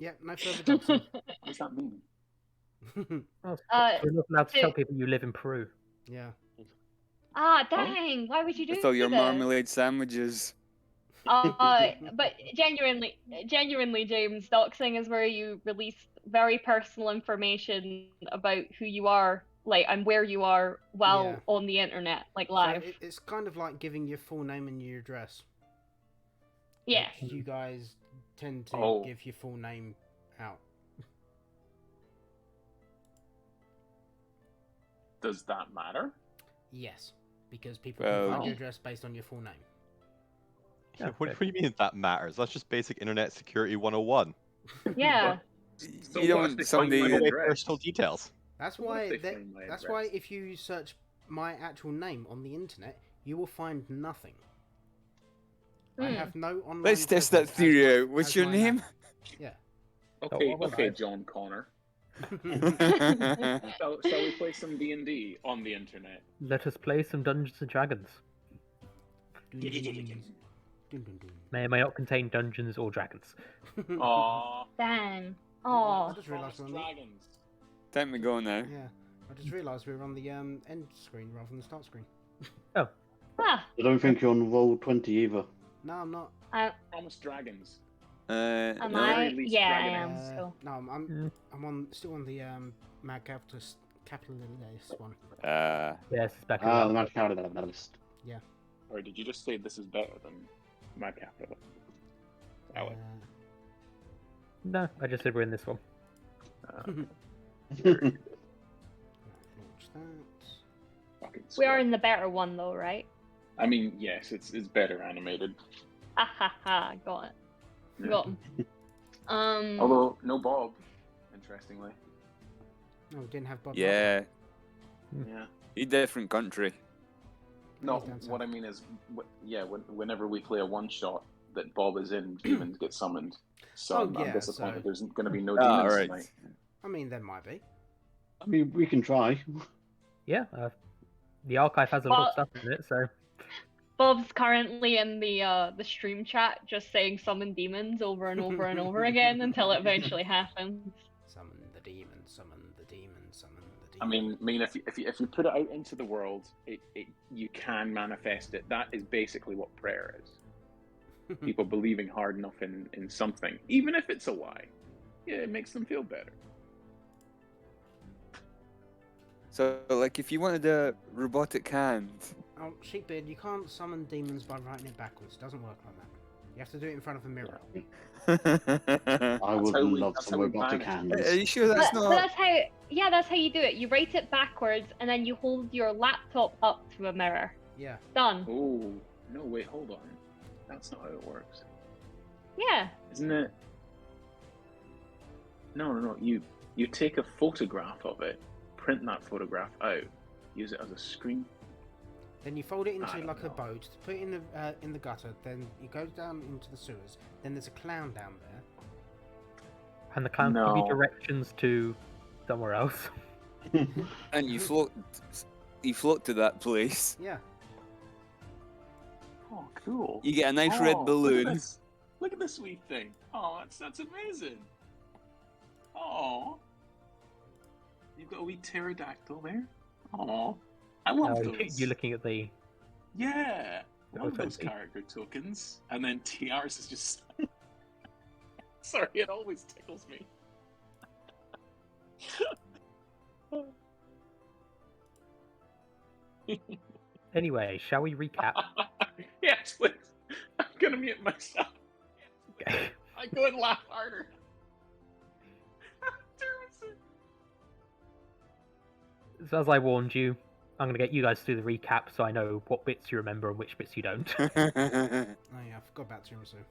Yeah, no further doxing. What does that mean? You're not allowed to tell people you live in Peru. Yeah. Dang! Why would you do With all your this? marmalade sandwiches. But genuinely, James, doxing is where you release very personal information about who you are, like, and where you are while on the internet, like live. So it's kind of like giving your full name and your address. Yeah. Which you guys tend to give your full name out. Does that matter? Yes, because people can find your address based on your full name. Yeah, what do you mean that matters? That's just basic internet security 101. Yeah. You don't want somebody personal details. That's why. That's why if you search my actual name on the internet, you will find nothing. I have no online. Let's test that theory out. What's your name? Yeah. Okay, John Connor. Shall we play some D&D on the internet? Let us play some Dungeons and Dragons. May or may not contain dungeons or dragons. Aww. Dang. I just realised we're on dragons. Time to go now. Yeah. I just realised we were on the end screen rather than the start screen. Ah. I don't think you're on roll 20 either. No, I'm not. Almost dragons. Am no. I? Yeah, I am. No, I'm still on the Mad Capitalist one. Yes, it's back. The Mad Capitalist. Yeah. Or did you just say this is better than Mad Capitalist? No, I just said we're in this one. Launch that. We are in the better one though, right? I mean, yes, it's better animated. Ha! Got it. Got him. Although no Bob, interestingly. No, we didn't have Bob. Yeah. Yeah. A different country. No, what I mean is, whenever we play a one-shot that Bob is in, demons get summoned. So I'm disappointed there's going to be no demons tonight. I mean, there might be. I mean, we can try. Yeah, the archive has a lot of stuff in it, so... Bob's currently in the stream chat just saying summon demons over and over and over again until it eventually happens. Summon the demon, summon the demon, summon the demon. I mean, if you put it out into the world, you can manifest it. That is basically what prayer is. People believing hard enough in something, even if it's a lie. Yeah, it makes them feel better. So, like, if you wanted a robotic hand... Oh, Sheepbeard, you can't summon demons by writing it backwards. It doesn't work like that. You have to do it in front of a mirror. I would love some robotic hands. Are you sure that's not... But that's how... Yeah, that's how you do it. You write it backwards, and then you hold your laptop up to a mirror. Yeah. Done. Oh, no, wait, hold on. That's not how it works. Yeah. Isn't it? No. You take a photograph of it, print that photograph out, use it as a screen. Then you fold it into like a boat, put it in the gutter. Then you go down into the sewers. Then there's a clown down there. And the clown give you directions to somewhere else. And you float to that place. Yeah. Oh, cool. You get a nice red balloon. Look at this sweet thing. Oh, that's amazing. Oh. You've got a wee pterodactyl there. Oh. I want those. You're looking at the... Yeah. One of those character tokens. And then TR's is just... Sorry, it always tickles me. Anyway, shall we recap? Yes, please. I'm gonna mute myself. Okay. I go and laugh harder. So as I warned you, I'm going to get you guys to do the recap so I know what bits you remember and which bits you don't. Oh yeah, I forgot about tiramisu.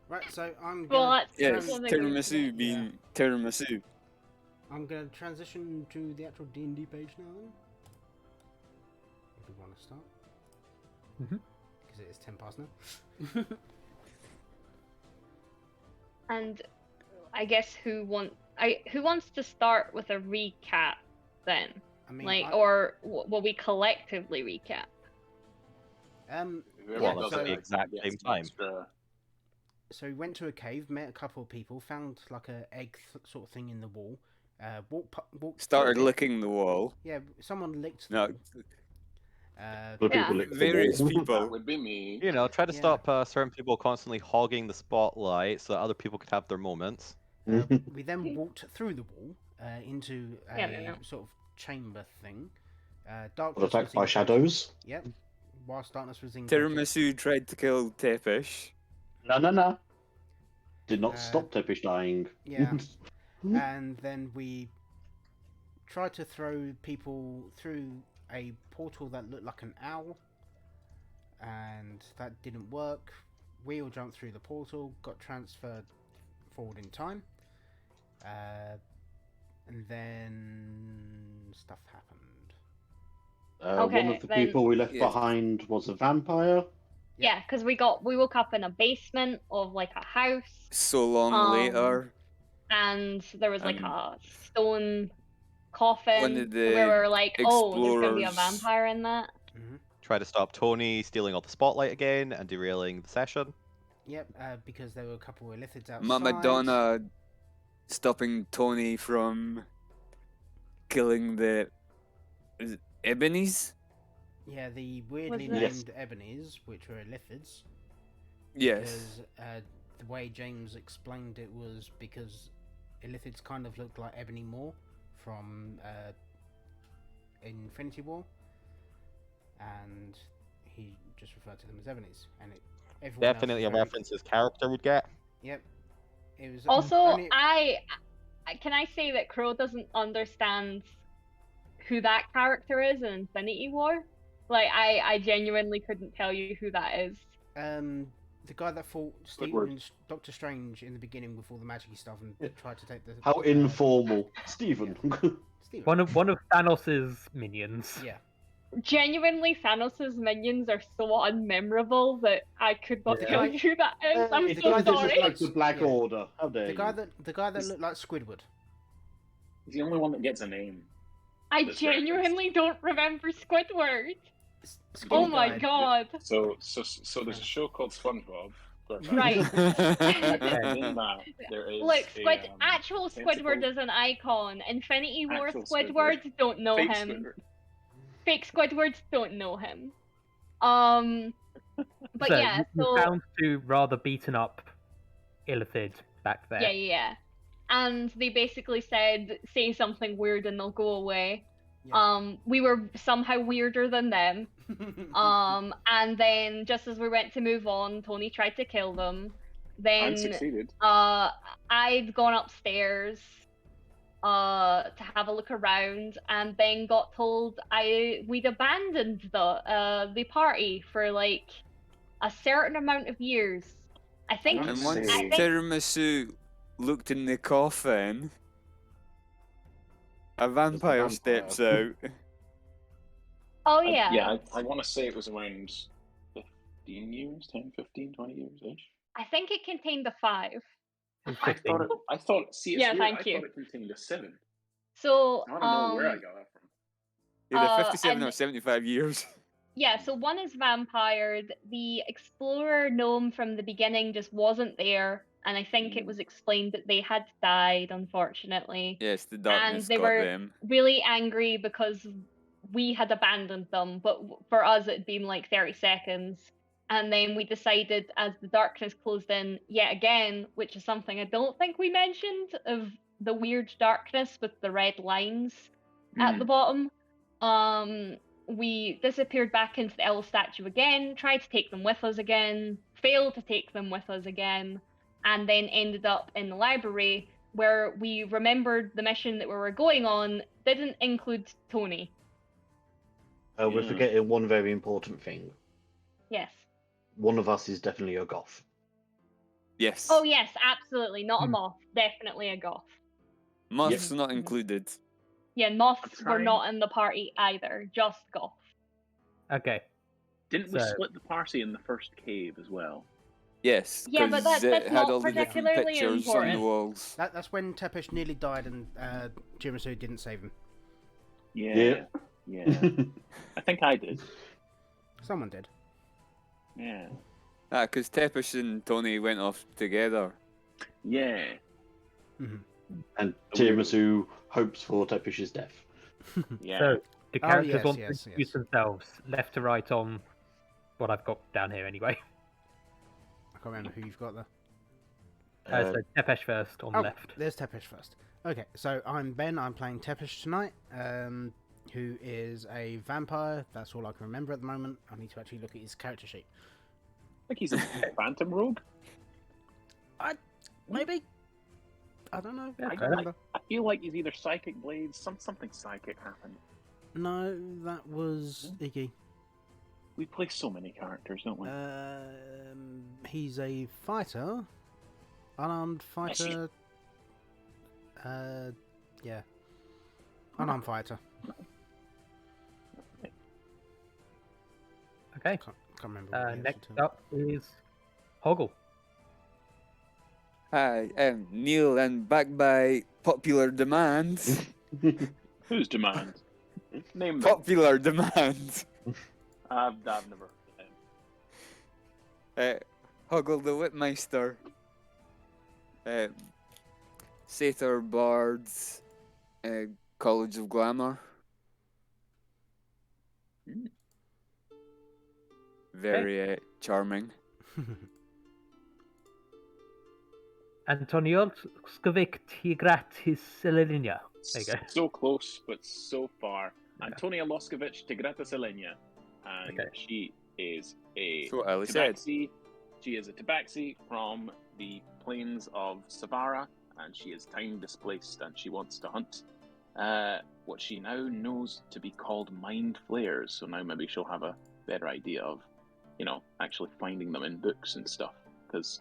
Right, so I'm gonna... Yes, tiramisu being tiramisu. I'm going to transition to the actual D&D page now then. If we want to start. Because it is 10 past now. And I guess who wants to start with a recap then? I mean, or will we collectively recap? Well, that's at the exact same time. So we went to a cave, met a couple of people, found like a egg sort of thing in the wall. Walked Started through it. licking the wall. Yeah, someone licked the No, wall. The people Yeah. lick the various wall. That people. would be me. You know, try to Yeah. stop certain people constantly hogging the spotlight so that other people could have their moments. We then walked through the wall into a Yeah. sort of chamber thing. Was Darkness attacked by engulfed- shadows. Yep. Whilst darkness was engulfed. Tiramisu tried to kill Tepish. No. Did not Uh, stop Tepish dying. Yeah. And then we tried to throw people through a portal that looked like an owl, and that didn't work. We all jumped through the portal, got transferred forward in time, and then stuff happened. One Okay, of the then- people we left Yes. behind was a vampire. Yeah, because we woke up in a basement of like a house, So long later, and there was like Um, a stone coffin one of the where we were like, oh, there's gonna be a explorers- vampire in that. Try to stop Tony stealing all the spotlight again and derailing the session. Yep, because there were a couple of lithids outside. Mama Donna stopping Tony from killing the is it Ebonies? Yeah, the weirdly Was it- named ebonies, which were lithids. Yes. Because the way James explained it was because Illithids kind of looked like Ebony Moore from Infinity War, and he just referred to them as Ebonies, and everyone else Definitely a was very- reference his character would get. Yep. It was Also, only- can I say that Crow doesn't understand who that character is in Infinity War? Like, I genuinely couldn't tell you who that is. the guy that fought Doctor Strange in the beginning with all the magic stuff and Yeah. tried to take the How informal, Stephen. Stephen. One of Thanos' minions. Yeah. Genuinely, Thanos' minions are so unmemorable that I could not Yeah. tell you who that is. I'm the The guy so guy that that just sorry. looks like the Black Yeah. Order. How dare The you? guy that looked like Squidward. He's the only one that gets a name. I That's genuinely don't remember Squidward. Skinny Oh my guy. god. So there's a show called SpongeBob. Right. In that, there is Look, actual tentacle- Squidward is an icon. Infinity War Actual Squidward don't know fake him. Squidward. Fake Squidwards don't know him. But So, yeah, you so found two rather beaten up Illithid back there. yeah. And they basically said, say something weird and they'll go away. Yeah. We were somehow weirder than them. And then just as we went to move on, Tony tried to kill them. Then And succeeded. I'd gone upstairs to have a look around, and then got told we'd abandoned the party for like a certain amount of years. I think. I And wanna once say- I think Tiramisu looked in the coffin, a vampire steps out. oh yeah. Yeah, I want to say it was around 15 years, 10, 15, 20 years-ish. I think it contained a 5. It's I 15. thought, see, it's Yeah, weird, thank I you. thought it contained a 7. So I don't know where I got that from. Either 57 and- or 75 years. yeah, so one is vampired. The explorer gnome from the beginning just wasn't there, and I think it was explained that they had died, unfortunately. Yes, the darkness they got were- them. Really angry because we had abandoned them, but for us it'd been like 30 seconds. And then we decided, as the darkness closed in yet again, which is something I don't think we mentioned, of the weird darkness with the red lines at the bottom. We disappeared back into the owl statue again, tried to take them with us again, failed to take them with us again, and then ended up in the library where we remembered the mission that we were going on didn't include Tony. We're Yeah. forgetting one very important thing. Yes. One of us is definitely a goth. Yes. Oh yes, absolutely. Not a moth. Definitely a goth. Moths not included. Yeah, moths were trying- not in the party either. Just goth. Okay. Didn't we So- split the party in the first cave as well? Yes, Yeah, but because that's it had not all the different particularly pictures on the important. walls. That's when Tepesh nearly died and Jimisu didn't save him. Yeah. I think I did. Someone did. Yeah. Because Tepish and Tony went off together. Yeah. And Tiramisu hopes for Tepish's death. Yeah. So, do Oh, characters yes, want to yes, introduce yes. themselves left to right on what I've got down here anyway? I can't remember who you've got there. So Tepesh first on the left. There's Tepesh first. Okay, so I'm Ben. I'm playing Tepesh tonight, who is a vampire. That's all I can remember at the moment. I need to actually look at his character sheet. I think he's a phantom rogue. Maybe? I don't know. Yeah, I fair can't remember. I feel like he's either psychic blades. Something psychic happened. No, that was Iggy. We play so many characters, don't we? He's a fighter. Unarmed fighter. Yeah. Unarmed fighter. Okay. Can't remember. What he Next actually told up is Hoggle. Hi, I'm Neil, and backed by popular demand. Whose demand? Name them. Popular demand. I've never heard of him. Hoggle the Whipmeister. Satyr Bards. College of Glamour. Very charming. Antoniolskovic Tigratis Selenia. There you go. So close, but so far. Antonia Loskovic Tigrata Selenia. And she is a That's what Ali said. tabaxi. She is a tabaxi from the plains of Savara, and she is time displaced, and she wants to hunt what she now knows to be called mind flayers. So now maybe she'll have a better idea of, actually finding them in books and stuff. Because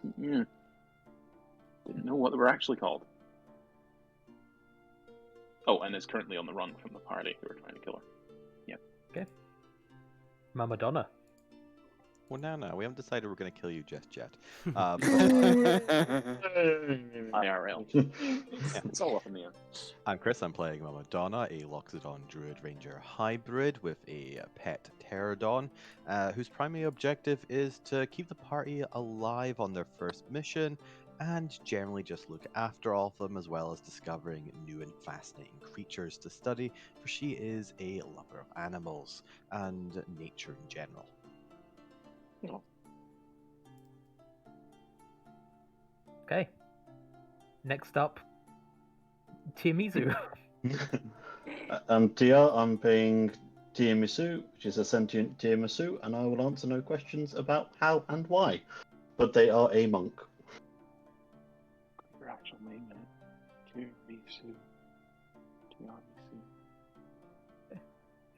didn't know what they were actually called. Oh, and is currently on the run from the party who are trying to kill her. Yep. Okay. Mama Donna. Well, no, we haven't decided we're going to kill you just yet. IRL. It's all up in the air. I'm Chris, I'm playing Mama Donna, a Loxodon Druid Ranger hybrid with a pet Pterodon, whose primary objective is to keep the party alive on their first mission, and generally just look after all of them, as well as discovering new and fascinating creatures to study, for she is a lover of animals and nature in general. Okay. Next up, Tiamizu. Tia, I'm playing Tiramisu, which is a sentient tiramisu, and I will answer no questions about how and why. But they are a monk. Your actual name in it.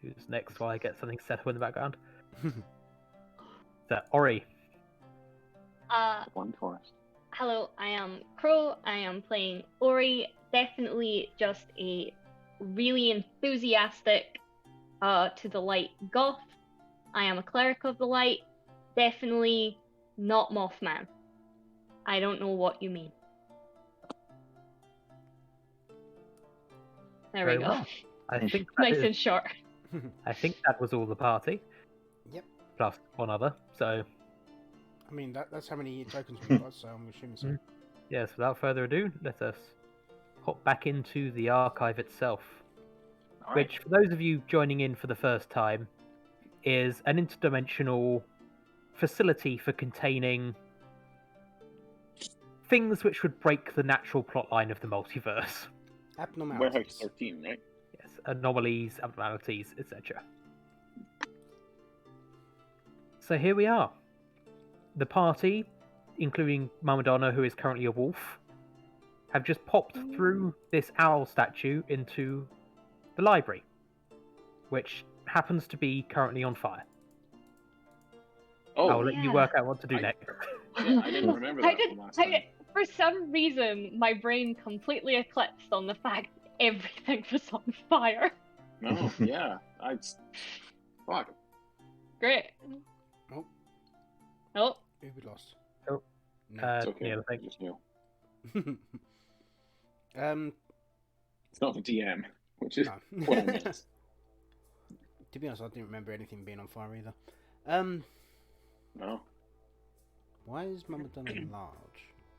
Who's next while I get something set up in the background? So, Ori. One forest. Hello, I am Crow. I am playing Ori. Definitely just a really enthusiastic to the light goth. I am a cleric of the light. Definitely not Mothman. I don't know what you mean. There Very we go. well. I think Nice and short. I think that was all the party. Yep. Plus one other. So, I mean, that's how many tokens we've got, so I'm assuming so. yes, without further ado, let us hop back into the archive itself. All Which, for those of you joining in for the first time, is an interdimensional facility for containing things which would break the natural plotline of the multiverse. Abnormalities. Warehouse 13, right? Yes, anomalies, abnormalities, etc. So here we are. The party, including Mama Donna, who is currently a wolf, have just popped through this owl statue into the library, which happens to be currently on fire. Oh, I'll let you work out what to do next. yeah, I didn't remember that from last time. For some reason, my brain completely eclipsed on the fact that everything was on fire. No, yeah. Fuck. Great. Oh. Oh. Who we lost? Oh. No. It's okay. Yeah, I think. Just Neil. It's It's not the DM, which is no. what I meant. To be honest, I didn't remember anything being on fire either. No. Why is Mama Donna large?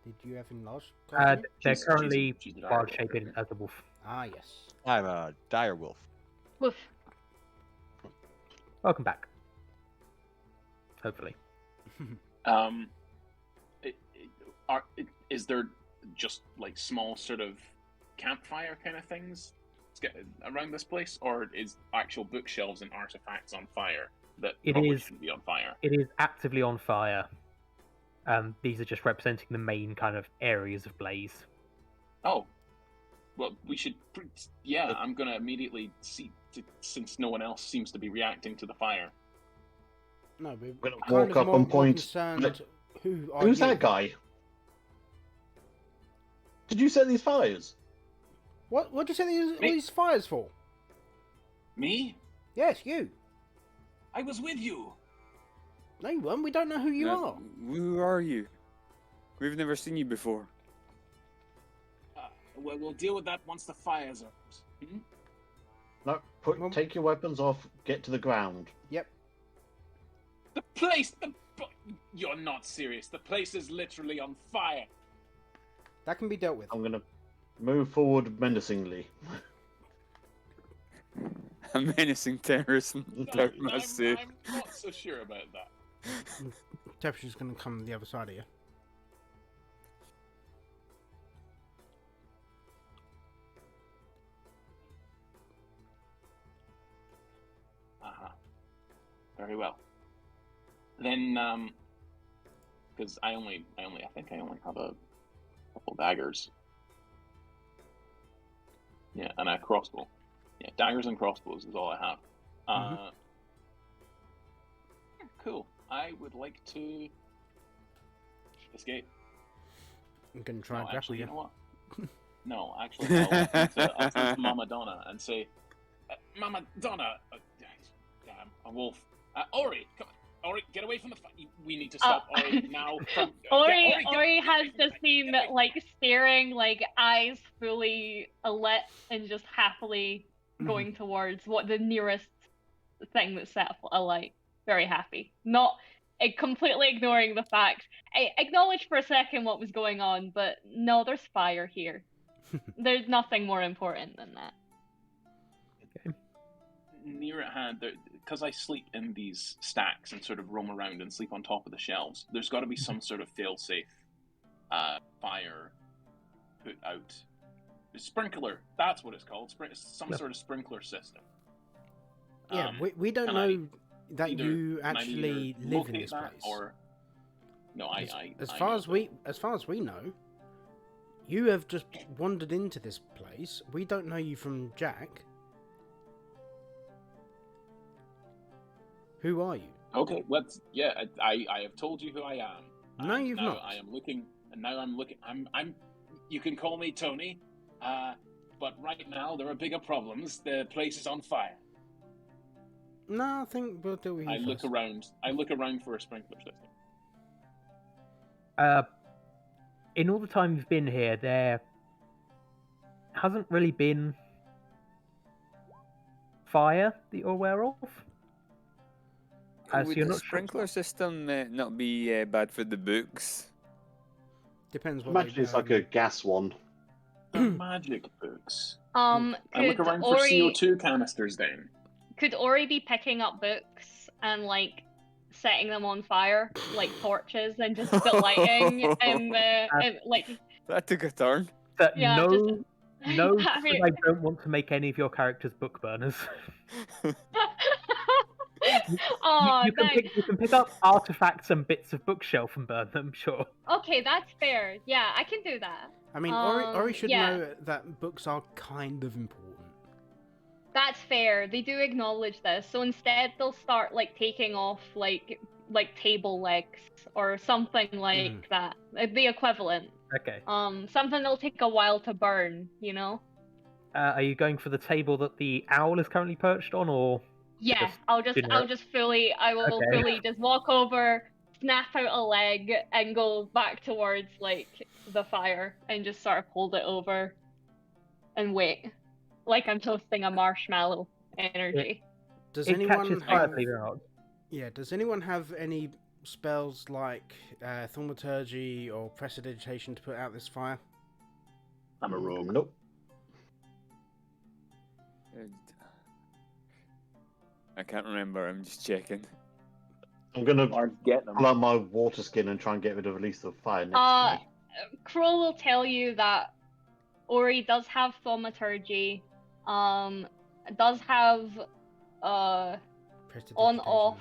Did you have enlarged? They're She's currently a dire wild wolf. shaping as a wolf. Ah, yes. I'm a dire wolf. Woof. Welcome back. Hopefully. Is there just like small sort of campfire kind of things around this place, or is actual bookshelves and artifacts on fire that It probably is- shouldn't be on fire? It is actively on fire. These are just representing the main kind of areas of blaze. Oh, well, we should. Yeah, I'm gonna immediately see since no one else seems to be reacting to the fire. No, we're gonna kind walk of up more, and more point. concerned. Who are Who's you? that guy? Did you set these fires? What did you say all Me? these fires for? Me? Yes, you. I was with you. No, you weren't. We don't know who you No, are. Who are you? We've never seen you before. Well, we'll deal with that once the fire's out. Hmm? No, Well- take your weapons off. Get to the ground. Yep. The place. You're not serious. The place is literally on fire. That can be dealt with. I'm gonna move forward menacingly. A menacing terrorist. I'm not so sure about that. Temperature's going to come the other side of you. Very well. Then, because I think I only have a couple daggers. Yeah, and a crossbow. Yeah, daggers and crossbows is all I have. Cool. I would like to escape. I'm going to try and No, grapple actually, you. you know what? No, actually, I'll turn to Mama Donna and say, Mama Donna, damn, a wolf. Ori, come on. Ori, get away from the we need to stop Ori now. Ori has the scene like staring, like eyes fully lit, and just happily going towards what the nearest thing that's set alight. Very happy, not completely ignoring the fact. I acknowledged for a second what was going on, but no, there's fire here. There's nothing more important than that. Near at hand, because I sleep in these stacks and sort of roam around and sleep on top of the shelves, there's got to be some sort of fail-safe fire put out. Sprinkler, that's what it's called. Some sort of sprinkler system. Yeah, we don't can know that Either- you can I actually either live in locate this that place. Or no, I As I far know as that. we know, you have just wandered into this place. We don't know you from Jack. Who are you? Okay, I have told you who I am. No, and you've now not. I am looking, and now I'm looking. I'm. You can call me Tony, but right now there are bigger problems. The place is on fire. No, I think we'll deal with you I look first. around. I look around for a sprinkler system. In all the time you've been here, there hasn't really been fire that you're aware of. So Would you're the not sure- sprinkler system not be bad for the books? Depends what. Imagine it's like a gas one. The magic books. I I look around for CO2 canisters then. Could Ori be picking up books and like setting them on fire like torches and just lighting and like That took a turn. That Yeah, no, just- no, having- I don't want to make any of your characters book burners. Oh, you can pick up artifacts and bits of bookshelf and burn them, sure. okay, that's fair. Yeah, I can do that. I mean, Ori should yeah. know that books are kind of important. That's fair. They do acknowledge this. So instead, they'll start like taking off like table legs or something like that. The equivalent. Okay. Something that'll take a while to burn. You know. Are you going for the table that the owl is currently perched on, or? Yeah, Just I generic. will Okay. fully just walk over, snap out a leg, and go back towards like the fire and just sort of hold it over and wait, like I'm toasting a marshmallow energy. Does It anyone catches fire, have? believe it or not. Yeah. Does anyone have any spells like thaumaturgy or prestidigitation to put out this fire? I'm a rogue. Nope. I can't remember. I'm just checking. I'm gonna Aren't getting them. pull out my water skin and try and get rid of at least the fire next Uh, to me. Crow will tell you that Ori does have thaumaturgy, does have on off.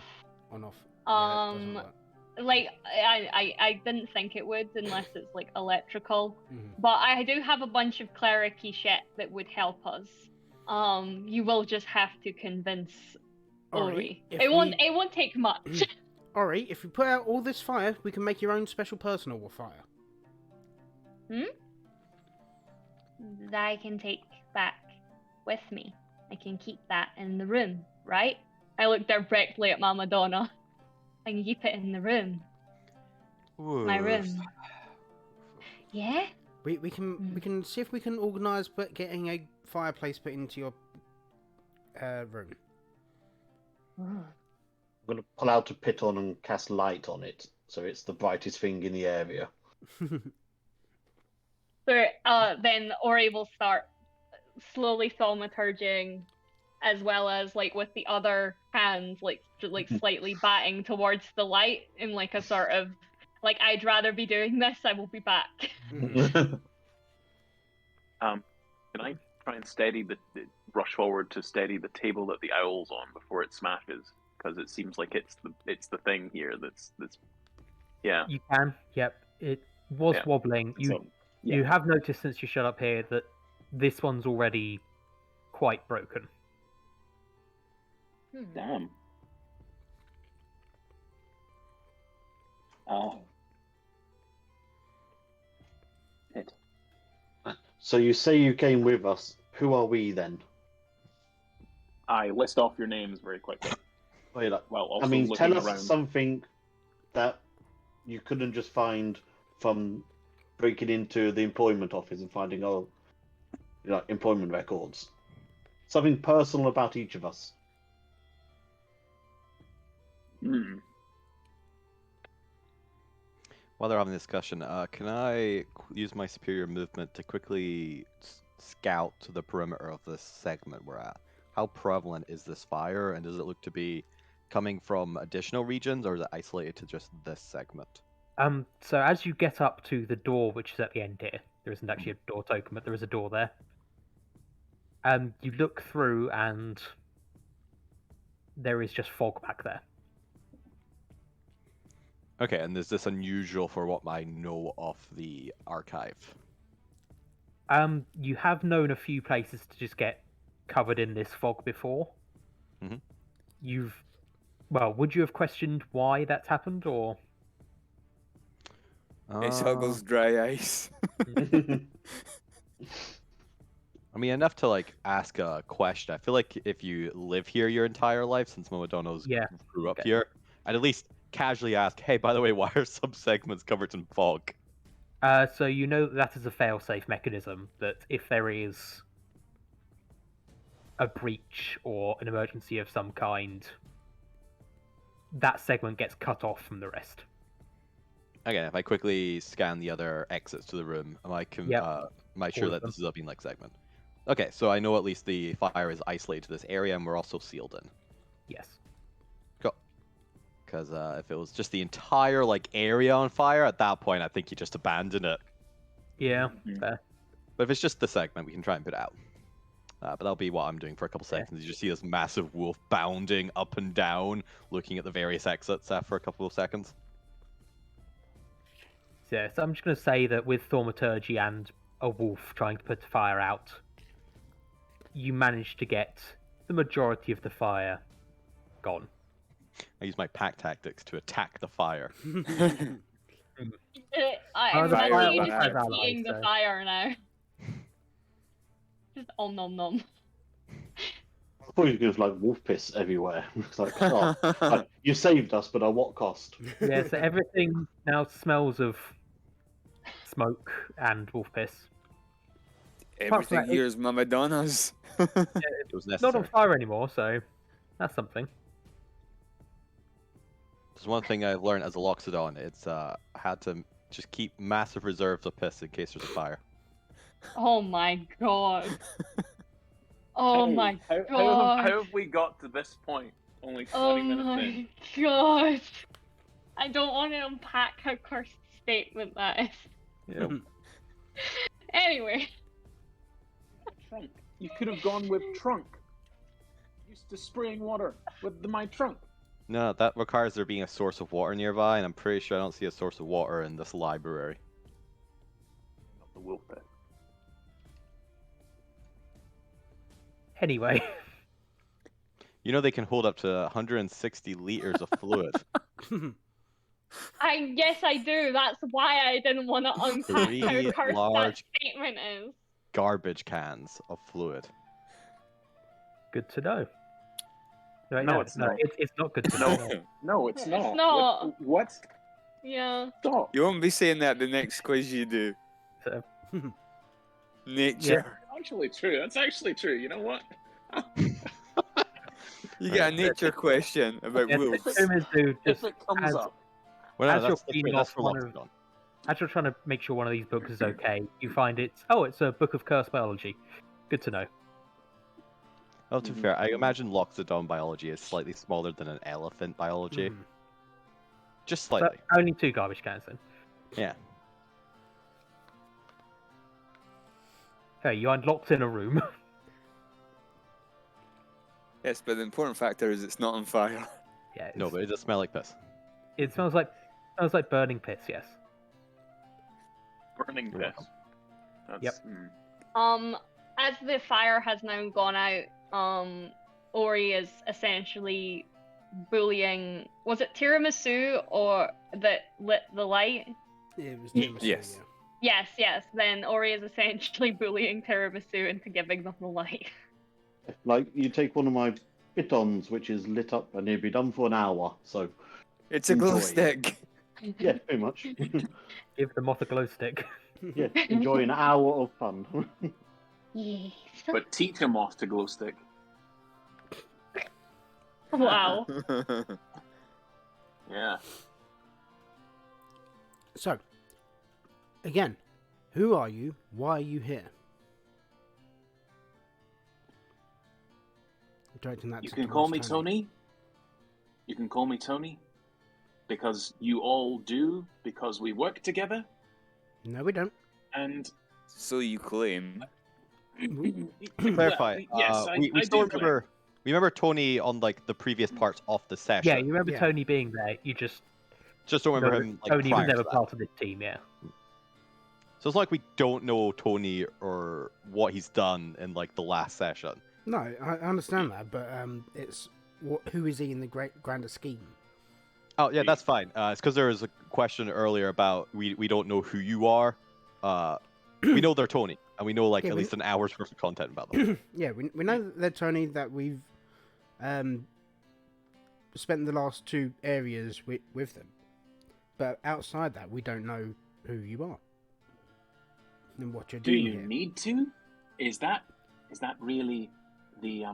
On off. Yeah, that doesn't work. Like I didn't think it would unless it's like electrical. Mhm. But I do have a bunch of clericy shit that would help us. You will just have to convince Ori. if It won't we- it won't take much. Ori, if you put out all this fire, we can make your own special personal fire. That I can take back with me. I can keep that in the room, right? I look directly at Mama Donna. I can keep it in the room. My room. Yeah? We can see if we can organise getting a fireplace put into your room. I'm gonna pull out a piton and cast light on it, so it's the brightest thing in the area. So then Ori will start slowly thaumaturging, as well as like with the other hands, like slightly batting towards the light in like a sort of like I'd rather be doing this. I will be back. Can I try and rush forward to steady the table that the owl's on before it smashes? Because it seems like it's the thing here that's yeah. You can. Yep. It was wobbling. You have noticed since you shut up here that this one's already quite broken. Damn. It. So you say you came with us. Who are we then? I list off your names very quickly. Wait, Well, also I mean, looking tell us around. something that you couldn't just find from breaking into the employment office and finding employment records. Something personal about each of us. While they're having a discussion, can I use my superior movement to quickly scout the perimeter of this segment we're at? How prevalent is this fire, and does it look to be coming from additional regions, or is it isolated to just this segment? So as you get up to the door, which is at the end here, there isn't actually a door to open, but there is a door there. You look through, and there is just fog back there. Okay, and is this unusual for what I know of the archive? You have known a few places to just get covered in this fog before. Mm-hmm. Would you have questioned why that's happened, or? It's Huggle's dry ice. I mean, enough to ask a question. I feel like if you live here your entire life, since Momodono's grew up here, I'd at least casually ask, hey, by the way, why are some segments covered in fog? So you know that is a fail-safe mechanism, that if there is a breach or an emergency of some kind, that segment gets cut off from the rest. Again, if I quickly scan the other exits to the room, am I sure that this is a being segment? Okay, so I know at least the fire is isolated to this area, and we're also sealed in. Yes. Cool. Because if it was just the entire area on fire, at that point, I think you just abandon it. Yeah, fair. But if it's just the segment, we can try and put it out. But that'll be what I'm doing for a couple seconds. You just see this massive wolf bounding up and down, looking at the various exits for a couple of seconds. Yeah, so I'm just going to say that with thaumaturgy and a wolf trying to put the fire out, you managed to get the majority of the fire gone. I use my pack tactics to attack the fire. I'm the fire actually was just allies, eating the so- fire now. Just om nom nom. I thought you were going to wolf piss everywhere. It's you saved us, but at what cost? Yeah, so everything now smells of smoke and wolf piss. Everything that, here is Mama Donna's. It was It's not on necessary. fire anymore, so that's something. Because one thing I've learned as a Loxodon, it's had to just keep massive reserves of piss in case there's a fire. Oh my god. Oh Hey, my how god. have we got to this point? Only 20 Oh minutes in. my god. I don't want to unpack how cursed a statement that is. Yeah. Anyway. Trunk. You could have gone with trunk. Used to spraying water with my trunk. No, that requires there being a source of water nearby, and I'm pretty sure I don't see a source of water in this library. Not the wolf pit. Anyway, You know they can hold up to 160 liters of fluid. Yes, I do. That's why I didn't want to unpack Three how cursed large- that statement is. Garbage cans of fluid. good to know. Right, No, it's not. It's not good to know. No, it's It's not. not. What? Yeah. Stop. You won't be saying that the next quiz you do. So, Nature. Actually true. That's actually true. You know what? You get a nature question about yeah, wolves. Pumas do If just it comes as, up. Well, no, As you're that's feeding that's off for one of- Loxodon. as you're trying to make sure one of these books is okay, you find it's a book of cursed biology. Good to know. Oh, to be fair, I imagine Loxodon biology is slightly smaller than an elephant biology. Mhm. Just But slightly. only 2 garbage cans then. Yeah. Okay, you are locked in a room. Yes, but the important factor is it's not on fire. Yeah, No, but it does smell like piss. it smells like burning piss. Yes. Burning You're piss. That's, Yep. As the fire has now gone out, Ori is essentially bullying. Was it tiramisu or that lit the light? It was Yes. tiramisu, yeah. Yes. Then Ori is essentially bullying tiramisu into giving them the light. Like, you take one of my pitons, which is lit up, and it'd be done for an hour. So, It's a glow Enjoy. stick. yeah, pretty much. Give the moth a glow stick. yeah, enjoy an hour of fun. Yes. But teach him off to glow stick. Wow. Yeah. So, again, who are you? Why are you here? Directing that You to can call towards me Tony. You can call me Tony. Because you all do. Because we work together. No, we don't. And So you claim. To clarify, yes, we I still do claim. remember. We remember Tony on like the previous parts of the session. Yeah, you remember Yeah. Tony being there. You just just don't remember know him that like Tony prior was to never that. part of this team. Yeah. So it's like we don't know Tony or what he's done in like the last session. No, I understand that, but it's who is he in the grander scheme? Oh yeah, that's fine. It's because there was a question earlier about we don't know who you are. We know they're Tony, and we know like Yeah, at we- least an hour's worth of content about them. Yeah, we know that they're Tony, that we've spent the last 2 areas with them, but outside that, we don't know who you are and what you're Do doing you here. need to? Is that really the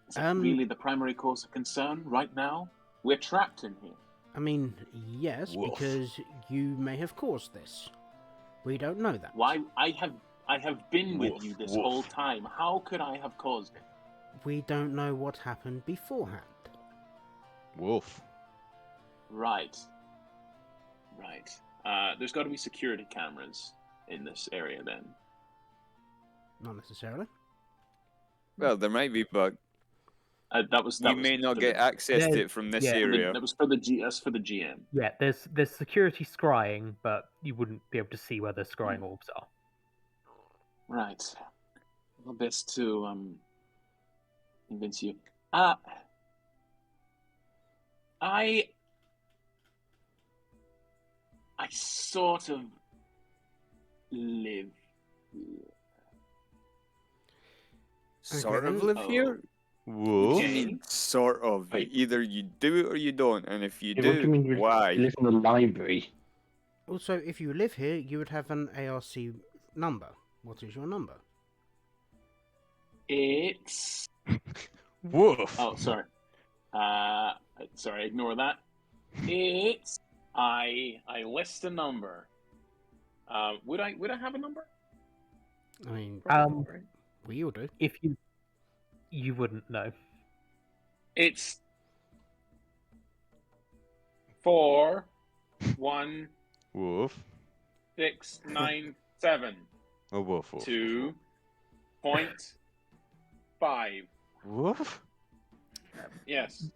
is that really the primary cause of concern right now? We're trapped in here. I mean, yes, Woof. because you may have caused this. We don't know that. Why I have been with Woof, you this woof. whole time. How could I have caused it? We don't know what happened beforehand. Wolf. Right. There's got to be security cameras in this area then. Not necessarily. Well, there might be, but That was we may not get access to it from this Yeah. area. That was for the That's for the GM. Yeah, there's security scrying, but you wouldn't be able to see where the scrying orbs are. Right. Well, best to convince you. I sort of live here. Sort of then. live here? Whoa. What do you mean, sort of? Right. Either you do it or you don't, and if you Yeah, what do do, you mean you why? live in the library? Also, if you live here, you would have an ARC number. What is your number? It's Woof. oh sorry. Sorry, ignore that. It's I list a number. Would I have a number? I mean, Um, Right. we all do. If you wouldn't know. It's 4 1 Woof. 6 9 7 Oh, woof, woof. 2.5. Woof. Yes.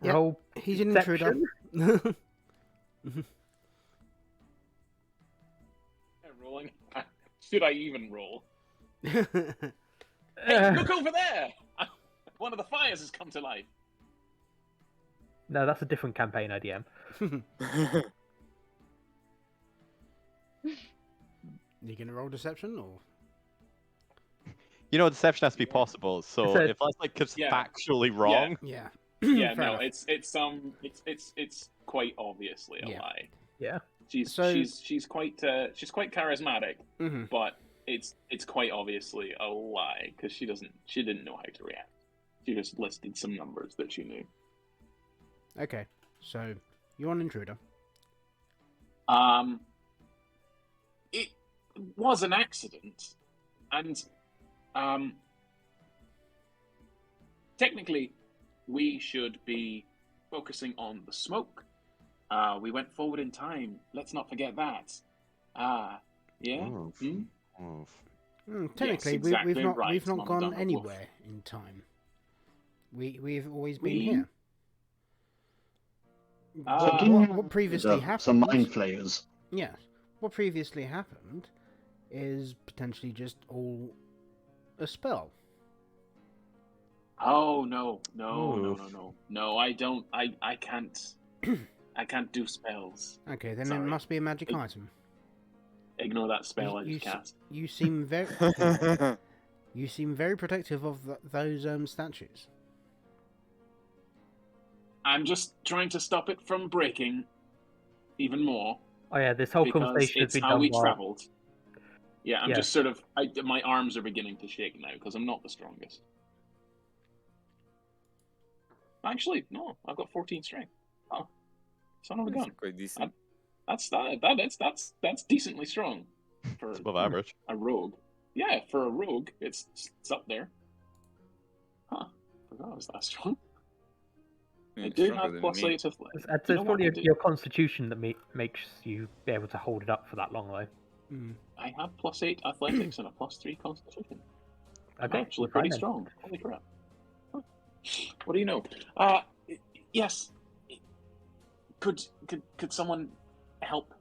Yep, Roll He's an intruder. perception. Rolling. Should I even roll? Uh, Hey, look over there! One of the fires has come to life. no, that's a different campaign IDM. You gonna roll deception or? You know, deception has to be possible. So It's a- if that's like Yeah. factually wrong, Yeah. Yeah, Fair no, enough. it's quite obviously a Yeah. lie. Yeah. She's So- she's quite charismatic, Hmm. but it's quite obviously a lie because she didn't know how to react. She just listed some numbers that she knew. Okay, so you're an intruder. It was an accident, and technically, we should be focusing on the smoke. We went forward in time. Let's not forget that. Yeah. Oof. Hmm? Oof. Technically, exactly we've not right, gone Mama Donna Wolf. anywhere in time. We've always been We- here. So What previously happened? Some mind flayers. Yeah. What previously happened is potentially just all a spell. Oh no! Oof. No! I don't. I can't. I can't do spells. Okay, then it Sorry. must be a magic It- item. Ignore that spell I You just cast. You seem very protective of those statues. I'm just trying to stop it from breaking even more Oh yeah, this whole because conversation has it's been how done we while... travelled. Yeah, I'm Yeah. just sort of. My arms are beginning to shake now because I'm not the strongest. Actually, no, I've got 14 strength. Oh, son of a gun. Quite decent. That's decently strong for It's above average. a rogue. Yeah, for a rogue, it's up there. Huh? Forgot I was that strong. I It's do stronger have than plus me. 8 athletics. It's You know it's what probably I do? your constitution that makes you be able to hold it up for that long, though. Mm. I have plus 8 athletics and a plus 3 constitution. I'm Okay, actually fine pretty then. strong. Holy crap. Huh. What do you know? Yes. Could someone help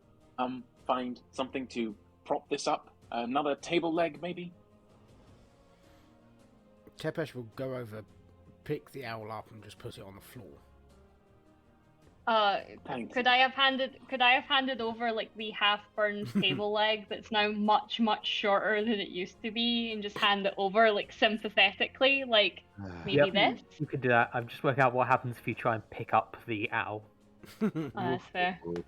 find something to prop this up? Another table leg, maybe? Tepesh will go over, pick the owl up, and just put it on the floor. Thank Could you. I have handed over like the half-burned table leg that's now much shorter than it used to be, and just hand it over like sympathetically, like maybe Yep. this? You could do that. I'm just working out what happens if you try and pick up the owl. Oh, that's fair. Oof.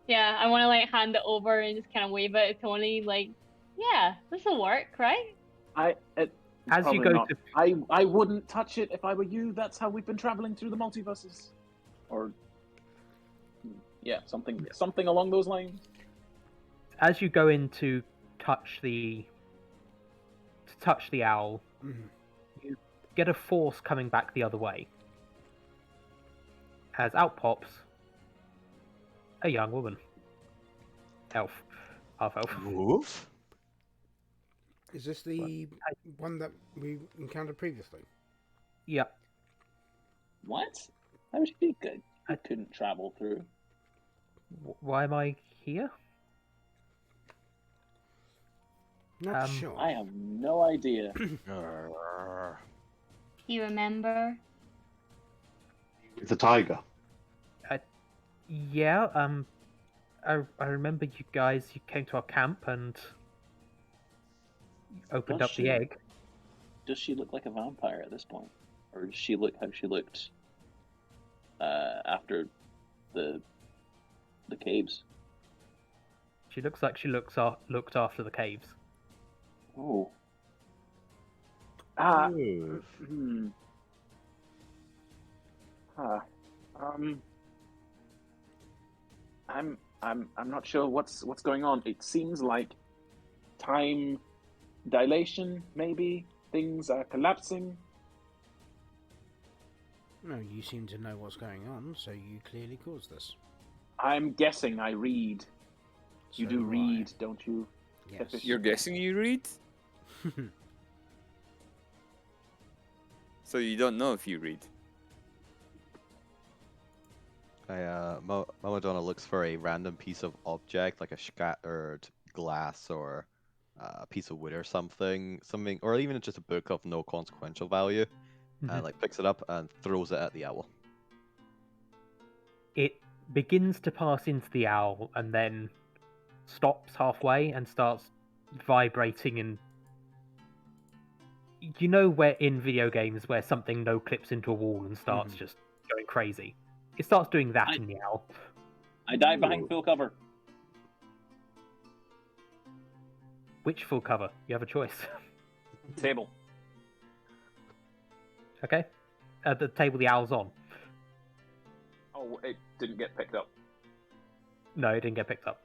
Yeah, I want to like hand it over and just kind of wave it at Tony, like, yeah, this will work, right? As you go to I wouldn't touch it if I were you. That's how we've been traveling through the multiverses. Or yeah, something along those lines. as you go in to touch the owl, Mhm. you get a force coming back the other way. As out pops a young woman. Elf. Half elf. Woof. Is this the one that we encountered previously? Yep. What? How would you be good? I couldn't travel through. Why am I here? Not sure. I have no idea. Grrr. You remember? It's a tiger. Yeah, I remember you guys, you came to our camp and opened Does up the she? egg. Does she look like a vampire at this point, or does she look how she looked after the caves? She looks like she looked after the caves. Oh. Oof. Hmm. Huh. I'm not sure what's going on. It seems like time dilation, maybe things are collapsing. No, you seem to know what's going on, so you clearly caused this. I'm guessing I read. You So do I. read, don't you? Yes. You're guessing you read? So you don't know if you read. Mamadonna looks for a random piece of object, like a scattered glass or a piece of wood or something, or even just a book of no consequential value, and like picks it up and throws it at the owl. It begins to pass into the owl and then stops halfway and starts vibrating. And you know, where in video games where something no clips into a wall and starts just going crazy, it starts doing that in the owl. I dive behind full cover. Which full cover? You have a choice. Table. Okay. At the table the owl's on. Oh, it didn't get picked up. No, it didn't get picked up.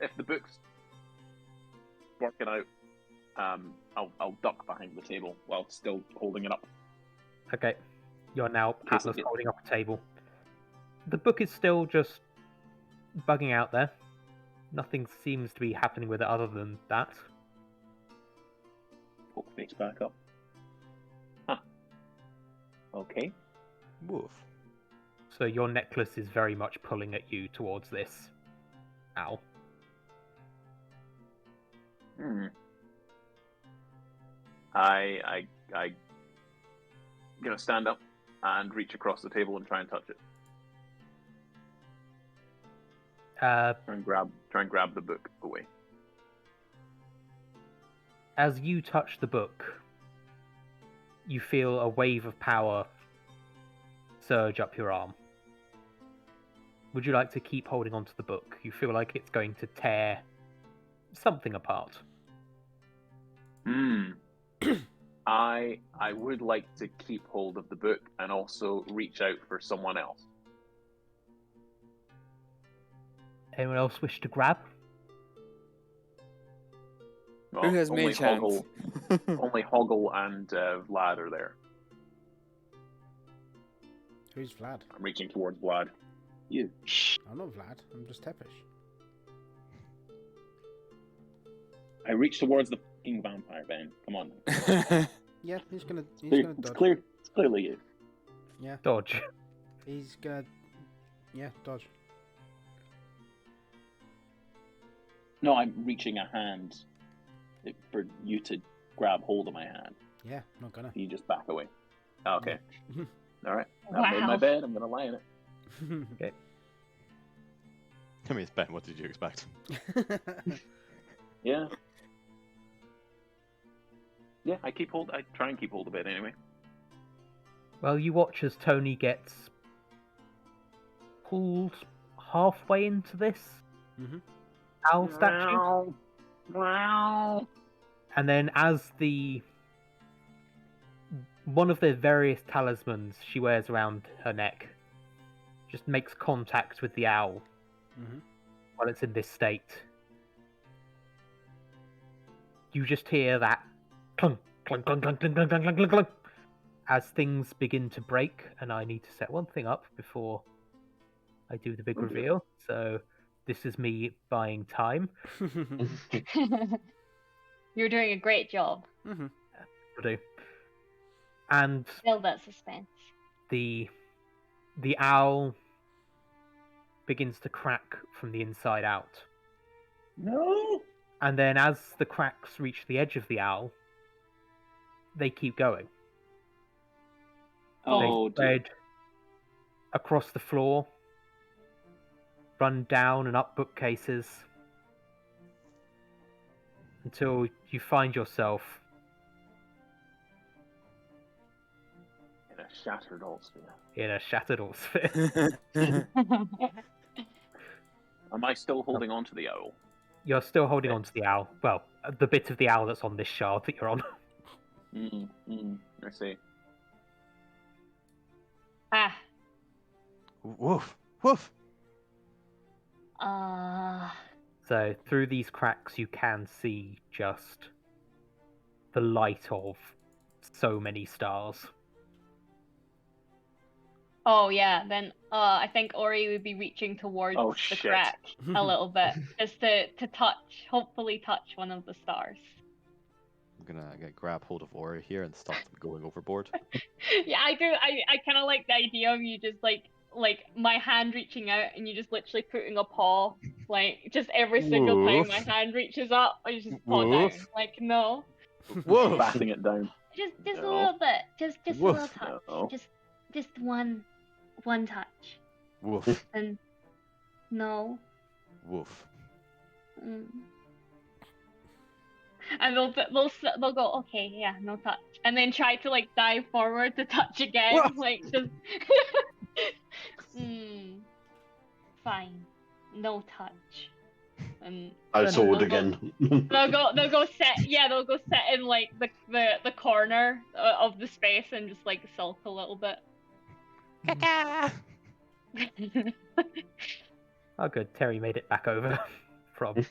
If the book's working out, I'll duck behind the table while still holding it up. Okay. You're now case it Atlas gets- holding up a table. The book is still just bugging out there. Nothing seems to be happening with it other than that. Poke face back up. Huh. Okay. Woof. So your necklace is very much pulling at you towards this owl. I gonna stand up and reach across the table and try and touch it. Try and grab the book away. As you touch the book, you feel a wave of power surge up your arm. Would you like to keep holding onto the book? You feel like it's going to tear something apart. I would like to keep hold of the book and also reach out for someone else. Anyone else wish to grab? Well, Who has only mage hand? Hoggle, only Hoggle and Vlad are there. Who's Vlad? I'm reaching towards Vlad. You. I'm not Vlad. I'm just Tepish. I reach towards the fucking vampire, Ben. Come on. Yeah, he's gonna It's dodge. clear. It's clearly you. Yeah, Dodge. he's gonna. Yeah, dodge. No, I'm reaching a hand for you to grab hold of my hand. Yeah, not gonna. You just back away. Okay. All right. Wow. I've made my bed. I'm gonna lie in it. I mean, it's Ben. What did you expect? Yeah. Yeah, I try and keep hold of it anyway. Well, you watch as Tony gets pulled halfway into this owl statue. Wow. And then as one of the various talismans she wears around her neck just makes contact with the owl while it's in this state, you just hear that clunk, clunk, clunk, clunk, clunk, clunk, clunk, clunk, clunk, clunk, as things begin to break. And I need to set one thing up before I do the big reveal. So this is me buying time. You're doing a great job. Will do. And Build that suspense. the owl begins to crack from the inside out. No. And then as the cracks reach the edge of the owl, they keep going. Oh, They spread across the floor, run down and up bookcases, until you find yourself in a shattered Allsphere. in a shattered Allsphere. Am I still holding on to the owl? You're still holding on to the owl. Well, the bit of the owl that's on this shard that you're on. I see. Woof, woof. So through these cracks, you can see just the light of so many stars. Oh yeah, then I think Ori would be reaching towards Oh, the shit. crack a little bit, just to hopefully touch one of the stars. I'm gonna grab hold of Ori here and stop them going overboard. Yeah, I do. I kind of like the idea of you just like my hand reaching out and you just literally putting a paw, like just every single time my Woof. hand reaches up, I just paw down. Woof. Like no, Woof. Batting it down. just a No. little bit, just a Woof. little touch, No. just one touch, Woof. and no. Woof. Mm. And they'll go, okay, yeah, no touch, and then try to like dive forward to touch again, Woof. like just. Fine, no touch. And I Then saw it they'll go- again. They'll go sit in like the corner of the space and just like sulk a little bit. Oh, good. Terry made it back over from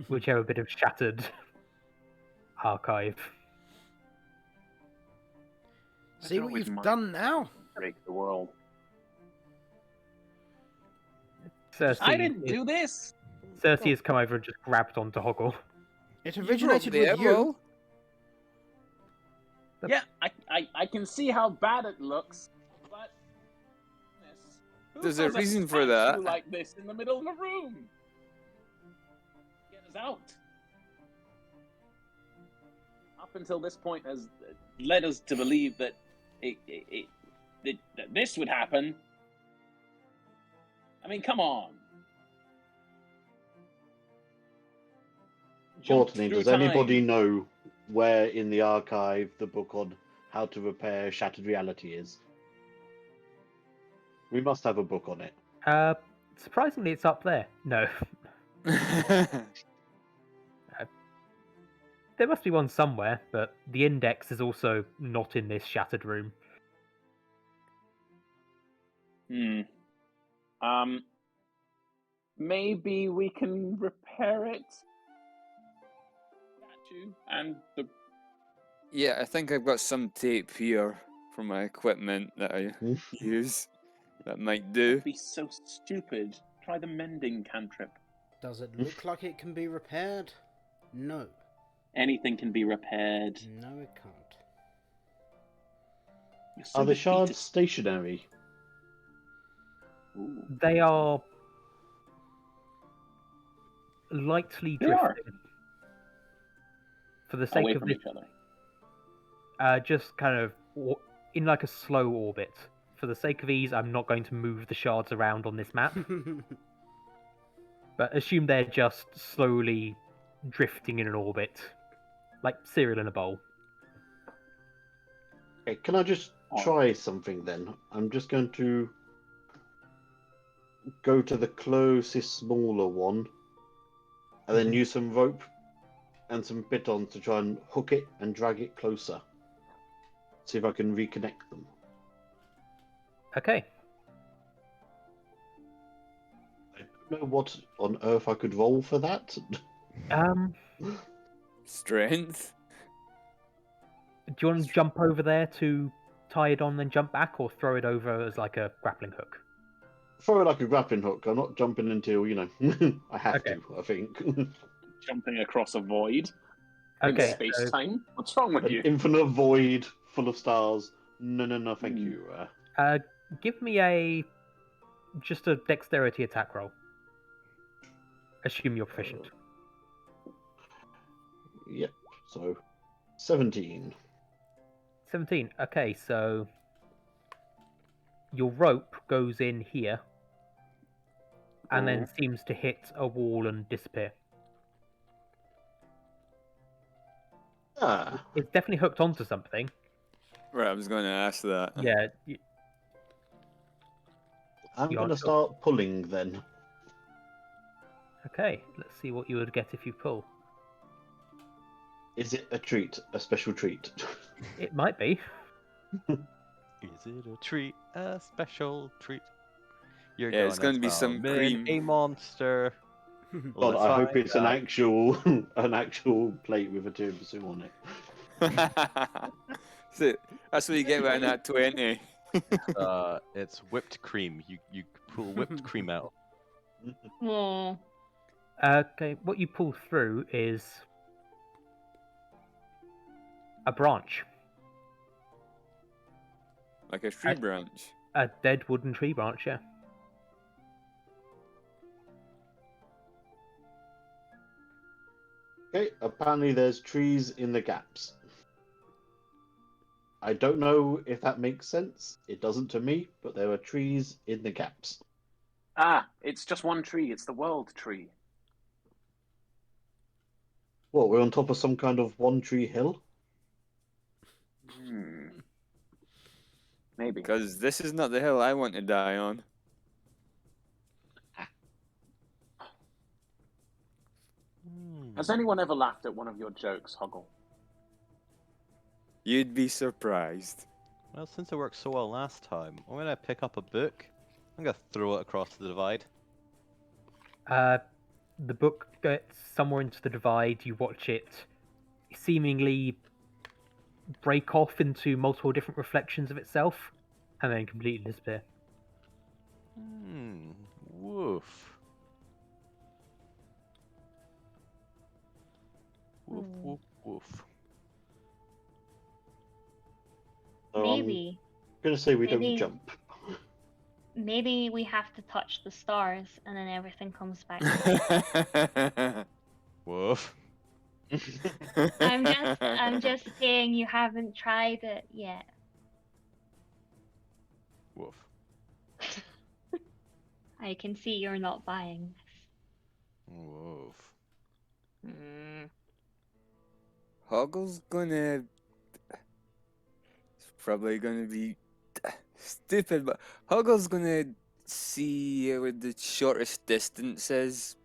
whichever bit of shattered archive. See what always you've mind. done now? Break the world. Cersei, I didn't do this. Cersei has come over and just grabbed onto Hoggle. It You originated broke the with you. emerald. Yeah, I can see how bad it looks, but who There's a does reason for statue that. like this in the middle of a room. Get us out. Up until this point has led us to believe that that this would happen. I mean, come on. Jumped Courtney, through does time. anybody know where in the archive the book on how to repair shattered reality is? We must have a book on it. Surprisingly, it's up there. No, there must be one somewhere, but the index is also not in this shattered room. Maybe we can repair it. Statue and the Yeah, I think I've got some tape here for my equipment that I use. That might do. be so stupid. Try the mending cantrip. Does it look like it can be repaired? No. Anything can be repaired. No, it can't. You're so Are the defeated. shards stationary? Ooh. They are lightly They are. drifting. For the sake Away of from this, each other. just kind of in like a slow orbit. For the sake of ease, I'm not going to move the shards around on this map, but assume they're just slowly drifting in an orbit, like cereal in a bowl. Okay, can I just Oh. try something then? I'm just going to go to the closest smaller one and then use some rope and some pitons to try and hook it and drag it closer. See if I can reconnect them. Okay. I don't know what on earth I could roll for that. Strength. Do you want to jump over there to tie it on, then jump back, or throw it over as like a grappling hook? Throw it like a grappling hook. I'm not jumping until, I have Okay. to, I think. Jumping across a void Okay. in space so, time. What's wrong with An you? infinite void full of stars. No, thank Hmm. you. give me just a dexterity attack roll. Assume you're proficient. Yep, so 17. 17. Okay, so your rope goes in here and then seems to hit a wall and disappear. Ah, It's definitely hooked onto something. Right, I was going to ask that. Yeah. I'm You going are to sure? start pulling then. Okay, let's see what you would get if you pull. Is it a treat? A special treat? It might be. Is it a treat? A special treat? You're Yeah, it's gonna gonna be some summon cream. a monster. God, Let's I hope find it's an out. actual an actual plate with a tiramisu on it. So, that's what you get with that 20. It's whipped cream. You pull whipped cream out. Oh. Okay, what you pull through is a branch, Like a tree branch. a dead wooden tree branch. Yeah. Okay, apparently there's trees in the gaps. I don't know if that makes sense. It doesn't to me, but there are trees in the gaps. Ah, it's just one tree. It's the world tree. What, we're on top of some kind of one tree hill? Maybe. Because this is not the hill I want to die on. Has anyone ever laughed at one of your jokes, Hoggle? You'd be surprised. Well, since it worked so well last time, I'm gonna pick up a book. I'm gonna throw it across the divide. The book gets somewhere into the divide. You watch it seemingly break off into multiple different reflections of itself, and then completely disappear. Woof. Woof, woof, woof. So Maybe. I'm gonna say we Maybe- don't jump. Maybe we have to touch the stars and then everything comes back. Woof. I'm just saying you haven't tried it yet. Woof. I can see you're not buying Woof. Hoggle's gonna... It's probably gonna be stupid, but Hoggle's gonna see where the shortest distance is.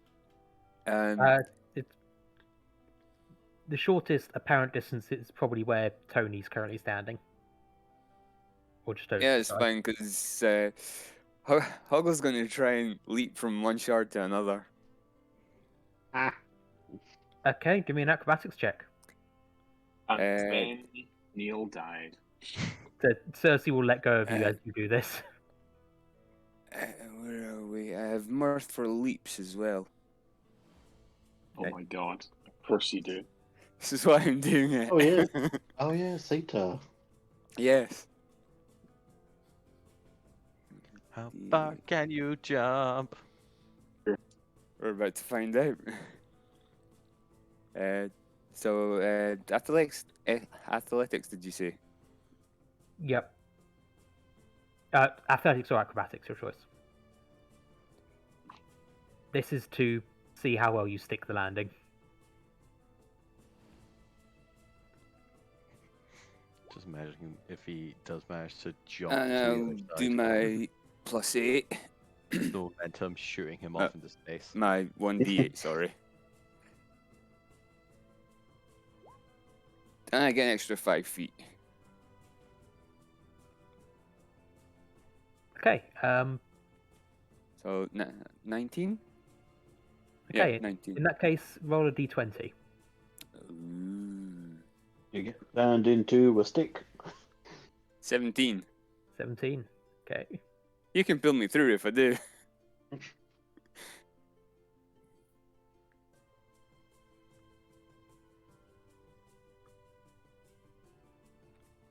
And It's the shortest apparent distance is probably where Tony's currently standing, or just over. yeah, the it's side. fine, because Hoggle's gonna try and leap from one shard to another. Okay, give me an acrobatics check. And then Neil died. Cersei will let go of you as you do this. Where are we? I have mirth for leaps as well. Oh my god. Of course you do. This is why I'm doing it. Oh, yeah. Oh yeah, Sata. Yes. How far can you jump? We're about to find out. Athletics. Athletics, did you say? Yep. Athletics or acrobatics, your choice. This is to see how well you stick the landing. Just imagine if he does manage to jump. And to the I'll other do side. my +8. No momentum shooting him off into space. My 1d8, sorry. And I get an extra 5 feet. Okay. So 19? Okay. Yeah, 19. In that case, roll a d20. Ooh. You get turned into a stick. 17. 17. Okay. You can pull me through if I do.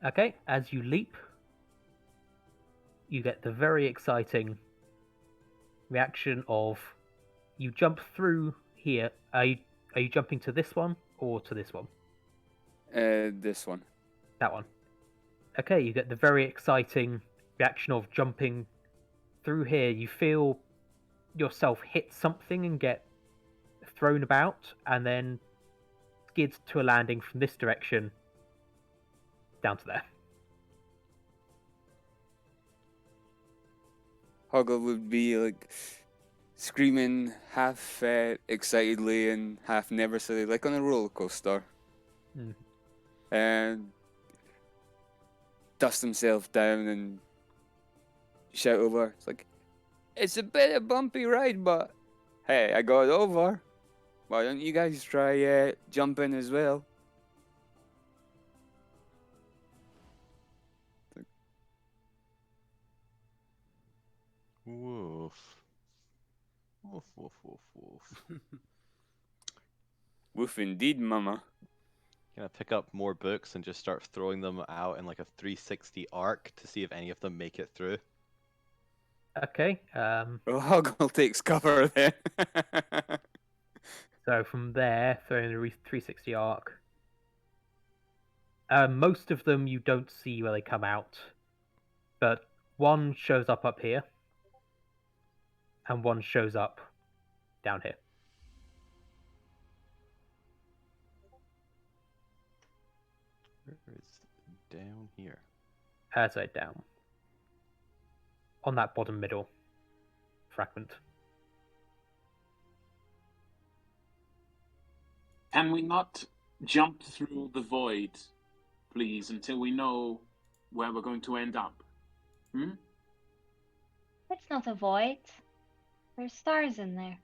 Okay. As you leap, you get the very exciting reaction of you jump through here. Are you jumping to this one or to this one? This one. That one. Okay, you get the very exciting reaction of jumping through here. You feel yourself hit something and get thrown about, and then skid to a landing from this direction down to there. Hoggle would be like screaming half excitedly and half nervously, like on a roller coaster. And dust himself down and shout over. It's like, It's a bit of a bumpy ride, but hey, I got over. Why don't you guys try jumping as well? Woof. Woof, woof, woof, woof. Woof indeed, mama. Gonna pick up more books and just start throwing them out in like a 360 arc to see if any of them make it through. Okay. Well, Hoggle takes cover then. So from there, throwing the 360 arc. Most of them you don't see where they come out, but one shows up here, and one shows up down here. Where is down here? So down. On that bottom middle fragment. Can we not jump through the void, please, until we know where we're going to end up? Hmm? It's not a void. There's stars in there.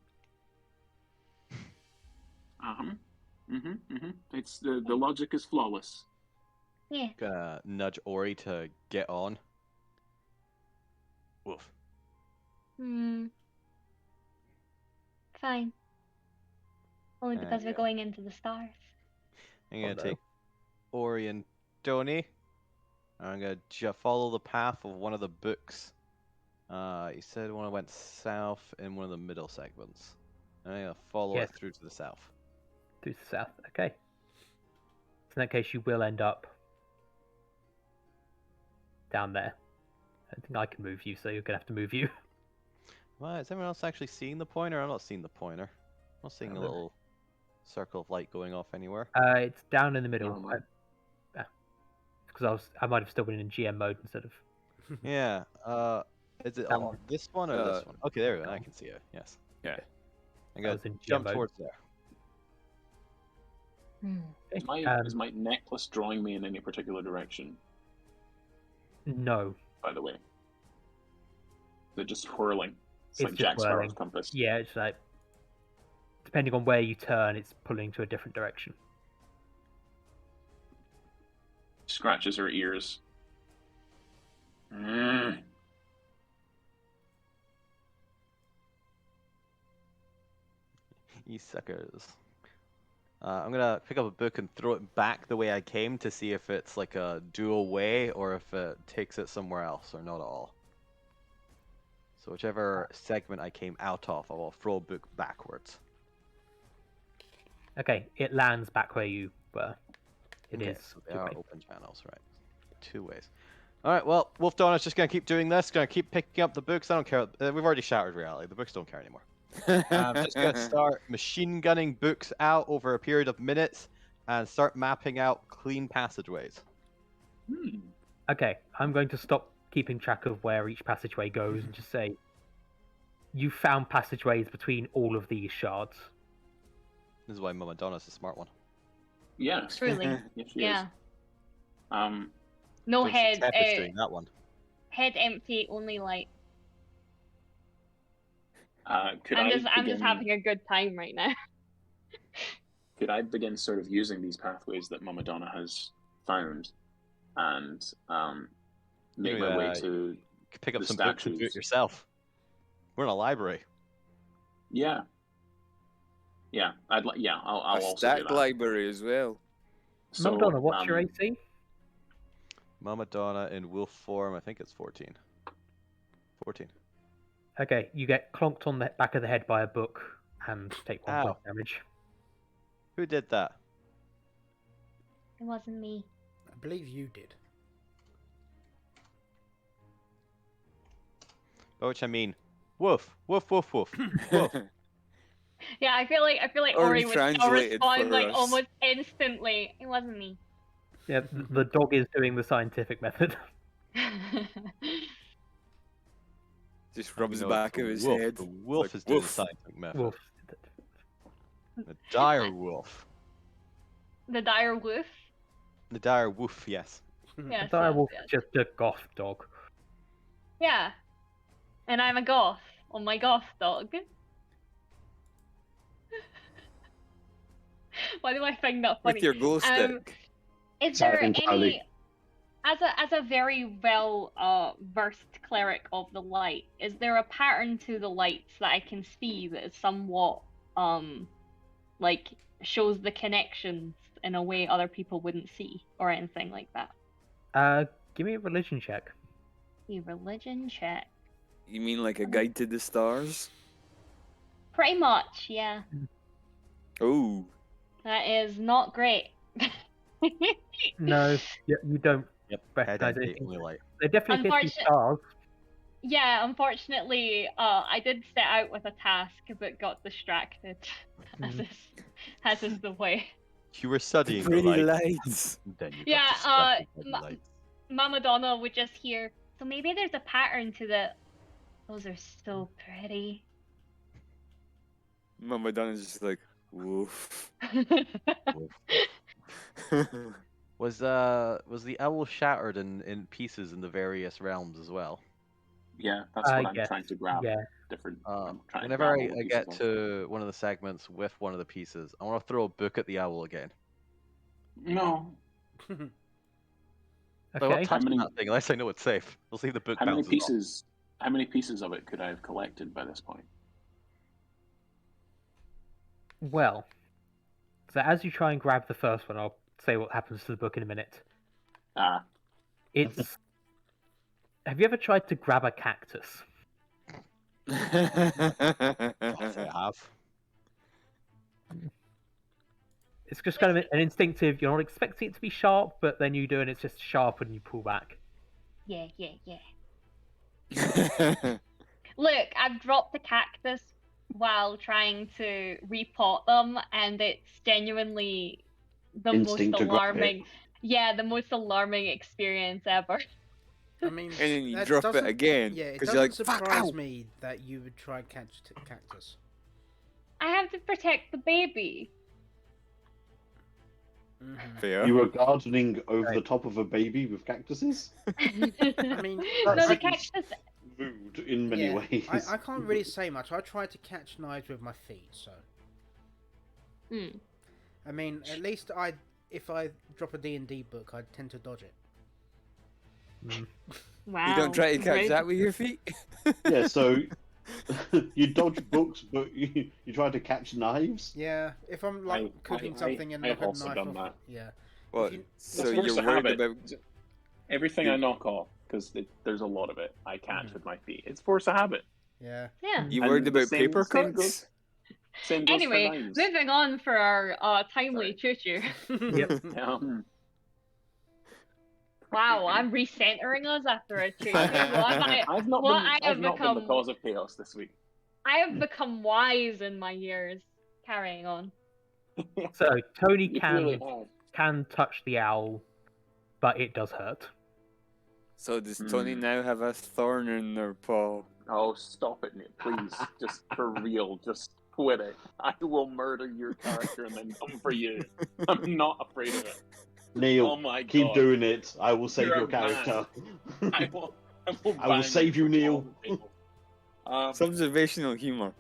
It's the logic is flawless. Yeah. Gonna nudge Ori to get on. Woof. Fine. Only because we're yeah. going into the stars. I'm gonna no. take Ori and Tony. I'm gonna follow the path of one of the books. You said one went south in one of the middle segments. I'm gonna follow it through to the south. Through the south. Okay. In that case, you will end up down there. I don't think I can move you, so you're gonna have to move you. Well, is everyone else actually seeing the pointer? I'm not seeing the pointer. I'm not seeing a little circle of light going off anywhere. It's down in the middle. Normal. Because I might have still been in GM mode instead of. Yeah. Is it That on one. this one or this one? Okay, there we go. I can see it. Yes. Yeah. I'm I gonna was in GM jump mode. towards there. Is my necklace drawing me in any particular direction, No. by the way? They're just whirling. It's It's like just Jack Sparrow's whirling. compass. Yeah, it's like depending on where you turn, it's pulling to a different direction. Scratches her ears. You suckers. I'm gonna pick up a book and throw it back the way I came to see if it's like a dual way or if it takes it somewhere else or not at all. So whichever segment I came out of, I will throw a book backwards. Okay, it lands back where you were. It is. So they are open channels, right? 2 ways. All right. Well, Wolf Donna's just gonna keep doing this. Gonna keep picking up the books. I don't care. We've already shattered reality. The books don't care anymore. I'm just gonna start machine gunning books out over a period of minutes and start mapping out clean passageways. Okay, I'm going to stop keeping track of where each passageway goes and just say you found passageways between all of these shards. This is why Mama Donna's a smart one. Yeah. Truly. Yes, she Yeah. is. No Don't head. Steph is doing that one. Head empty, only light. I'm I'm just having a good time right now. Could I begin sort of using these pathways that Mama Donna has found and make my way to pick up the some books and do it statues? yourself? We're in a library. Yeah. Yeah, I'll A also do stacked that. library as well. So, Madonna, what's your AC? Mama Donna in wolf form, I think it's 14. 14. Okay, you get clonked on the back of the head by a book and take 1 point damage. Who did that? It wasn't me. I believe you did. By which I mean, woof, woof, woof, woof, woof. Yeah, I feel like Or Ori would still translated respond for like us. almost instantly. It wasn't me. Yeah, the dog is doing the scientific method. Just rubs the No, back it's of his wolf. head. The wolf Like, is doing the woof. scientific method. Wolf. The dire wolf. The dire wolf. The dire wolf, yes. Yes, The dire yes, wolf yes. is just a goth dog. Yeah. And I'm a goth. on my goth dog. Why do I find that funny? With your glow stick. Is Sorry, there entirely. any, as a very well versed cleric of the light, is there a pattern to the lights that I can see that is somewhat like shows the connections in a way other people wouldn't see or anything like that? Give me a religion check. A religion check. You mean like a guide to the stars? Pretty much, yeah. Oh. That is not great. No, you don't Yep. recognize Head anything. only light. They definitely appear to be Unfortunate- stars. Yeah, unfortunately, I did set out with a task but got distracted, as is the way. You were studying the Pretty light. lights. Then you got Yeah, distracted by the lights. Mama Donna would just hear, so maybe there's a pattern to the... Those are so pretty. Mama Donna's just like, woof. Was the owl shattered in pieces in the various realms as well? Yeah, that's what I'm yes, trying to grab. yeah. Different. I'm trying to Whenever grab I, all the I pieces get off. to one of the segments with one of the pieces, I want to throw a book at the owl again. No. So I'm Okay. not touching many- that thing unless I know it's safe. We'll see if the book How many bounces off. pieces? How many pieces of it could I have collected by this point? Well, so as you try and grab the first one, I'll say what happens to the book in a minute. Ah, It's. Have you ever tried to grab a cactus? Yes, I have. It's just kind of an instinctive. You're not expecting it to be sharp, but then you do, and it's just sharp when you pull back. Yeah. Look, I've dropped the cactus while trying to repot them, and it's genuinely the Instinct most to grab it. alarming. Yeah, the most alarming experience ever. I mean, And then you that drop it doesn't- again, Yeah, it 'cause doesn't you're like, "Fuck, surprise ow." me that you would try catch cactus. I have to protect the baby. Mhm. Fair. You were gardening over Right. the top of a baby with cactuses? I mean, no, the that's- cactus. Rude in many yeah, ways. I can't really say much. I try to catch knives with my feet, so. Mm. I mean, at least if I drop a D&D book, I tend to dodge it. Wow. You don't try to catch rude. that with your feet? Yeah, so you dodge books, but you try to catch knives? Yeah, if I'm like I- cooking I- something and I've knock a also knife done off. that. Yeah. What? you- So It's force you're of worried habit. about... Everything I knock off, because there's a lot of it, I catch with my feet. It's force of habit. Yeah. Yeah. You And worried the about same- paper same cuts? goes- Same goes Anyway, for knives. moving on for our timely choo-choo. Yep. Wow, I'm recentering us after a choo-choo. What have I, I've not what been. I have I've not been the become- cause of chaos this week. I have become wise in my years. Carrying on. So Tony You can really have. can touch the owl, but it does hurt. So does Tony Hmm. now have a thorn in their paw? Oh, stop it, Nick, please. Just for real, just quit it. I will murder your character and then come for you. I'm not afraid of it. Neil, Oh my keep god. doing it. I will save You're your a man. character. I will I will bang save you, for Neil. all the people. It's observational humor.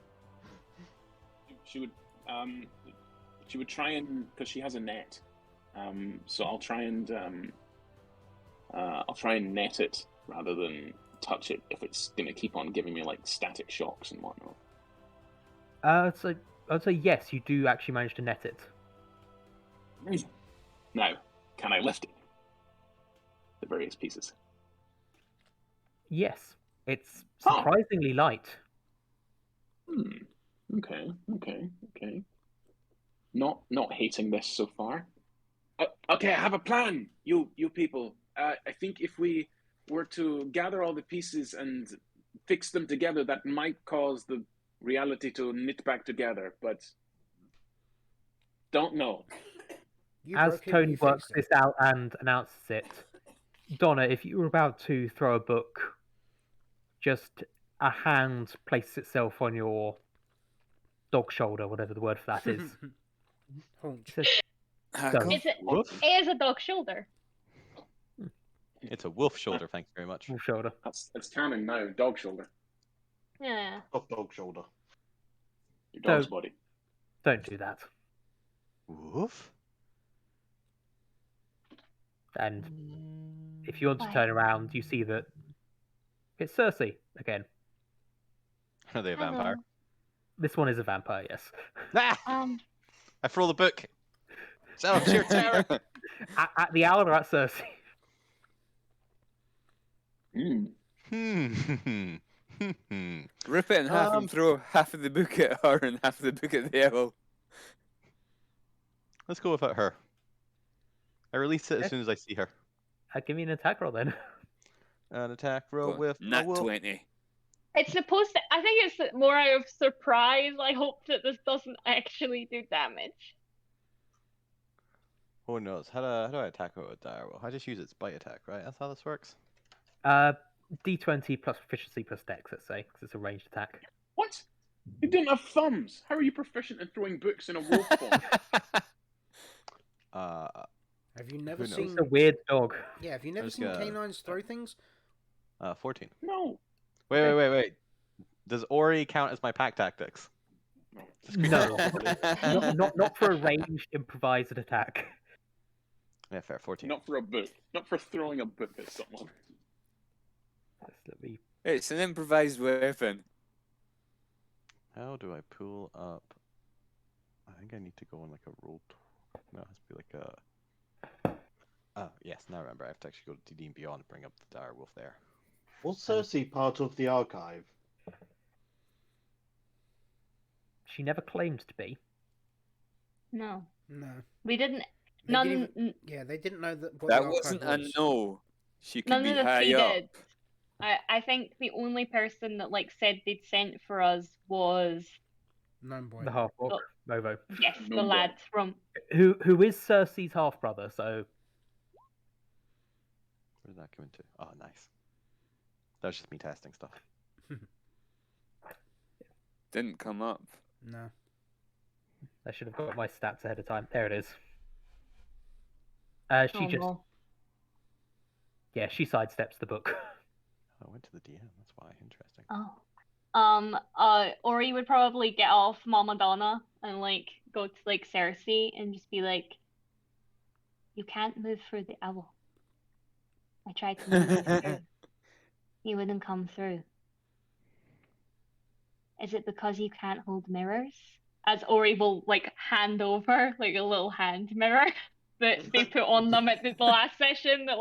She would try and, because she has a net. So I'll try and net it rather than touch it if it's gonna keep on giving me like static shocks and whatnot. So I'd say yes, you do actually manage to net it. Amazing. Now, can I lift it? The various pieces. Yes, it's Oh. surprisingly light. Okay. Not hating this so far. Okay, I have a plan. You people. I think if we were to gather all the pieces and fix them together, that might cause the reality to knit back together. But don't know. You As broke it, Tony you works fixed it. this out and announces it, Donna, if you were about to throw a book, just a hand places itself on your dog shoulder, whatever the word for that is. Haunch. It says, Hackle? Is it? Woof. It is a dog shoulder. It's a wolf shoulder, thank you very much. "Dog shoulder." It's canon now. Dog shoulder. Yeah. Soft dog shoulder. Your dog's So- body. Don't do that. Woof. And if you want to Why? turn around, you see that it's Cersei again. Are they a vampire? Hello. This one is a vampire, yes. Ah! I throw the book. So it's your turn. At the owl or at Cersei? Hmm. Rip it in half Um, and throw half of the book at her and half of the book at the owl. Let's go without her. I release it as Okay. soon as I see her. Give me an attack roll then. An attack roll Go, with nat a will. 20. It's supposed to. I think it's more out of surprise. I hope that this doesn't actually do damage. Who knows? How do I attack it with dire will? I just use its bite attack, right? That's how this works. D20 plus proficiency plus dex, let's say, because it's a ranged attack. What? You didn't have thumbs. How are you proficient in throwing books in a wolf form? Have you never Who knows? seen? It's a weird dog. Yeah, have you never Just seen gotta- canines throw things? 14. No. Wait. Does Ori count as my pack tactics? No. No, not for a ranged improvised attack. Yeah, fair. 14. Not for a book. Not for throwing a book at someone. Let me. It's an improvised weapon. How do I pull up? I think I need to go on like a roll. No, it has to be like a. Yes, now I remember. I have to actually go to D&D and Beyond and bring up the dire wolf there. Was Cersei part of the archive? She never claimed to be. No, No. we didn't. They None. didn't even- Yeah, they didn't know that. What That the archive wasn't a was. no. She could None be of the high three up. did. I think the only person that said they'd sent for us was Gnome boy. The half orc, Oh. Movo, yes, No the boy. lad from. who is Cersei's half brother. So Where did that come into? Oh, nice. That was just me testing stuff. Didn't come up. No. I should have got my stats ahead of time. There it is. She Oh, just no. she sidesteps the book. I went to the DM. That's why. Interesting. Oh. Ori would probably get off Mama Donna and go to Cersei and just be like, "You can't move through the owl. I tried to move you through. You wouldn't come through. Is it because you can't hold mirrors?" As Ori will hand over a little hand mirror that they put on them at the last session that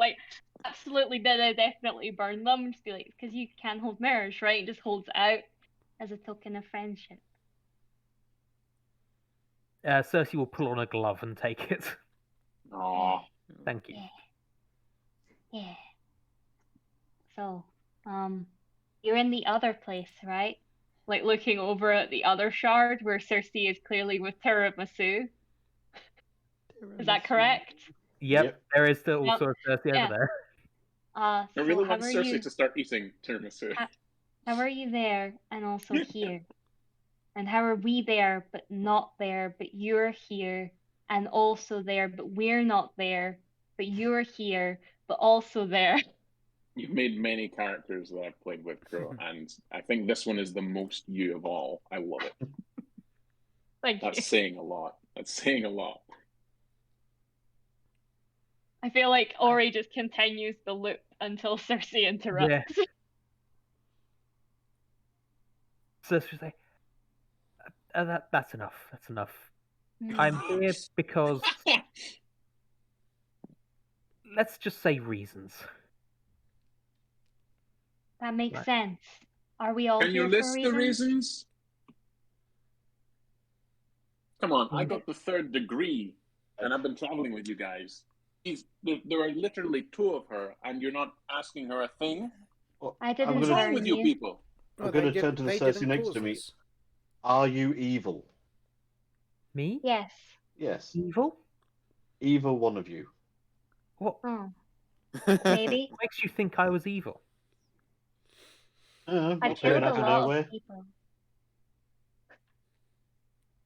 absolutely definitely burn them, and just be like, "Because you can't hold mirrors, right?" And just holds it out as a token of friendship. Cersei will pull on a glove and take it. Aw. Thank you. Yeah. So, you're in the other place, right? Looking over at the other shard where Cersei is clearly with Tiramisu. Is that correct? Yep, there is still Yep. also a Cersei Yeah. over there. I So really how want are Cersei you? to start eating tiramisu. How are you there and also here? And how are we there but not there, but you're here and also there, but we're not there, but you're here, but also there? You've made many characters that I've played with, Crow, and I think this one is the most you of all. I love it. Thank you. That's saying a lot. That's saying a lot. I feel like Ori just continues the loop until Cersei interrupts. Cersei's like, that's enough. That's enough. Mm. I'm here because let's just say reasons. That makes Right. sense. Are we all Can you here for list the reasons? reasons? Come on, I got the 3rd degree, and I've been traveling with you guys. There are literally 2 of her, and you're not asking her a thing? Well, I didn't What's gonna- wrong burn with you you. people? I'm No, going they to turn to the they Cersei didn't next cause to me. us. Are you evil? Me? Yes. Yes. Evil? Evil one of you. What Oh, maybe. makes you think I was evil? I've Appearing killed a out of lot nowhere. of people.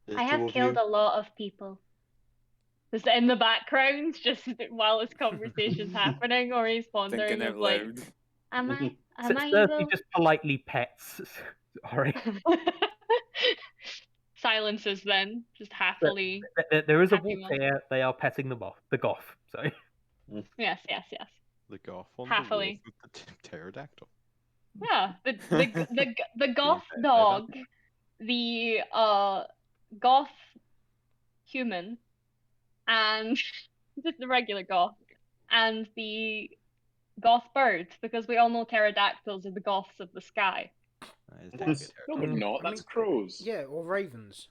There's I have 2 of killed you. a lot of people. Just in the background, just while this conversation's happening, or he's pondering Thinking of out loud. am I Cersei evil? just politely pets Sorry. Silences then, just happily. There is a Happy wolf one. here. They are petting the goth. So Yes. The goth on Happily. the wolf with the pterodactyl. Yeah, the goth pet by dog, the goth human, and just the regular goth, and the goth bird, because we all know pterodactyls are the goths of the sky. That is That's- No, they're not. I That's mean, crows. Yeah, or ravens.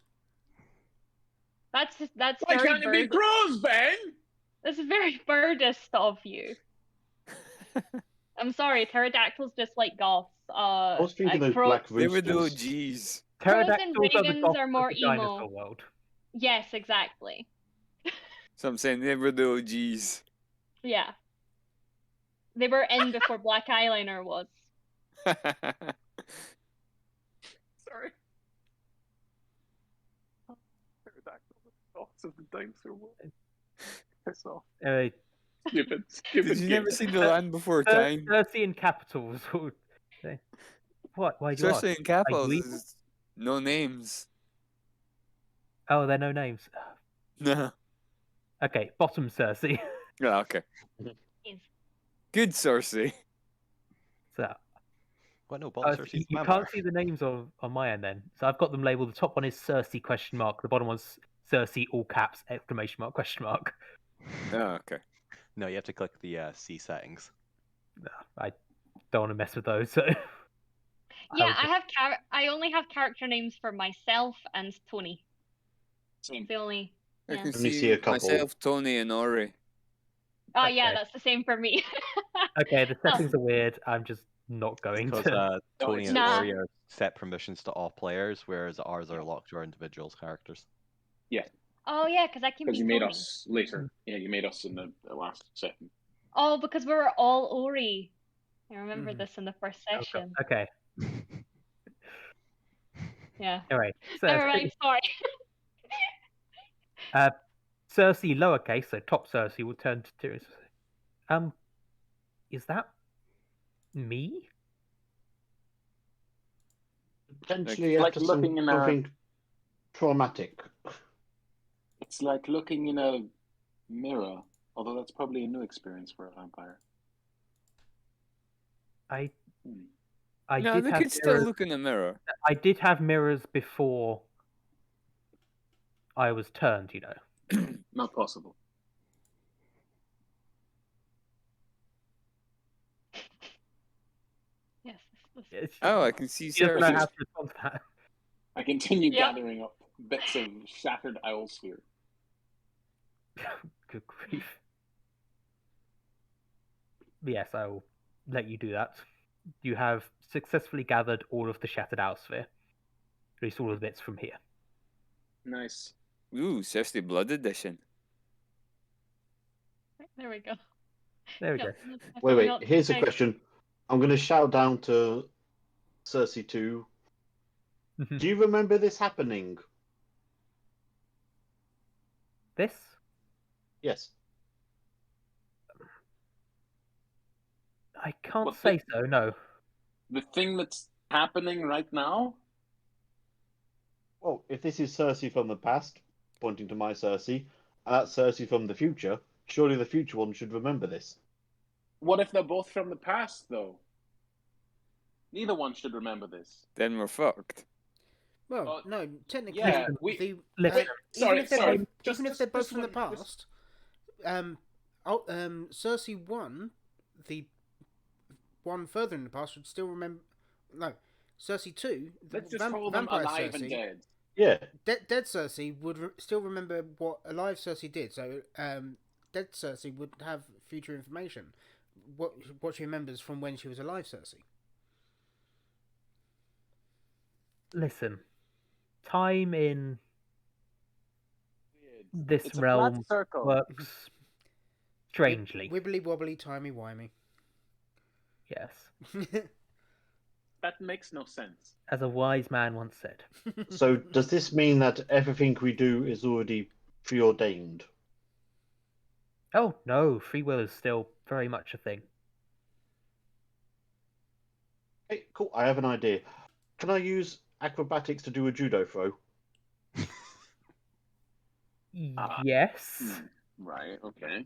That's Why very can't it be bird. crows, Ben? That's very birdist of you. I'm sorry, pterodactyls just like goths. I was thinking those black They were the roosters. OGs. Crows and pterodactyls are the ravens goths are more of the emo. dinosaur world. Yes, exactly. So I'm saying they were the OGs. Yeah. They were in before black eyeliner was. Sorry. Pterodactyl, the goths of the dinosaur world. Piss off. Stupid Did you never kid. see The Land Before Time? Cersei in capitals. What? Why do you ask? Cersei in capitals evil? is no names. Oh, they're no names. No. Okay, bottom Cersei. Yeah, okay. Yes. Good Cersei. So What? No, bottom so Cersei's you the can't vampire. see the names on my end then. So I've got them labelled. The top one is Cersei ? The bottom one's Cersei all caps ! Oh, okay. No, you have to click the C settings. No, I don't want to mess with those. So Yeah, I only have character names for myself and Tony. Same. The only. I Yeah. can Only see, see a couple. myself, Tony, and Ori. Oh yeah, Okay. that's the same for me. okay, the settings are weird. I'm just not going Because to. Tony and Nah. Ori are set permissions to all players, whereas ours are locked to our individuals' characters. Oh yeah, because I can Because be you made Tony. us later. Yeah, you made us in the last second. Oh, because we were all Ori. I remember Mhm. this in the first Oh, God. session. Okay. Yeah. Anyway, so Never mind. Sorry. Cersei lowercase, so top Cersei will turn to. Is that me? Potentially Like after looking in a- something traumatic. It's like looking in a mirror, although that's probably a new experience for a vampire. I No, did they have could still mirrors. look in the mirror. I did have mirrors before I was turned. You know. Not possible. Yes. It's- Oh, I can see She doesn't know how Cersei. to respond to that. I continue Yep. gathering up bits of shattered owl sphere. Good grief. Yes, I will let you do that. You have successfully gathered all of the shattered owlsphere. At least all of the bits from here. Nice. Ooh, Cersei Blood Edition. There we go. There we Yep, go. that's definitely Wait, not here's a okay. question. I'm going to shout down to Cersei 2. Do you remember this happening? This? Yes. I can't What say the- so, no. The thing that's happening right now? Well, if this is Cersei from the past, pointing to my Cersei, and that's Cersei from the future, surely the future one should remember this. What if they're both from the past, though? Neither one should remember this. Then we're fucked. Well, no, technically, Yeah, Listen, we. Listen, Sorry, even if they're sorry. both, Just- even if they're both just from the one- just- past, Cersei 1, the one further in the past, would still remember. No, Cersei 2, the Let's just call them vampire alive Cersei, and dead. Yeah. Dead Cersei would still remember what alive Cersei did. So, dead Cersei would have future information. What she remembers from when she was alive, Cersei. listen. Time in this It's a realm flat circle. works strangely. Wibbly wobbly, timey wimey. Yes. That makes no sense. As a wise man once said. So does this mean that everything we do is already preordained? Oh, no, free will is still very much a thing. Hey, cool. I have an idea. Can I use acrobatics to do a judo throw? Yes. Right. Okay.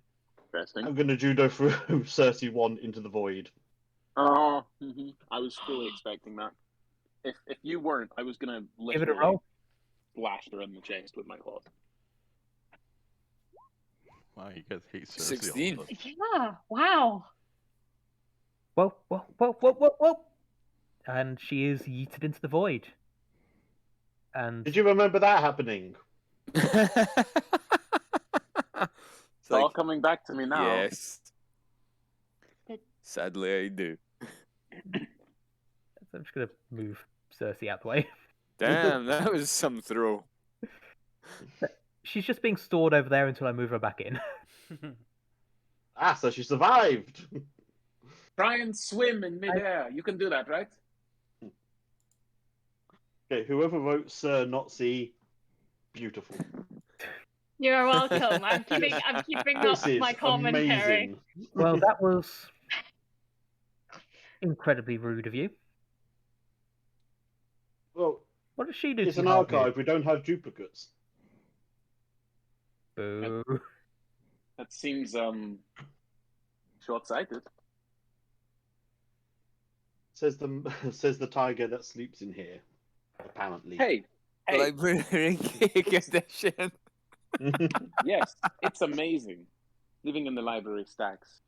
Interesting. I'm going to judo throw Cersei one into the void. Oh, I was fully expecting that. If you weren't, I was gonna Give it a literally roll. blast her in the chest with my claws. Wow, you guys hate Cersei. 16. Yeah. Wow. Whoa, whoa, whoa, whoa, whoa, whoa! And she is yeeted into the void. And Did you remember that happening? It's It's all coming back to me now. yes. Good. Sadly, I do. I'm just gonna move Cersei out the way. Damn, that was some throw. She's just being stored over there until I move her back in. So she survived. Try and swim in midair. You can do that, right? Okay, whoever wrote Sir, not C, beautiful. You're welcome. I'm keeping This up is my commentary. amazing. Well, that was incredibly rude of you. Well, What does she do it's to an you, Harvey? archive. We don't have duplicates. Boo. That seems short-sighted. Says the tiger that sleeps in here. Apparently. Hey, Library edition. yes, it's amazing. Living in the library stacks.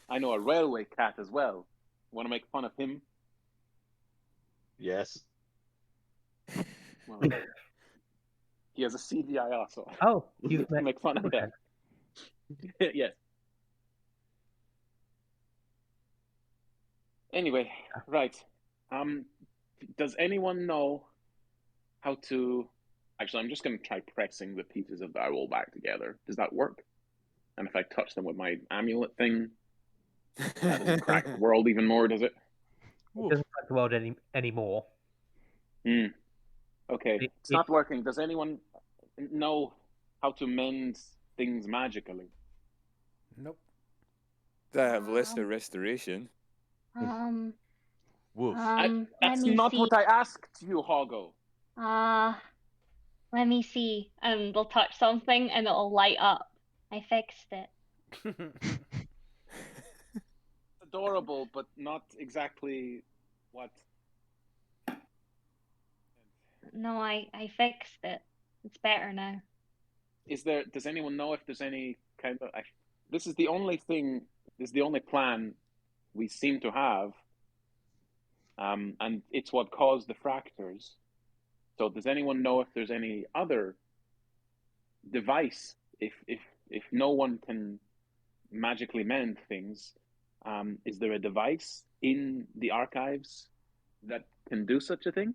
I know a railway cat as well. Want to make fun of him? Yes. Well, he has a CDI also. Oh, you've met Make fun of Ankheg. that. Yes. Anyway, right. Does anyone know how to? Actually, I'm just going to try pressing the pieces of the owl back together. Does that work? And if I touch them with my amulet thing, that doesn't crack the world even more, does it? It doesn't like the world anymore. Okay, it's not working. Does anyone know how to mend things magically? Nope. I have lesser restoration. Woof. Let That's me not see. what I asked you, Hoggo. Let me see. And they'll touch something and it'll light up. I fixed it. Adorable, but not exactly what. No, I fixed it. It's better now. Does anyone know if there's any kind of? This is the only thing. This is the only plan we seem to have, and it's what caused the fractures. So, does anyone know if there's any other device? If no one can magically mend things, is there a device in the archives that can do such a thing?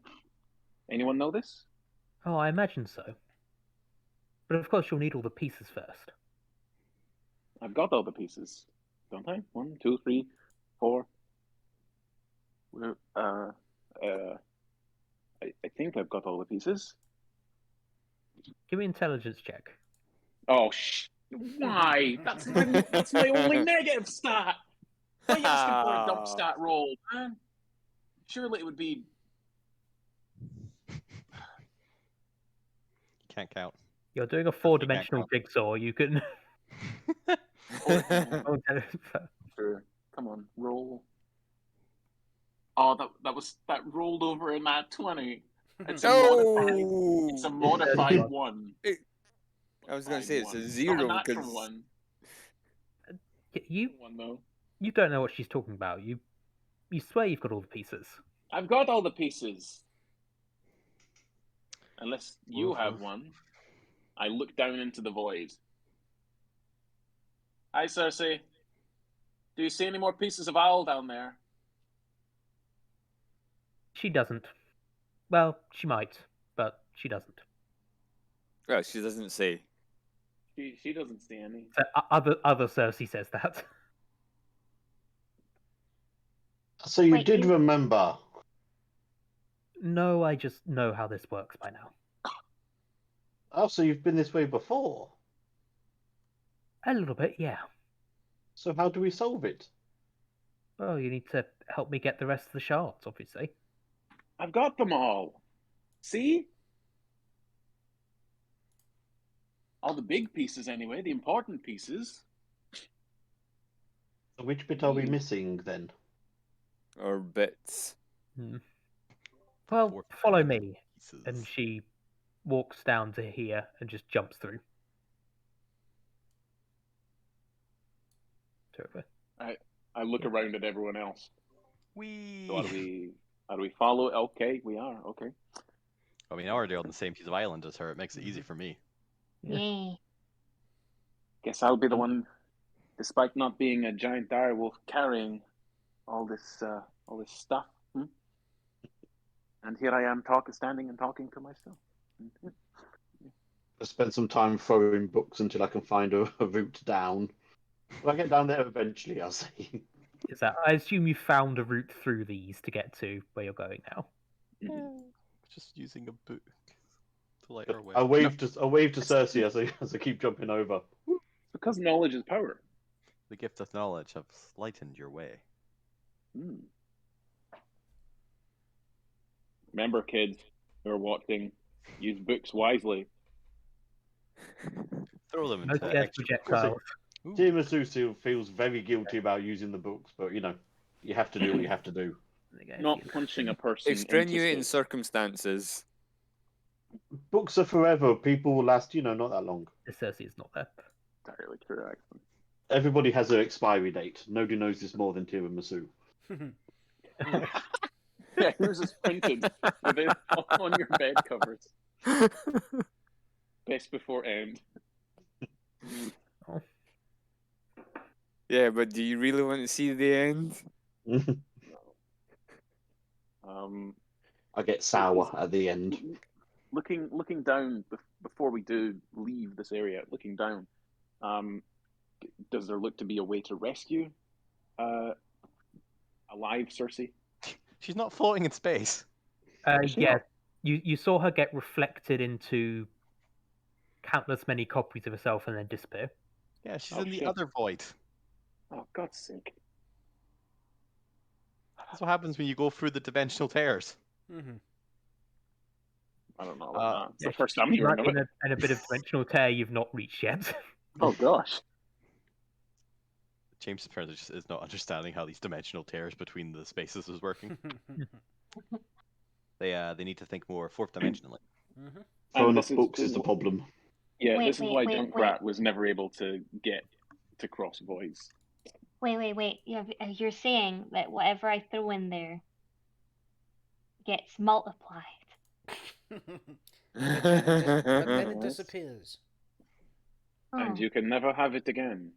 Anyone know this? Oh, I imagine so. But of course, you'll need all the pieces first. I've got all the pieces, don't I? 1, 2, 3, 4. I think I've got all the pieces. Give me an intelligence check. Oh, why? That's my only negative stat. Why are you asking for a dump stat roll, man? Surely it would be. Can't count. You're doing a four-dimensional jigsaw. You can. Sure. Come on, roll. Oh, that rolled over in that 20. It's a modified one. I was going to say it's a Not a 0 natural because one. You One though. you don't know what she's talking about. You swear you've got all the pieces. I've got all the pieces. Unless you Woof, have woof. one. I look down into the void. Hi, Cersei. Do you see any more pieces of owl down there? She doesn't. Well, she might, but she doesn't. well, she doesn't say. She doesn't see any. So, other Cersei says that. So you Wait, did you- remember. No, I just know how this works by now. Oh, so you've been this way before. A little bit, yeah. So how do we solve it? Well, you need to help me get the rest of the shards, obviously. I've got them all. See? All the big pieces, anyway, the important pieces. So which bit are we missing then? Or bits. Well, Four follow me. pieces. And she walks down to here and just jumps through. Terrific. I look around at everyone else. Whee! So how do we follow? Okay, we are. Okay. I mean, I'm already on the same piece of island as her. It makes it easy for me. Yeah. Guess I'll be the one, despite not being a giant direwolf, carrying all this stuff. And here I am standing and talking to myself. I spend some time throwing books until I can find a route down. When I get down there eventually, I'll say. Is that? I assume you found a route through these to get to where you're going now. Just using a book to light our way. I wave to Cersei as I keep jumping over. Because knowledge is power. The gift of knowledge has lightened your way. Remember, kids who are watching, use books wisely. Throw them No into gas extra projectiles. Team Asusu feels very guilty about using the books, but you have to do what you have to do. Not punching a person. Extenuating into space. circumstances. Books are forever. People will last, not that long. Cersei is not there. Entirely true, actually. Everybody has their expiry date. Nobody knows this more than Tiramisu. Yeah, yours is printed on your bed covers. Best before end. Yeah, but do you really want to see the end? I get sour at the end. Looking down before we do leave this area, looking down, does there look to be a way to rescue alive Cersei? She's not floating in space. Yeah, you saw her get reflected into countless many copies of herself and then disappear. Yeah, she's in the other void. Oh, God's sake. That's what happens when you go through the dimensional tears. I don't know about that. It's the first she's time hearing of in it. a bit of dimensional tear you've not reached yet. Oh, gosh. James apparently just is not understanding how these dimensional tears between the spaces is working. They need to think more fourth dimensionally. So enough books is the problem. Yeah, this is why Junkrat was never able to get to cross voids. Wait. You're saying that whatever I throw in there gets multiplied. But then it disappears. And you can never have it again.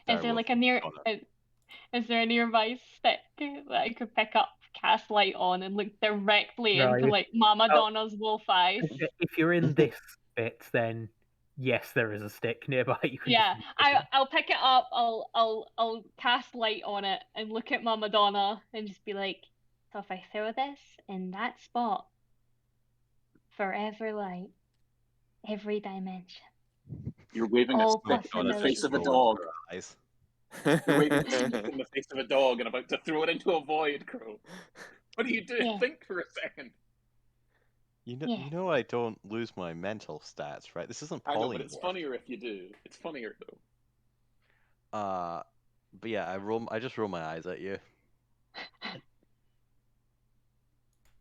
Is there like is there a nearby stick that I could pick up, cast light on, and look directly into like Mama Donna's wolf eyes? If you're in this bit, then yes, there is a stick nearby. You can I'll pick it up. I'll cast light on it and look at Mama Donna and just be like, so if I throw this in that spot, forever light, every dimension. You're waving all a stick in the face of a dog. You're waving a stick in the face of a dog and about to throw it into a void, Crow. What are you doing? Yeah. Think for a second. You know I don't lose my mental stats, right? This isn't polymorph. I know, but it's funnier if you do. It's funnier though. But yeah, I just roll my eyes at you.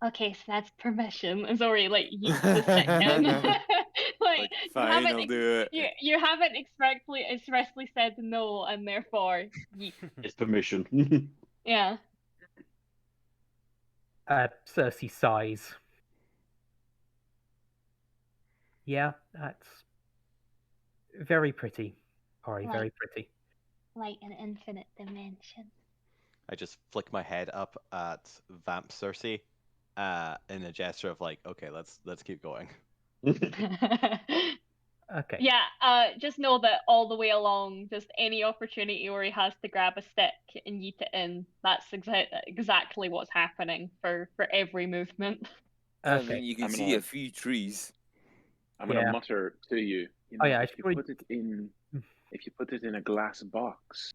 Okay, so that's permission. Sorry, like you the stick in. like fine, I'll do it. You haven't expressly said no, and therefore it's permission. Yeah. Cersei sighs. Yeah, that's very pretty. Very pretty. Like an infinite dimension. I just flick my head up at Vamp Cersei, in a gesture of like, okay, let's keep going. Okay. Yeah, just know that all the way along, just any opportunity where he has to grab a stick and yeet it in, that's exactly what's happening for every movement. I mean, you can see a few trees. I'm gonna mutter to you. If you put it in a glass box,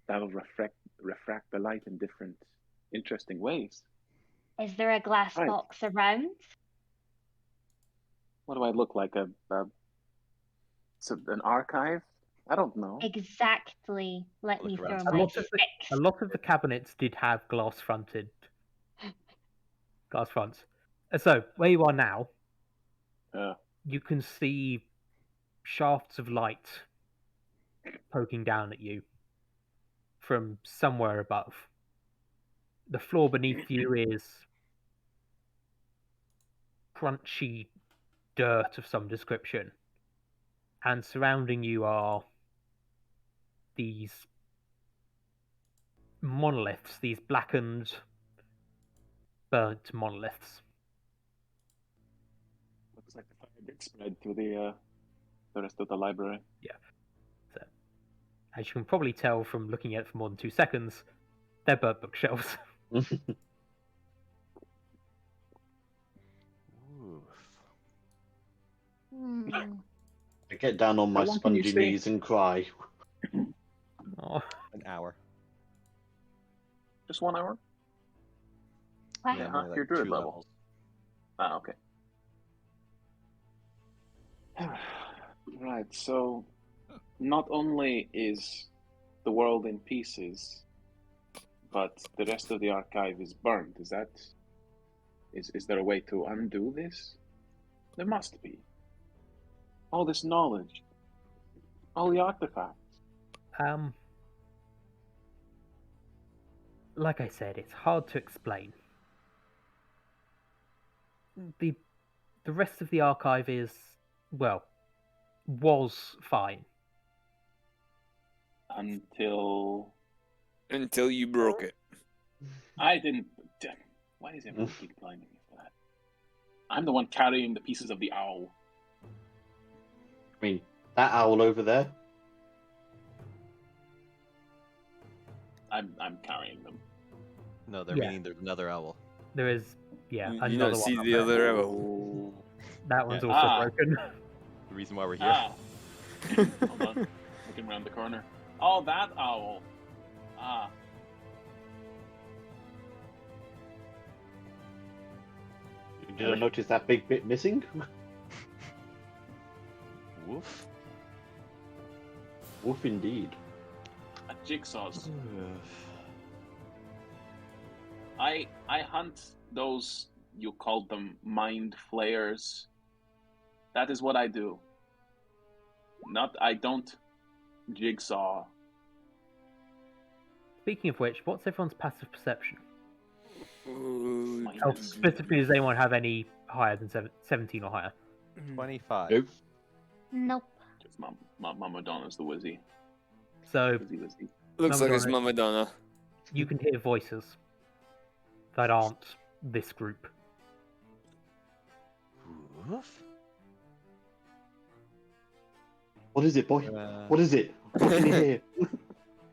that'll refract the light in different, interesting ways. Is there a glass Right. box around? What do I look like? An archive? I don't know. Exactly. Let Look me around. throw A my lot of the sticks. a lot of the cabinets did have glass fronts. So where you are now, you can see shafts of light poking down at you from somewhere above. The floor beneath you is crunchy dirt of some description, and surrounding you are these monoliths, these blackened, burnt monoliths. Looks like the fire gets spread through the rest of the library. So, as you can probably tell from looking at it for more than 2 seconds, they're burnt bookshelves. Oof. I get down on my How long can you spongy stay? knees and cry. Oh, An hour. Just 1 hour? Wow. Yeah, Half more like your druid 2 level. levels. Ah, okay. Right, so not only is the world in pieces, but the rest of the archive is burnt. Is there a way to undo this? There must be. All this knowledge, all the artifacts. like I said, it's hard to explain. The rest of the archive is, well, was fine. Until Until you broke it. I didn't. Why does everyone keep blaming me for that? I'm the one carrying the pieces of the owl. I mean, that owl over there. I'm carrying them. No, they're Yeah. meaning there's another owl. There is, yeah, You another don't one. see up the there. other owl. That one's Yeah. also Ah. broken. The reason why we're here. Ah. Hold on. Looking around the corner. Oh, that owl. Ah. You didn't notice that big bit missing? Woof. Woof indeed. A jigsaw's. I hunt those, you called them mind flayers. That is what I do. I don't jigsaw. Speaking of which, what's everyone's passive perception? Ooh, Oh, specifically, does anyone have any higher than 17 or higher? 25. Nope. Nope. Just Mama Donna's the wizzy. So Wizzy. looks like it's Mama Mama Donna. you can hear voices that aren't this group. Woof. What is it, boy? What is it? What can you hear?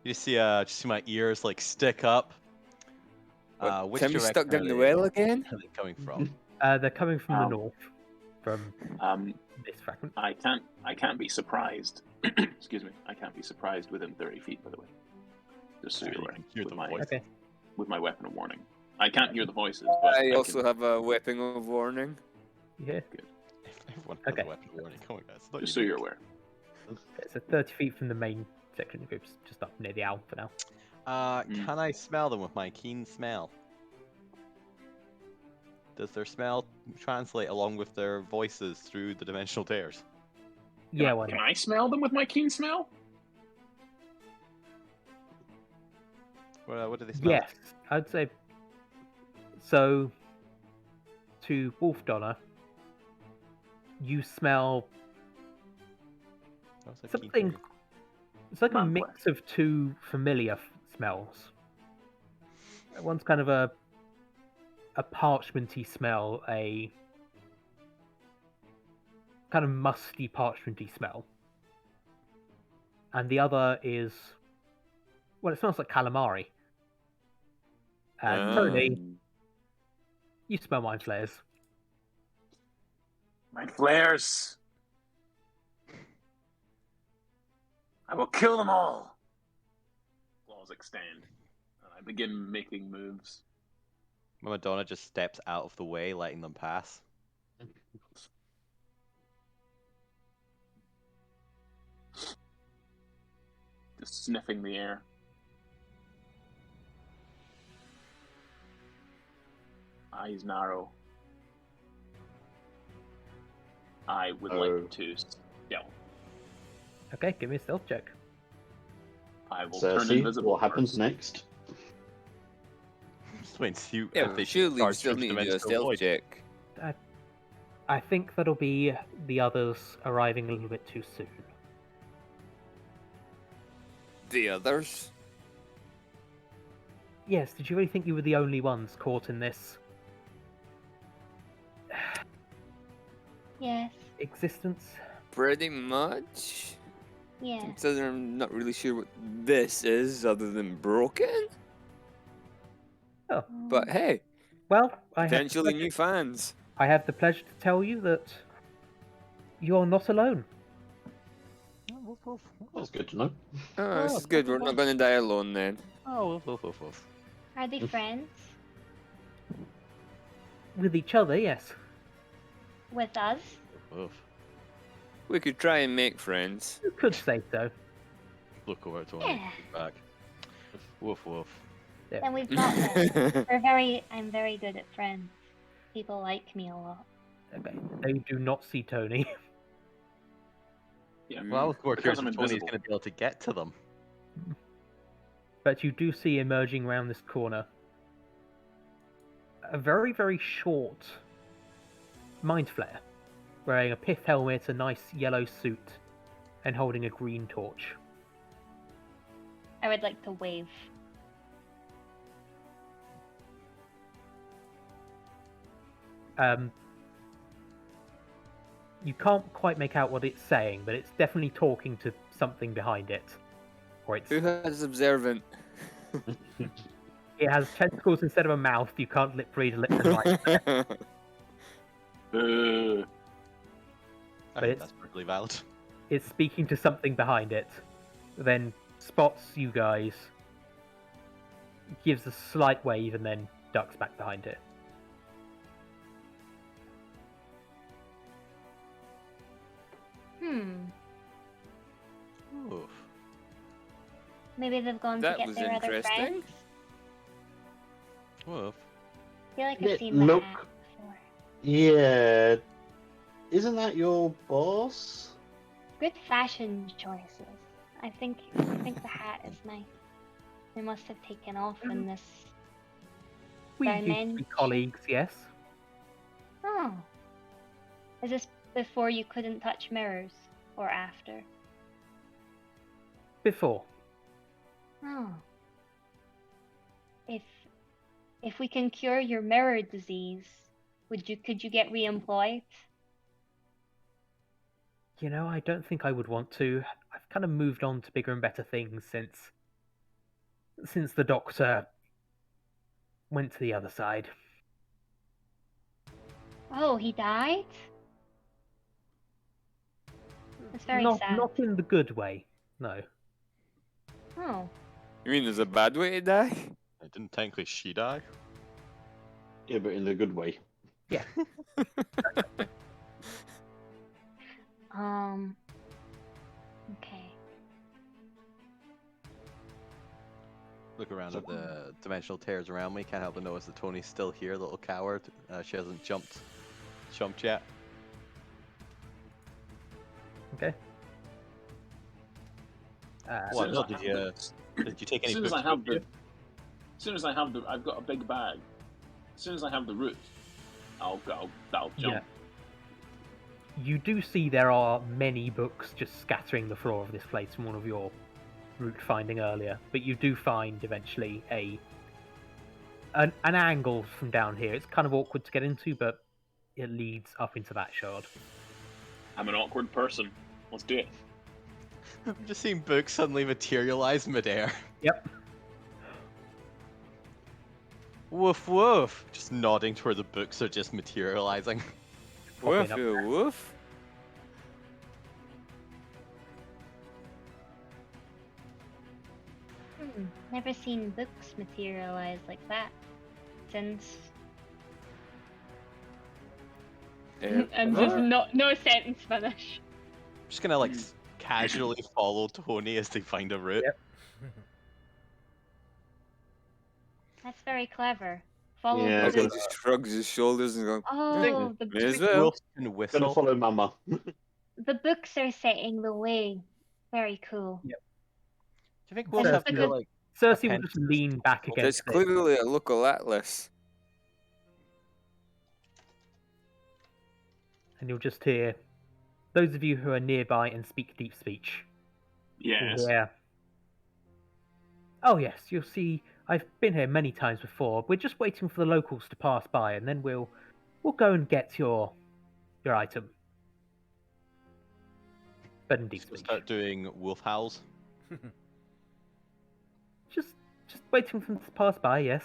You see, just see my ears like stick up. What, Which Tim's direction stuck are in the they- well again? Are they coming from? They're coming from the Um, north, from this fragment. I can't be surprised. Excuse me. I can't be surprised within 30 feet, by the way. Just so Yeah, you're you aware. can hear With the my, voice. Okay. with my weapon of warning. I can't hear the voices, but I also can, have a weapon of warning. Yeah. Everyone has Okay. a weapon warning. Come on, guys. It's not just so you're unique. aware. So 30 feet from the main section of the groups, just up near the owl for now. Can I smell them with my keen smell? Does their smell translate along with their voices through the dimensional tears? Yeah, why Can not? I smell them with my keen smell? What do they smell? Yes, I'd say. So, to Wolf Donna, you smell What's a keen something. fairy? It's like a Man mix of two familiar smells. One's kind of a parchmenty smell, a kind of musty parchmenty smell, and the other is, well, it smells like calamari. And Tony, you smell mind flares. My flares. I will kill them all. Claws claws extend, and I begin making moves. Mama Donna just steps out of the way, letting them pass. Just sniffing the air. Eyes narrow. I would like to stealth. Okay, give me a stealth check. I will turn Cersei, invisible. what happens first. next? Just wait, see Yeah, if but they surely you charge still through need to do a dimensional stealth void. check. I think that'll be the others arriving a little bit too soon. The others? Yes, did you really think you were the only ones caught in this Yes. existence? Pretty much. Yeah. Considering I'm not really sure what this is other than broken. Oh, But hey, well, I potentially new fans. have the pleasure to tell you that you're not alone. That's good to know. Oh, this is good. We're not going to die alone then. Oh, woof. Are they friends With each other, yes. with us? Woof. We could try and make friends. You could say so. Look over to Yeah. back. Woof woof. Then we've got them. I'm very good at friends. People like me a lot. Okay. They do not see Tony. Yeah. Well, I was more Because curious I'm if Tony's invisible. going to be able to get to them. But you do see emerging around this corner a very, very short Mind Flayer, wearing a pith helmet, a nice yellow suit, and holding a green torch. I would like to wave. You can't quite make out what it's saying, but it's definitely talking to something behind it. Or it's Who has observant? it has tentacles instead of a mouth. You can't read a lip and write. I But think it's- that's perfectly valid. It's speaking to something behind it. Then spots you guys, gives a slight wave, and then ducks back behind it. Oof. Maybe they've gone That to get was their other interesting. friends. Woof. I feel like Yeah, I've seen the look. hat before. Yeah. Isn't that your boss? Good fashion choices. I think the hat is nice. They must have taken off in this. We used to be Dimension. colleagues, yes. Oh. Is this before you couldn't touch mirrors? Or after? Before. Oh. If we can cure your mirror disease, could you get re-employed? You know, I don't think I would want to. I've kind of moved on to bigger and better things since the Doctor went to the other side. Oh, he died? That's very not, sad. Not in the good way, no. Oh. You mean there's a bad way to die? Didn't technically she die? Yeah, but in a good way. Okay. Look around at the dimensional tears around me. Can't help but notice that Tony's still here, little coward. She hasn't jumped yet. Okay. What? No, did you take any As soon as books I have with the, you? as soon as I have the, I've got a big bag. As soon as I have the route, I'll jump. Yeah. You do see there are many books just scattering the floor of this place from one of your route finding earlier, but you do find eventually an angle from down here. It's kind of awkward to get into, but it leads up into that shard. I'm an awkward person. Let's do it. I've just seen books suddenly materialize midair. Yep. Woof woof. Just nodding toward the books are just materializing. Woof, Popping up. woof. Never seen books materialize like that since. And just no sentence finish. I'm just gonna like casually follow Tony as they find a route. Yep. That's very clever. Follow Yeah, the Huggle gonna- book. just shrugs his shoulders and goes, Oh, may as the, well. Wolf can Gonna whistle. follow Mama. the books are setting the way. Very cool. Do you think And Wolf it's have like to a- like Cersei will append- just lean back It's against it, clearly a local atlas. and you'll just hear those of you who are nearby and speak deep speech. Yes. Yeah. Oh yes, you'll see. I've been here many times before. We're just waiting for the locals to pass by, and then we'll go and get your item. But in deep We'll speech, start doing wolf howls? just waiting for them to pass by. Yes.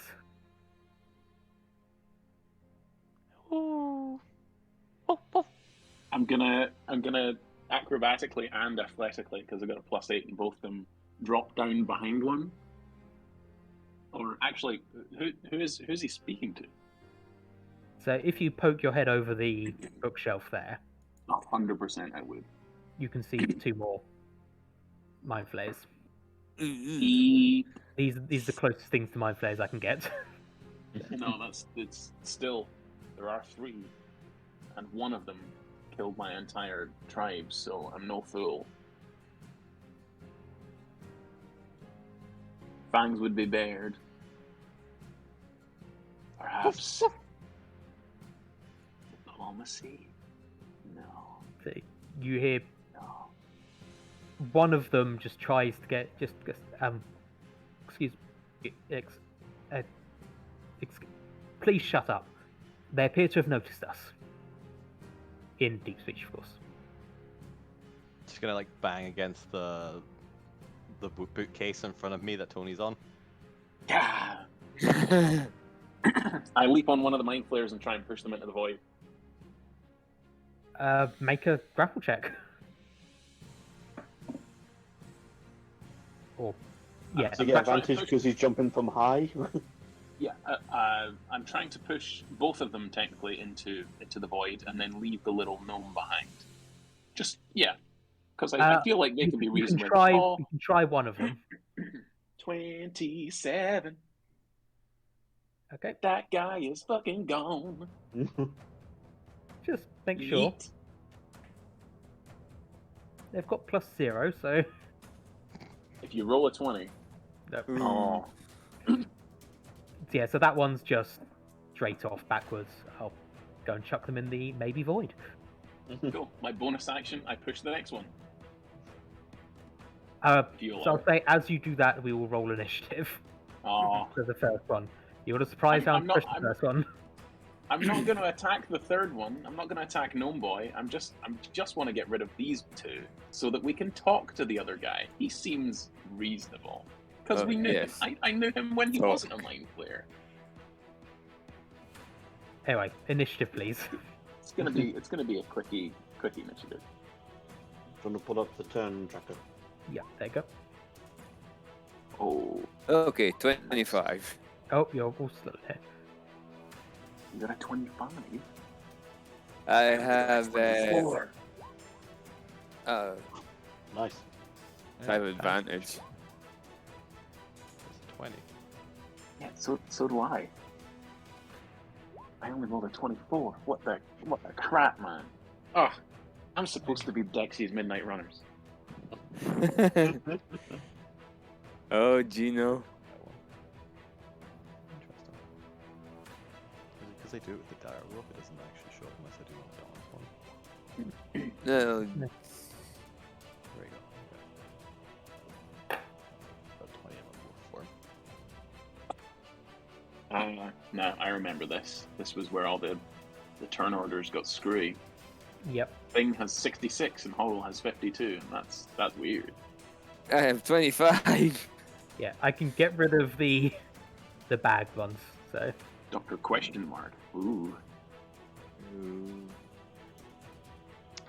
I'm gonna acrobatically and athletically, because I got a +8 in both of them, drop down behind one. Or actually, who's he speaking to? So if you poke your head over the bookshelf there, 100% I would. you can see 2 more mind flayers. E. These are the closest things to mind flayers I can get. No, it's still. There are 3, and one of them killed my entire tribe, so I'm no fool. Fangs would be bared. Perhaps. Diplomacy? No. So you hear No. one of them just tries to get excuse please shut up. They appear to have noticed us. In deep speech, of course. Just gonna like bang against the bookcase in front of me that Tony's on. Yeah. I leap on one of the mind flares and try and push them into the void. Make a grapple check. Or yeah, So you get advantage because he's jumping from high. Yeah, I'm trying to push both of them technically into the void and then leave the little gnome behind. Just because I feel like they can be you can reasonably try. tall. You can try one of them. 27. Okay, That guy is fucking gone. just make sure Yeet. they've got +0. So If you roll a 20, no. oh, Yeah, so that one's just straight off backwards. I'll go and chuck them in the maybe void. cool. My bonus action, I push the next one. If you So allow. I'll say as you do that, we will roll initiative Oh, for the first one. You want a surprise I'm round not- push the first one? I'm not going to attack the third one. I'm not going to attack Gnome Boy. I'm just want to get rid of these 2 so that we can talk to the other guy. He seems reasonable because we knew yes. him. I knew him when he Talk. wasn't a mind flayer. Anyway, initiative, please. It's gonna be a quickie initiative. Trying to pull up the turn tracker. Yeah, there you go. Oh, Okay, 25. Oh, you're all still there. you got a 25. I have 24. Nice. I have advantage. It's a 20. Yeah, so do I. I only rolled a 24. What the crap, man? Ugh. I'm supposed to be Dexy's Midnight Runners. Oh, Gino. That one. Interesting. Because they do it with the dire wolf, it doesn't actually show up unless I do one on one. No, There we go. Okay. About 20 of them wolf form. No, I remember this. This was where all the turn orders got screwy. Yep. Thing has 66 and Hoggle has 52, and that's weird. I have 25. Yeah, I can get rid of the bagged ones. So Dr. Question Mark. Ooh.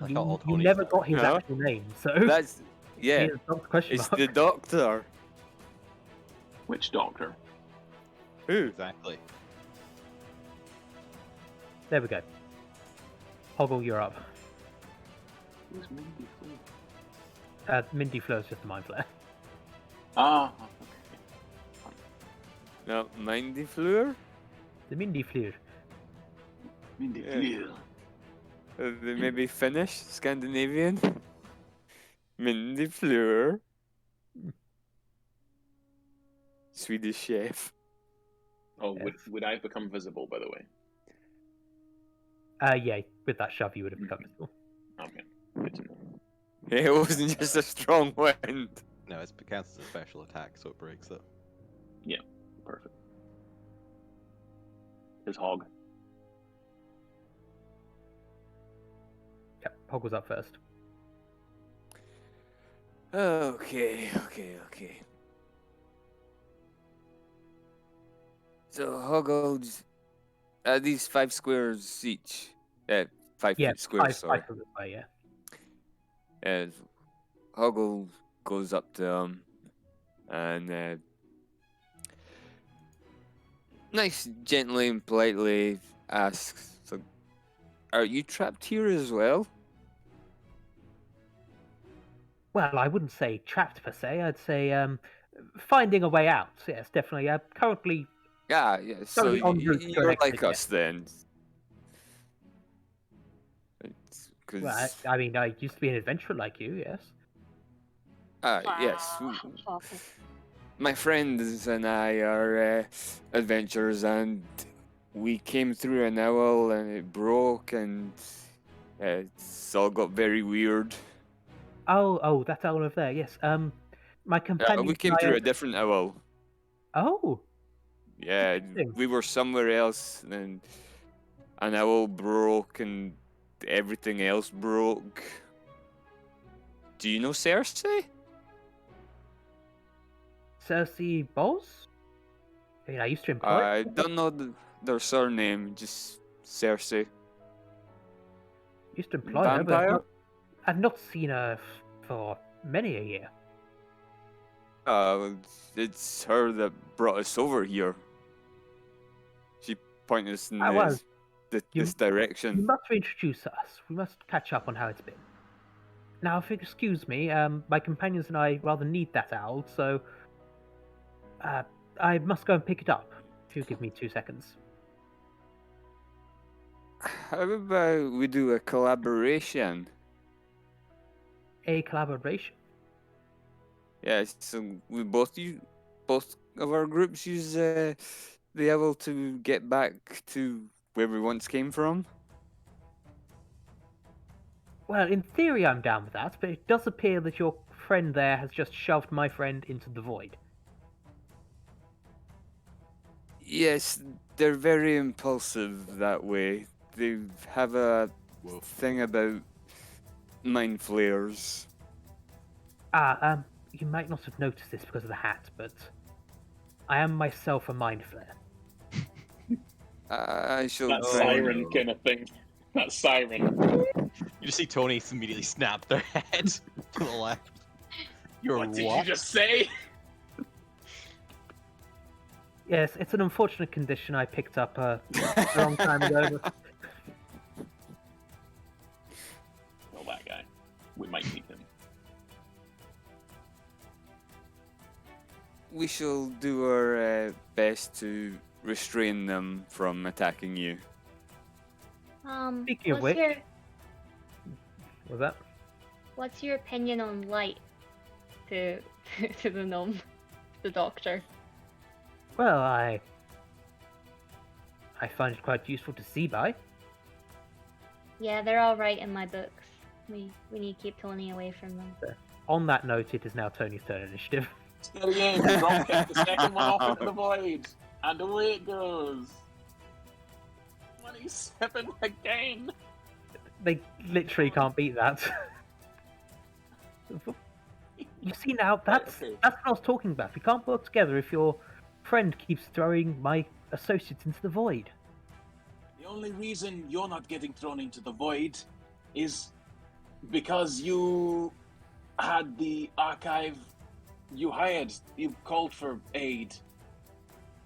I got you, all you Tony's never there. got his Huh? actual name. So That's, yeah, here's Dr. question it's mark. the doctor. Which doctor? Who? Exactly. There we go. Hoggle, you're up. Who's Mindy Flew? Mindy Fleur is just a mind flare. Ah, okay. No, Mindy Fleur? The Mindy Fleur. Mindy Yeah. Flew. They maybe Finnish, Scandinavian. Mindy Fleur. Swedish chef. Oh, Yes. would I have become visible, by the way? Yeah, with that shove you would have become visible. Okay, good to know. It wasn't just a strong wind. No, it counts as a special attack, so it breaks it. Perfect. His hog. Yep, Hoggle's up first. Okay. So Hoggles, these 5 squares each. 5 Yeah, feet square, five sorry. foot away, yeah. And Hoggle goes up to him and nice, gently and politely asks, so, "Are you trapped here as well?" Well, I wouldn't say trapped per se. I'd say finding a way out. Yes, definitely. Currently, Yeah. So Totally en route to an you're exit, like yeah. us then. Because well, I mean, I used to be an adventurer like you. Yes. yes, my friends and I are adventurers, and we came through an owl and it broke, and it's all got very weird. Oh, that owl over there. Yes. My companion. We came through a different owl. Oh, Yeah, Interesting. we were somewhere else, and an owl broke, and everything else broke. Do you know Cersei? Cersei Boz. I mean, I used to employ. I don't know their surname, just Cersei. Used to employ her, but Vampire? I've not seen her for many a year. It's her that brought us over here. She pointed us in Well, this you- You direction. must reintroduce us. We must catch up on how it's been. Now, if you excuse me, my companions and I rather need that owl, so I must go and pick it up. If you give me 2 seconds. How about we do a collaboration? A collaboration. Yeah, so we both of our groups use the owl to get back to where we once came from. Well, in theory, I'm down with that, but it does appear that your friend there has just shoved my friend into the void. Yes, they're very impulsive that way. They have a Woof. thing about mind flares. You might not have noticed this because of the hat, but I am myself a mind flare. I shall That try siren and- kind of thing. That siren. You just see Tony immediately snap their head to the left. You're What did you what? just say? Yes, it's an unfortunate condition I picked up a long time ago. But Well, that guy. We might need him. We shall do our best to restrain them from attacking you. Speaking of what's which- was that? what's your opinion on light? To to the gnome, the doctor. Well, I find it quite useful to see by. Yeah, they're all right in my books. We need to keep Tony away from them. On that note, it is now Tony's turn initiative. Steady aim, drop kick the second one off into the void. And away it goes. 27 again. They literally can't beat that. You see now, that's Okay. what I was talking about. We can't work together if your friend keeps throwing my associates into the void. The only reason you're not getting thrown into the void is because you had the archive you called for aid.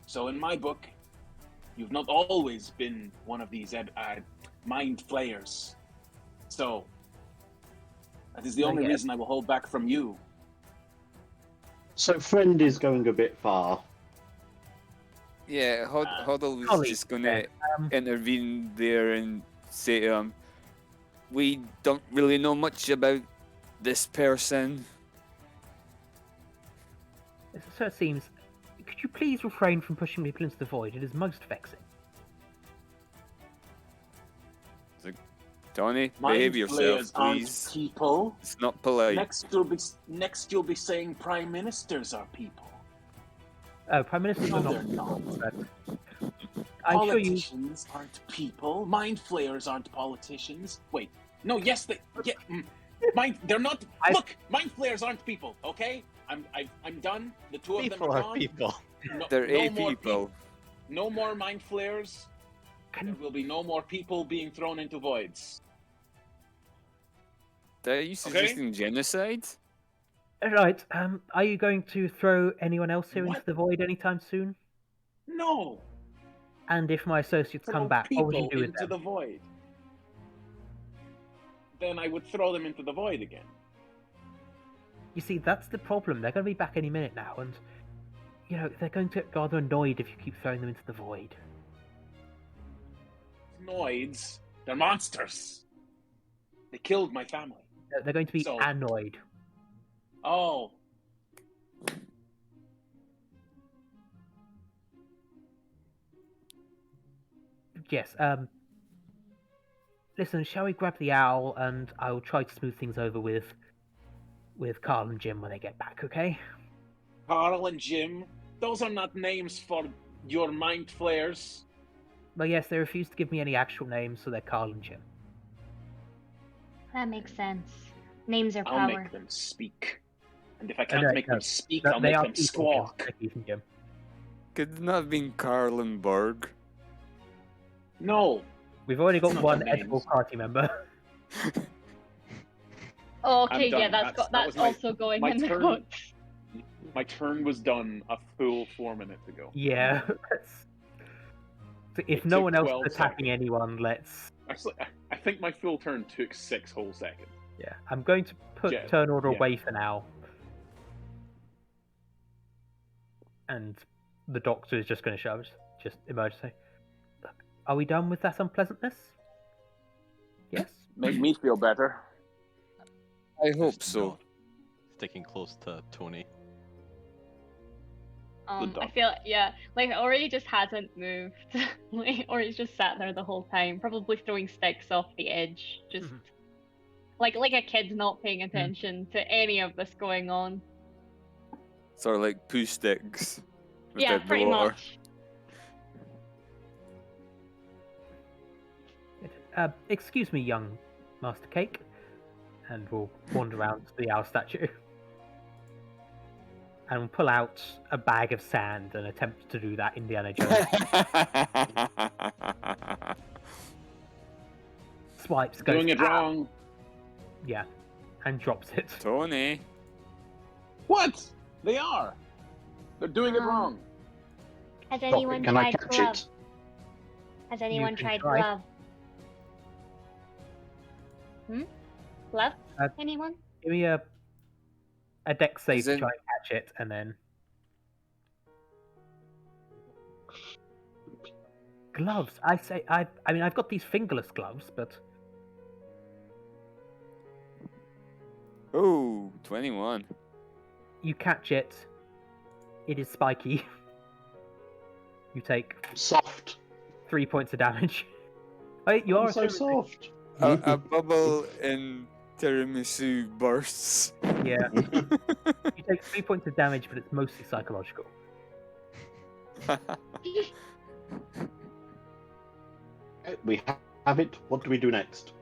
So in my book, you've not always been one of these mind flayers. So that is the only reason I will hold back from you. So friend is going a bit far. Yeah, Huddle was Colleague, just gonna intervene there and say to him, we don't really know much about this person. So it seems. Could you please refrain from pushing people into the void? It is most vexing. Tony, Mind behave yourself, flayers aren't please. people. It's not polite. Next you'll be saying prime ministers are people. Oh, Prime Ministers No, are they're not. not. I'm sure you. Politicians aren't people. Mind flayers aren't politicians. Wait, no, yes, they're not. Look, mind flayers aren't people. Okay, I'm done. The two of them People are are gone. people. They're no a more people. No more mind flayers. There will be no more people being thrown into voids. Are you suggesting genocide? Right. Are you going to throw anyone else here into What? the void anytime soon? No. And if my associates come Throw back, what would you people do with into them? the void. Then I would throw them into the void again. You see, that's the problem. They're going to be back any minute now, and they're going to get rather annoyed if you keep throwing them into the void. Noids, they're monsters. They killed my family. They're going to be So- annoyed. Oh. Yes. Listen, shall we grab the owl, and I'll try to smooth things over with Carl and Jim when they get back. Okay? Carl and Jim, those are not names for your mind flayers. But yes, they refuse to give me any actual names, so they're Carl and Jim. That makes sense. Names are I'll power. make them speak. And if I can't no, make no. them speak, No, I'll they make are them people, squawk. Jim. They're Keith and Jim. Could it not have been Carlenberg? No. We've already got That's not one their edible names. party member. Oh, okay, I'm yeah, done. that's That was also going my in the turn. notes. My turn was done a full 4 minutes ago. Yeah. So if It no took one else 12 is attacking seconds. anyone, let's. Actually, I think my full turn took 6 whole seconds. Yeah, I'm going to put Yeah, turn order yeah. away for now. And the doctor is just going to shout, just emergency. Look, are we done with that unpleasantness? Yes? Make me feel better. I hope Just so. not Sticking close to Tony. I dog. feel, yeah, like Ori just hasn't moved. Like, Ori's just sat there the whole time, probably throwing sticks off the edge, just like a kid not paying attention to any of this going on. Sort of like poo sticks. Yeah, without the pretty water. much. Excuse me, young Master Cake. And we'll wander around to the owl statue. And we'll pull out a bag of sand and attempt to do that Indiana Jones. Swipes, goes, Doing it "Ah!" wrong. Yeah, and drops it. Tony. What? They are. They're doing it Um, wrong. Has Stop anyone it. Can I tried catch glove? it? Has anyone can tried try. glove? Glove? Uh, Anyone? Give me a dex save Is to it- try and catch it, and then gloves. I mean, I've got these fingerless gloves, but Oh, 21. you catch it. It is spiky. You take Soft. 3 points of damage. Wait, you are I'm so a soft. A bubble in tiramisu bursts. Yeah. You take 3 points of damage, but it's mostly psychological. We have it. What do we do next?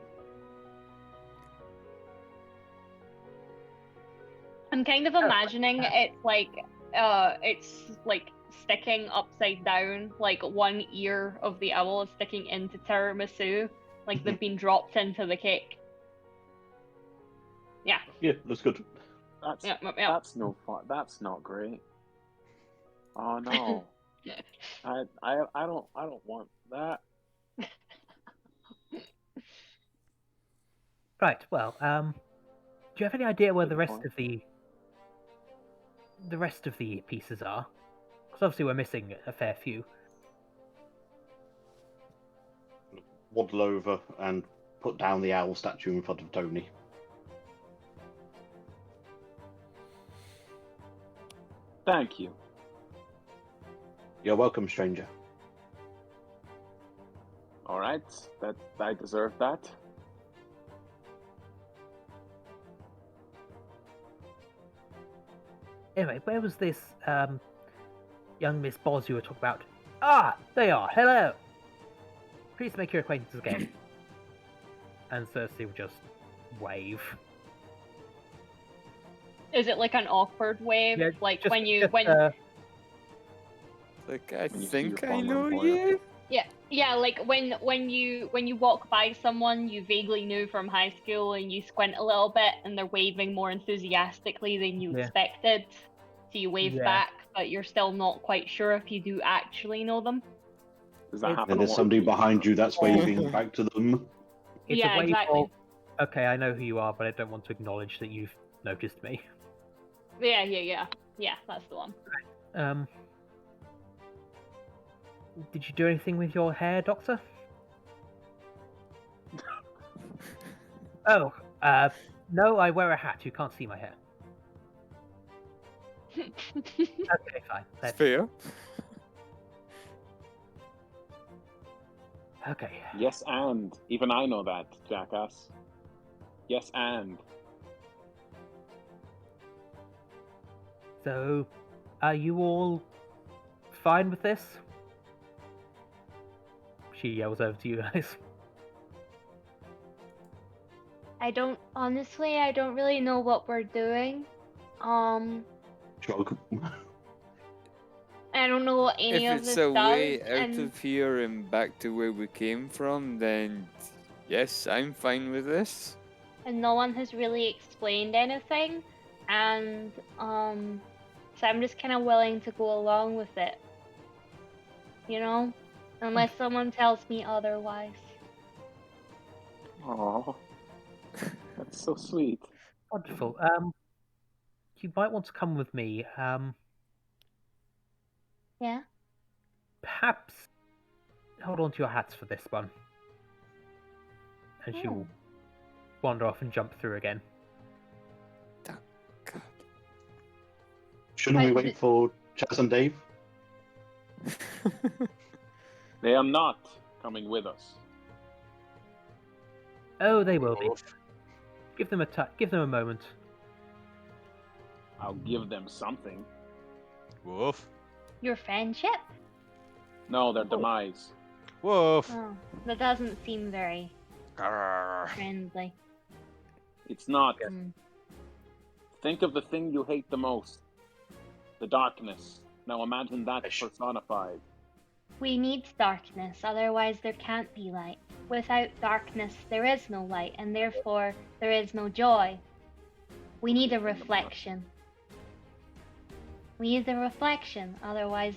I'm kind of imagining it's like sticking upside down, like one ear of the owl is sticking into tiramisu, like they've been dropped into the cake. Yeah. Yeah, that's good. That's no fun. That's not great. Oh no. I don't want that. Right. Well, do you have any idea where Good point. the rest of the pieces are? Because obviously we're missing a fair few. Waddle over and put down the owl statue in front of Tony. Thank you. You're welcome, stranger. All right, that I deserve that. Anyway, where was this young Miss Boz you were talking about? Ah, they are. Hello. Please make your acquaintance again. And Cersei will just wave. Is it like an awkward wave? Yeah, like just- when you just, when Like, I When you see think your I former know employer. you. yeah, like when you walk by someone you vaguely knew from high school and you squint a little bit and they're waving more enthusiastically than you Yeah. expected, so you wave Yeah. back, but you're still not quite sure if you do actually know them. Does that It's- happen? And there's a lot? somebody behind you that's waving back to them. It's Yeah, a wave exactly. of, okay, I know who you are, but I don't want to acknowledge that you've noticed me. Yeah, that's the one. Did you do anything with your hair, Doctor? Oh, no, I wear a hat. You can't see my hair. Okay, fine. It's Let's... fair. Okay. Yes, and even I know that, jackass. Yes, and So, are you all fine with this? She yells over to you guys. I don't really know what we're doing. Shrug. I don't know what any If of it's this a does. way out and of here and back to where we came from, then yes, I'm fine with this. and no one has really explained anything, and so I'm just kind of willing to go along with it, you know, unless someone tells me otherwise. oh, that's so sweet. Wonderful. You might want to come with me. Yeah. Perhaps hold on to your hats for this one. And she will wander off and jump through again. God. Shouldn't we I- wait for Chaz and Dave? They are not coming with us. Oh, they will be. Give them a moment. I'll give them something. Woof. Your friendship? No, their demise. Woof. Oh, that doesn't seem very Grrr. friendly. It's not. Mm. Think of the thing you hate the most. The darkness. Now imagine that personified. We need darkness, otherwise there can't be light. Without darkness, there is no light, and therefore there is no joy. We need a reflection. We need a reflection, otherwise,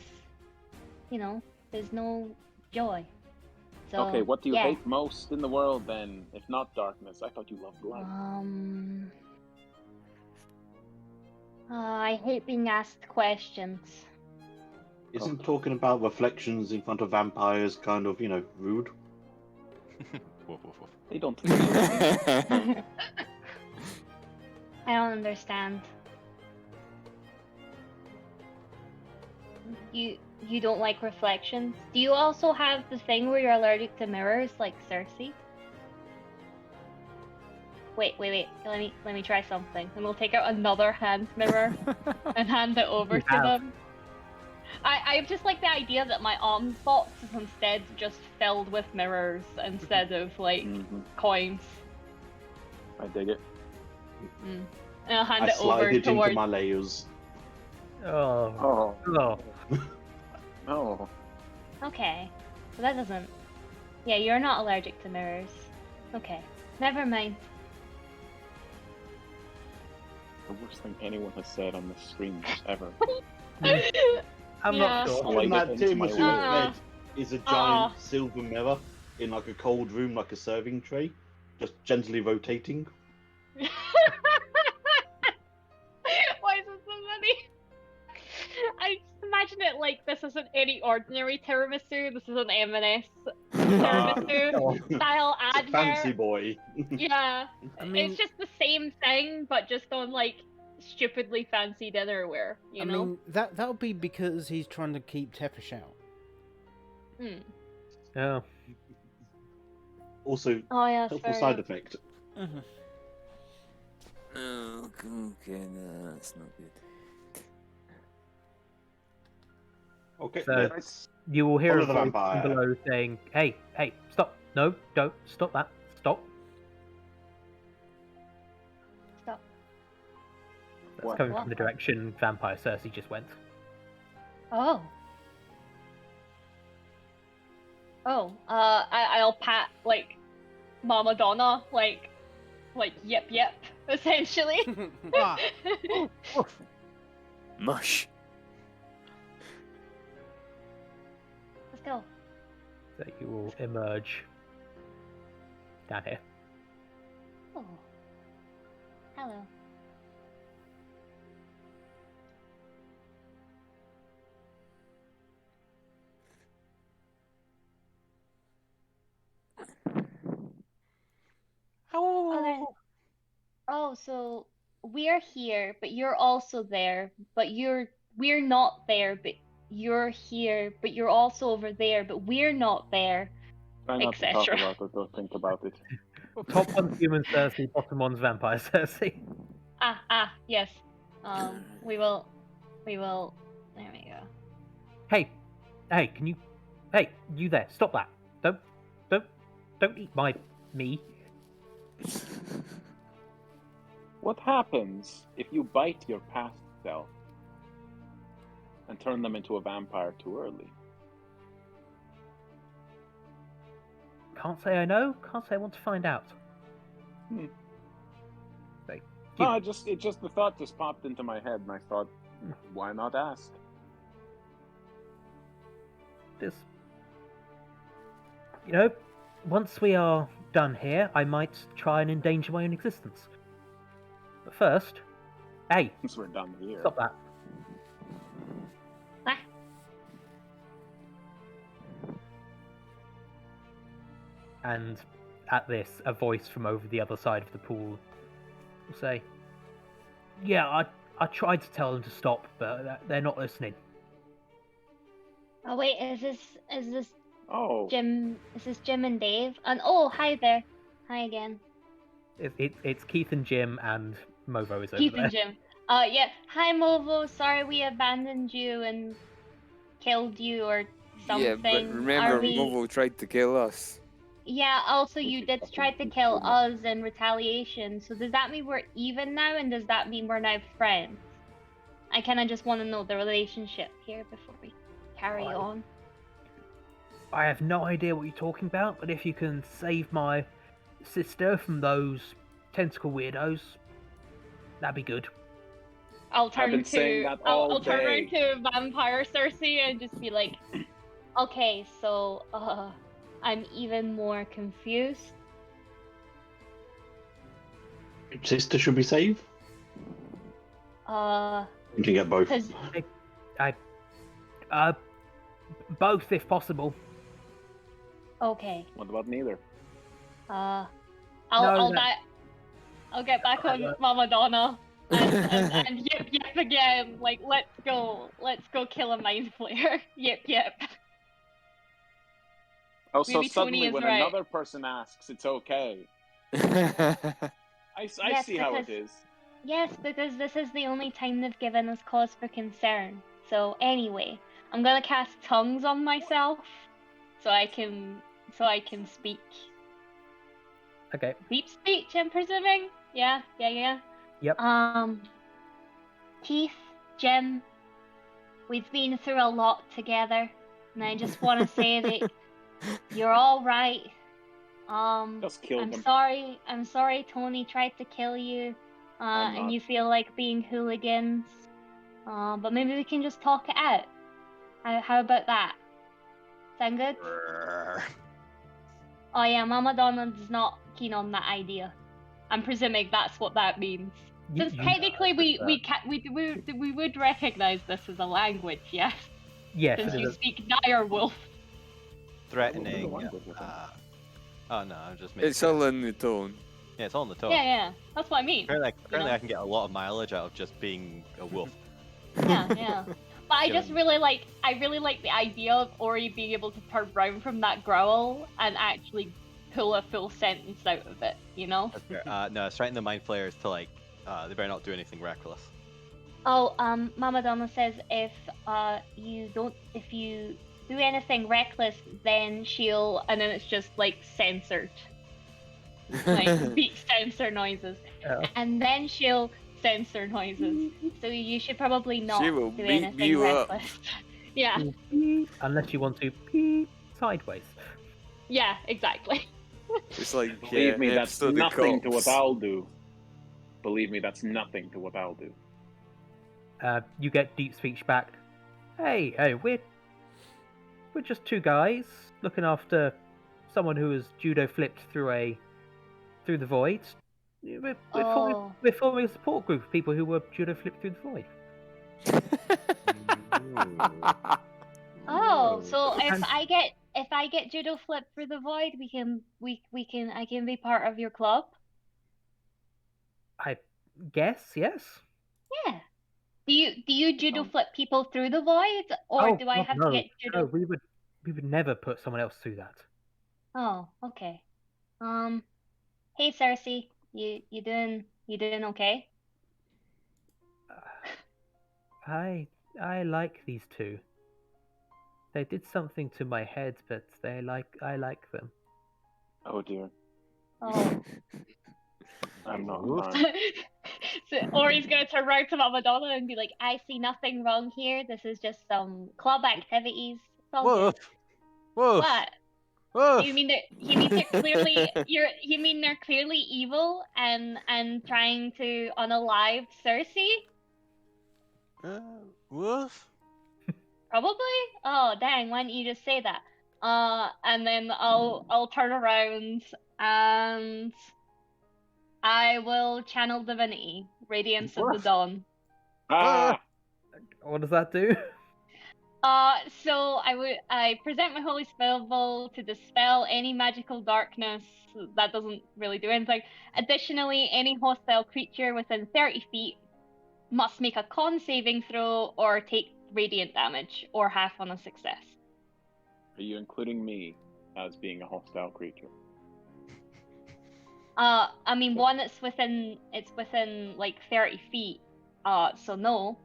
you know, there's no joy. So, Okay, what do you yeah. hate most in the world then, if not darkness? I thought you loved light. I hate being asked questions. Isn't talking about reflections in front of vampires kind of, rude? Woof, woof, woof. They don't. I don't understand. You don't like reflections? Do you also have the thing where you're allergic to mirrors, like Cersei? Wait. Let me try something, and we'll take out another hand mirror and hand it over You to have. them. I just like the idea that my arms box is instead just filled with mirrors instead of like Mhm. coins. I dig it. And I'll hand I it slide over it into towards. my layers. Oh. Oh. Oh. Oh. Okay, so that doesn't. Yeah, you're not allergic to mirrors. Okay, never mind. The worst thing anyone has said on this stream ever. I'm Yeah. not sure. Slide In it that into my Timothy's way. bed is a giant silver mirror in like a cold room, like a serving tray, just gently rotating. Why is it so funny? I just imagine it like this isn't any ordinary tiramisu. This is an M&S tiramisu Oh, style It's a advert. fancy boy. Yeah, I mean, it's just the same thing, but just on like stupidly fancy dinnerware. You I know. mean that'll be because he's trying to keep Tepish out. Hmm. oh. Also, Oh yeah, helpful fair side enough. effect. Mm-hmm. Oh, okay, no, that's not good. Okay, So- let's. You will hear Follow a the voice vampire. from below saying, "Hey, stop! No, don't stop that! Stop!" Stop. That's What? coming from the direction Vampire Cersei just went. Oh. Oh. I'll pat like Mama Donna like yep, essentially. Ah, Mush. Let's go. So you will emerge down here. Oh. Hello. Oh, so we're here, but you're also there, but we're not there, but you're here, but you're also over there, but we're not there. Try not to talk etc. about it or think about it. Top one's human Cersei, bottom one's Vampire Cersei. Yes. We will. There we go. Hey, can you? Hey, you there? Stop that! Don't eat me. What happens if you bite your past self and turn them into a vampire too early? Can't say I know. Can't say I want to find out. Like, No, the thought just popped into my head, and I thought, why not ask? Just, once we are done here, I might try and endanger my own existence. But first, hey, Since we're done here. stop that. Ah. And at this, a voice from over the other side of the pool will say, "Yeah, I tried to tell them to stop, but they're not listening." Oh wait, is this Oh, Jim? Is this Jim and Dave? And oh, hi there. Hi again. It's Keith and Jim, and Movo is over Keith there. and Jim. Yeah. Hi, Movo. Sorry we abandoned you and killed you or something. Yeah, but remember, Are we... Movo tried to kill us. Yeah, also you did try to kill us in retaliation, so does that mean we're even now, and does that mean we're now friends? I kinda just want to know the relationship here before we carry Right. on. I have no idea what you're talking about, but if you can save my sister from those tentacle weirdos, that'd be good. I'll turn been saying to that all I'll turn day. around to Vampire Cersei and just be like, okay, so I'm even more confused. Sister should be saved. You can get both. 'Cause Both if possible. okay, what about neither? I'll No, I'll get back on Mama Donna and yip again. Like let's go kill a mind flayer. Yip. Oh, so Maybe Tony suddenly is when right. another person asks, it's okay. I Yes, see how it because- is. Yes, because this is the only time they've given us cause for concern. So anyway, I'm gonna cast tongues on myself, so I can speak. Okay. Deep speech, I'm presuming. Yeah. Yep. Keith, Jim, we've been through a lot together, and I just want to say that you're all right. Just killed I'm them. sorry Tony tried to kill you. I'm and not. you feel like being hooligans. But maybe we can just talk it out. How about that? Sound good? Oh yeah, Mama Donna's not keen on that idea. I'm presuming that's what that means. Since technically we would recognize this as a language, yes. Yes, Since it you is. speak dire wolf. Threatening. Oh no, I'm just making. It's all in the tone. Yeah, it's all in the tone. Yeah, that's what I mean. Apparently I can get a lot of mileage out of just being a wolf. Yeah. But I just really like the idea of Ori being able to turn round from that growl and actually pull a full sentence out of it, you know? That's fair. No, threaten the mind flayers to like, they better not do anything reckless. Oh, Mama Donna says if you do anything reckless, then she'll, and then it's just like censored, like beat censor noises, and then she'll censor noises. So you should probably not She will do beat anything you up. reckless. Yeah. Unless you want to peep sideways. Yeah, exactly. It's like Believe me, that's episode of nothing to what Cops. I'll do. Believe me, that's nothing to what I'll do. You get deep speech back. Hey, we're just two guys looking after someone who was judo flipped through the void. We're forming a support group of people who were judo flipped through the void. Oh, so if I get judo flip through the void, I can be part of your club. I guess, yes. Yeah. Do you judo flip people through the void, or do I have to get judo? No, we would never put someone else through that. Oh, okay. Hey Cersei, you doing okay? I like these two. They did something to my head, but I like them. Oh dear. Oh. I'm not Oof. fine. So Ori's gonna turn around to Mama Donna and be like, I see nothing wrong here. This is just some club activities. It's all Whoa! good. Whoa! What? Whoa! You mean they're clearly evil and trying to unalive Cersei? Woof? Probably? Oh dang, why didn't you just say that? And then I'll turn around and I will channel divinity, Radiance of the What? Dawn. Ah! What does that do? So I present my holy spell to dispel any magical darkness. That doesn't really do anything. Additionally, any hostile creature within 30 feet must make a con saving throw or take radiant damage, or half on a success. Are you including me as being a hostile creature? I mean, one, it's within like 30 feet, so no.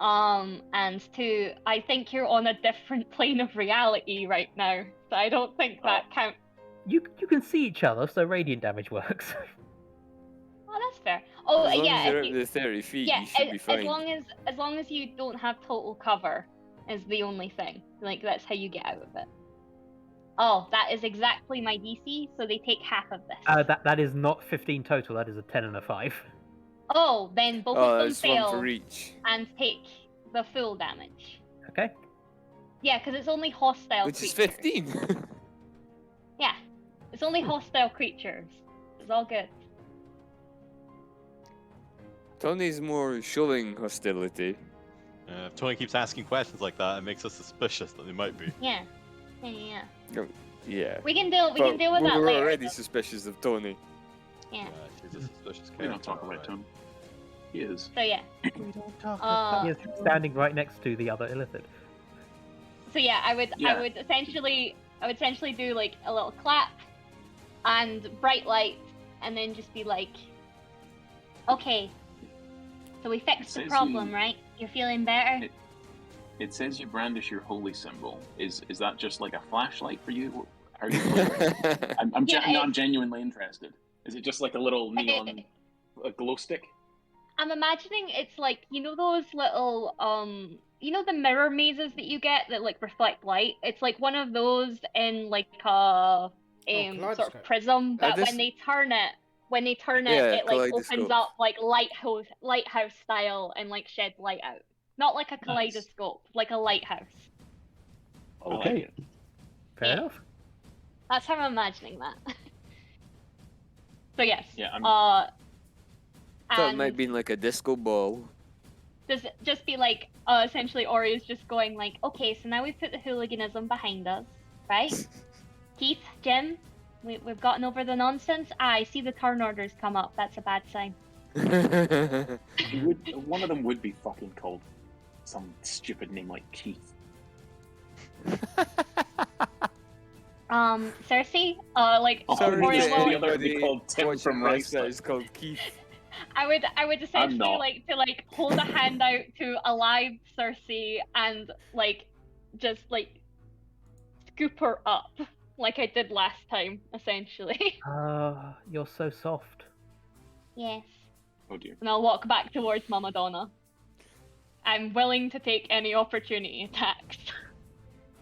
And two, I think you're on a different plane of reality right now, so I don't think that counts. You can see each other, so radiant damage works. Oh, that's fair. Oh, As long yeah. as you're if at you- the 30 feet, yeah, you should be fine. as long as you don't have total cover is the only thing. Like, that's how you get out of it. Oh, that is exactly my DC, so they take half of this. That is not 15 total. That is a 10 and a 5. Oh, then both Oh, of them that's one fail for each. and take the full damage. Okay. Yeah, because it's only hostile Which is creatures. 15. Yeah, it's only hostile creatures. It's all good. Tony's more showing hostility. If Tony keeps asking questions like that, it makes us suspicious that they might be. Yeah. Yeah. We can deal with But that we're later. already suspicious of Tony. Yeah. She's a suspicious We don't character. talk about Tony. He is. So yeah. We don't talk Uh, He is standing right next to the other illithid. So yeah, I would Yeah. essentially do like a little clap and bright light, and then just be like, okay, so we fixed the Says problem, you- right? You're feeling better? It says you brandish your holy symbol. Is that just like a flashlight for you? How are you playing it? I'm genuinely interested. Is it just like a little neon a glow stick? I'm imagining it's like, you know those little you know the mirror mazes that you get that like reflect light? It's like one of those in like a sort kaleidoscope. of prism that this- when they turn it, when they turn it, Yeah, it like opens kaleidoscope. up like lighthouse style and like sheds light out. Not like a Nice. kaleidoscope, like a lighthouse. I like Okay. it. Fair Yeah. enough. That's how I'm imagining that. So yes. Yeah, I'm- Thought it and might be like a disco ball. does it just be like essentially Ori is just going like, okay, so now we've put the hooliganism behind us, right? Keith, Jim, we've gotten over the nonsense. I see the turn orders come up. That's a bad sign. One of them would be fucking called some stupid name like Keith. Cersei, like Sorry, Ori the will- other would be called Tim watching from wrestling Wrestling. is called Keith. I would essentially not. like to like hold a hand out to a live Cersei and like just like scoop her up like I did last time, essentially. You're so soft. Yes. Oh dear. And I'll walk back towards Mama Donna. I'm willing to take any opportunity attacks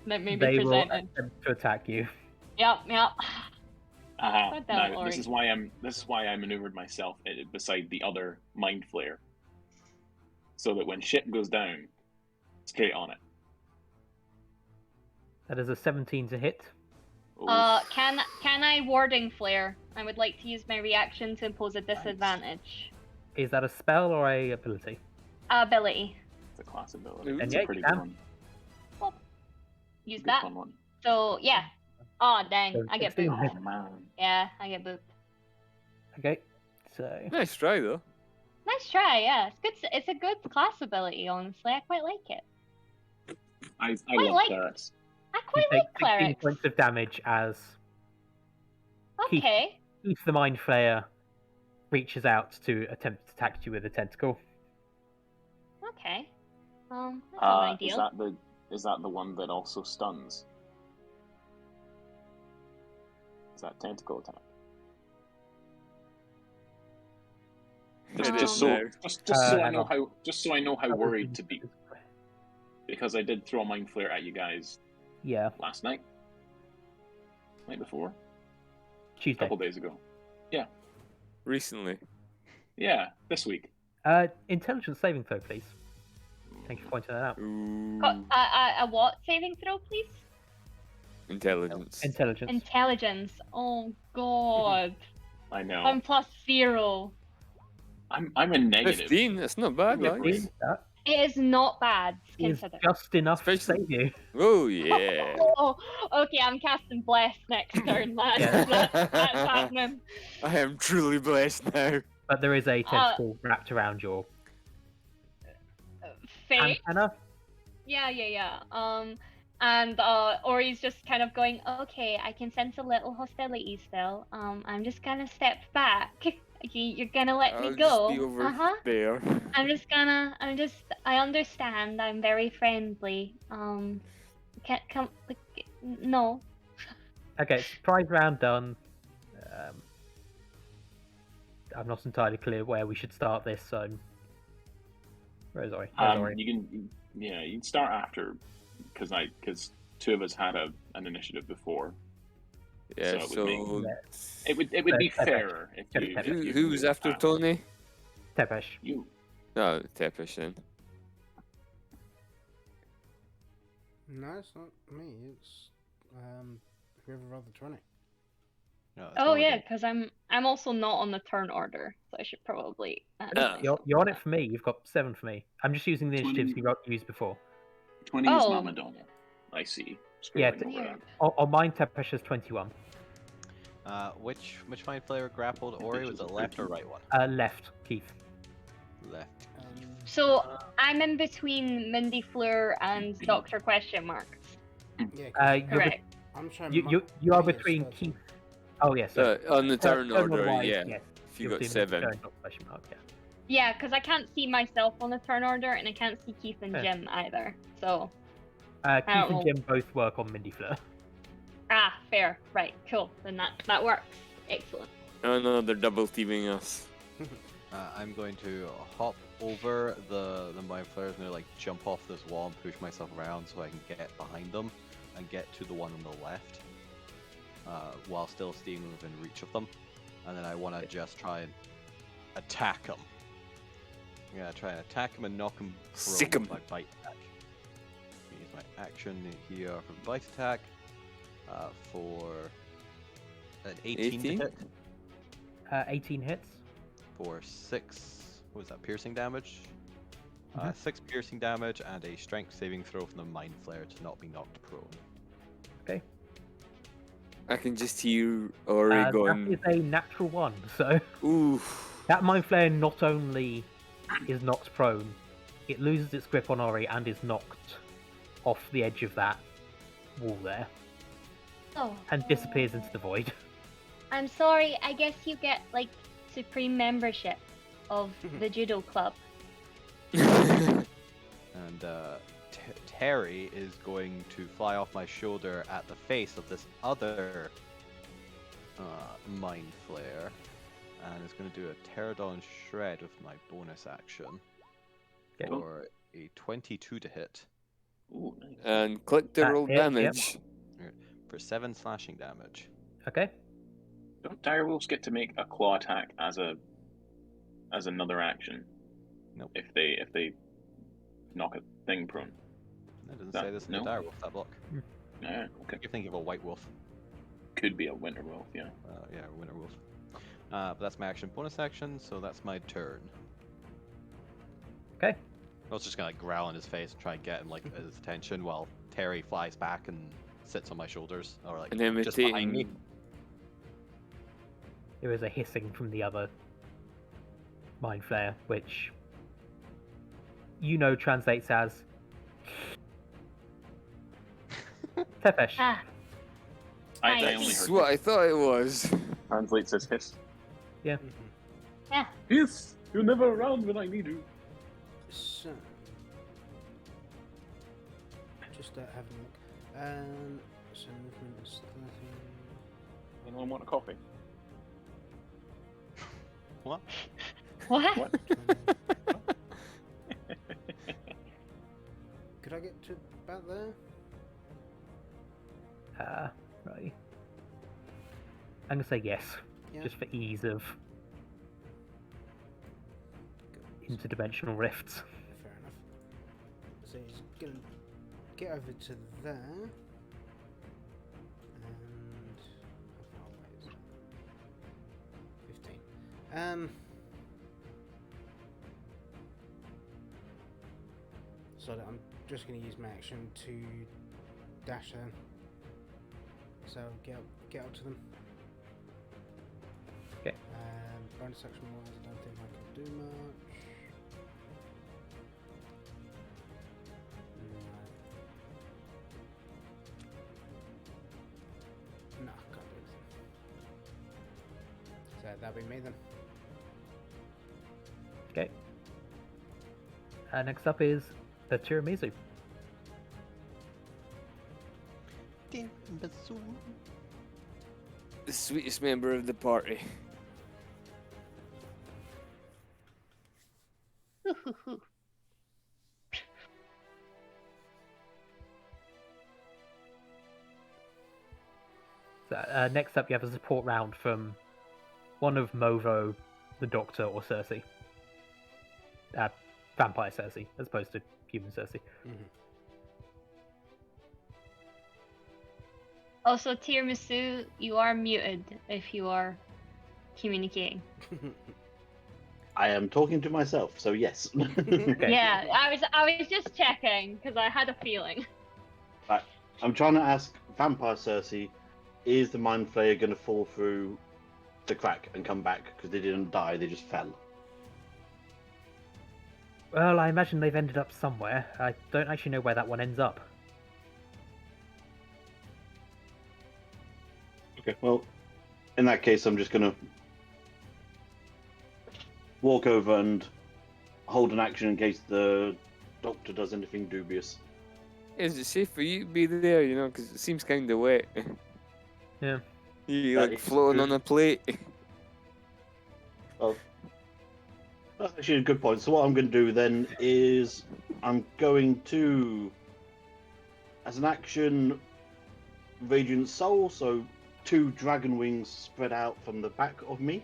that may be They will presented. attempt to attack you. Yep. Aha. God damn it, Now Ori. this is why I maneuvered myself beside the other mind flare, so that when shit goes down, straight on it. That is a 17 to hit. Oh, Can I warding flare? I would like to use my reaction to impose a disadvantage. Is that a spell or a ability? Ability. it's a class ability. And It's yeah, a you pretty can. good one. Use Good that. fun one. So yeah. Oh dang, So I get 16. booped. Oh man. Yeah, I get booped. Okay, so Nice try though. Nice try. Yeah, it's good. It's a good class ability. Honestly, I quite like it. I I love like- clerics. I you quite take like 16 clerics. points of damage as Keith. Okay. Keith the Mind Flayer reaches out to attempt to attack you with a tentacle. Okay. That's not ideal. Is that the one that also stuns? Is that tentacle attack? Just so I know how worried to be, because I did throw a mind flare at you guys Yeah, last night before, a Tuesday. couple days ago. Recently. Yeah, this week. Intelligence saving throw, please. Thank you for pointing that out. Ooh. A what saving throw, please? Intelligence. Intelligence. Intelligence. Oh god. I know. I'm +0. I'm a negative. 15, that's not bad, Yeah, right? please. That It is not bad is considered. just enough to Especially- save you. Oh yeah. Oh, okay, I'm casting Bless next turn. That's happening. I am truly blessed now. But there is a tentacle wrapped around your Faye? antenna. Yeah. And Ori's just kind of going, okay, I can sense a little hostility still. I'm just gonna step back. You're gonna let me I'll go. just be over Uh-huh. there. I understand. I'm very friendly. Can't come. Like, no. Okay, surprise round done. I'm not entirely clear where we should start this, so. Where's Ori? You can start after, because two of us had an initiative before. Yeah, So so it would be Okay. fairer if you. Okay. if you who's moved after after. Tony? Tepesh. You. No, Tepish then. No, it's not me. It's whoever rolled the 20. No, it's Oh not yeah, again. because I'm also not on the turn order, so I should probably. You're on it for me. You've got 7 for me. I'm just using the initiatives 20. you used before. 20 is Oh. Mama Donna. I see. Yeah, Scribbling over Weird. that. On mine, Tepesh has 21. Which Mind Flayer grappled Ori? Was it left or right one? Left, Keith. Left. So I'm in between Mindy Fleur and Doctor Question Mark. Yeah, You're be- Correct. I'm trying. you are between Keith. Oh yes. Yeah, On the turn order, order-wise, yeah. yes. If you You're got doing 7. the turn, not question mark, yeah. Yeah, because I can't see myself on the turn order, and I can't see Keith and Fair. Jim either. So Keith and know. Jim both work on Mindy Fleur. fair, right, cool. Then that works. Excellent. Oh no, they're double teaming us. I'm going to hop over the Mind Flayers and like jump off this wall and push myself around so I can get behind them and get to the one on the left, while still staying within reach of them. and then I want to just try and attack him. I'm gonna try and attack him and knock him prone Sick with him. my bite attack. Use my action here for the bite attack for an 18 to 18? hit 18 hits. for 6. What was that? Piercing damage. Mhm. 6 piercing damage and a strength saving throw from the mind flare to not be knocked prone. Okay. I can just hear Ori That going, is a natural 1, so ooh. that mind flare not only is knocked prone, it loses its grip on Ori and is knocked off the edge of that wall there Oh, and disappears into the void. I'm sorry. I guess you get like supreme membership of the judo club. And Terry is going to fly off my shoulder at the face of this other mind flare, and is going to do a pterodon shred with my bonus action Okay. for a 22 to hit Ooh, nice. And click the That roll hits, yep. damage. for 7 slashing damage. Okay. Don't direwolves get to make a claw attack as another action? Nope. If they knock a thing prone. That doesn't That- say this in no? the direwolf, that block. Yeah, okay. You're thinking of a white wolf. Could be a winter wolf, yeah. Yeah, winter wolf. But that's my action. Bonus action, so that's my turn. Okay. I was just gonna like growl in his face and try and get him like his attention while Terry flies back and sits on my shoulders, or like And just behind me. imitating. There is a hissing from the other mind flare, which translates as Tepesh. Ah, I Nice. only That's heard what I thought it was. translates as hiss. Mhm. yeah. Hiss! You're never around when I need you. So, just having a look. So movement is 30. Anyone want a coffee? What? What? What? 20. Could I get to about there? Right. I'm gonna say yes, Yeah. just for ease of interdimensional rifts. Fair enough. So he's gonna get over to there. And how far away is it? 15. So I'm just gonna use my action to dash there. So get up to them. Okay. Bonus action wise, I don't think I can do much. No, can't do anything. So that'll be me then. Okay. Next up is the tiramisu. The sweetest member of the party. So, next up, you have a support round from one of Movo, the Doctor, or Cersei. Vampire Cersei, as opposed to human Cersei. Also, Tiramisu, you are muted if you are communicating. I am talking to myself, so yes. Okay. Yeah, I was just checking because I had a feeling. I'm trying to ask Vampire Cersei, is the Mind Flayer going to fall through the crack and come back? Because they didn't die, they just fell. Well, I imagine they've ended up somewhere. I don't actually know where that one ends up. Okay, well, in that case, I'm just going to walk over and hold an action in case the Doctor does anything dubious. Is it safe for you to be there, you know, because it seems kind of wet. Yeah. You're That like is floating good. on a plate. Well, that's actually a good point. So what I'm going to do then is I'm going to, as an action, Radiant Soul, so 2 dragon wings spread out from the back of me,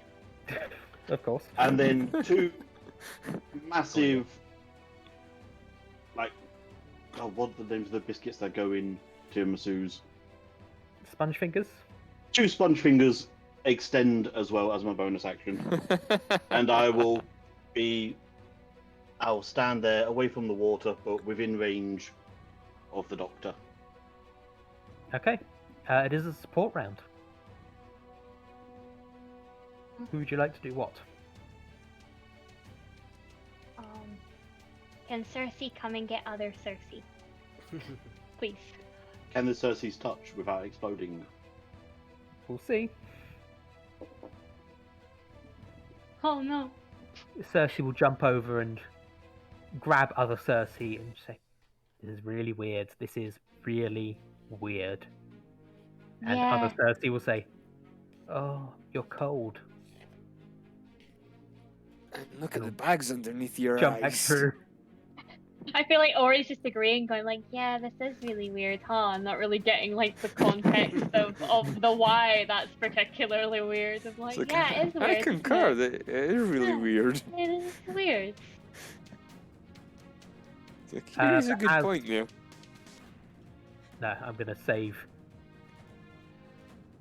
Of course. and then 2 massive, like, what are the names of the biscuits that go in tiramisu's? Sponge fingers. 2 sponge fingers extend as well as my bonus action, and I'll stand there away from the water, but within range of the doctor. Okay. It is a support round. Who would you like to do what? Can Cersei come and get other Cersei? Please. Can the Cersei's touch without exploding? We'll see. Oh no. Cersei will jump over and grab other Cersei and say, "This is really weird. This is really weird." And Yeah. other Cersei will say, "Oh, you're cold." And look at the bags underneath your Jump back eyes. through. I feel like Ori's just agreeing, going like, yeah, this is really weird, huh? I'm not really getting like the context of the why that's particularly weird. I'm like, It's like, yeah, it is weird. I isn't concur. it? That it is really Yeah. weird. It is weird. It's like, here's a good as- point, Neil. No, I'm going to save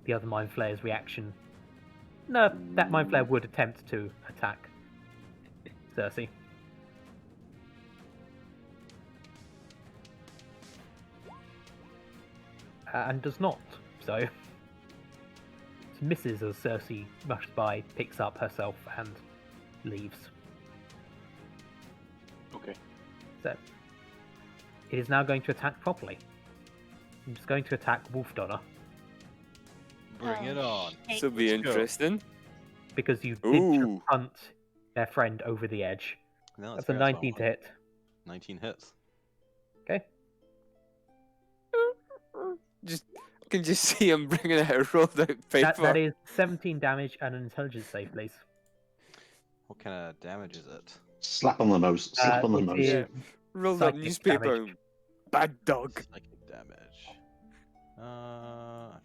the other Mind Flayer's reaction. No, that Mind Flayer would attempt to attack Cersei. And does not, so it misses as Cersei rushes by, picks up herself, and leaves. Okay. So, it is now going to attack properly. I'm just going to attack Wolf Donna, Bring it on. This will be Let's go. interesting. because you did Ooh. hunt their friend over the edge. No, That's a fair, 19 to hit. 19 hits. Okay. Just can just see him bringing out a rolled out paper. That is 17 damage and an intelligence save, please. What kind of damage is it? Slap on the nose. Slap on the it nose. is Rolled out psychic newspaper. damage. Bad dog. Psychic damage.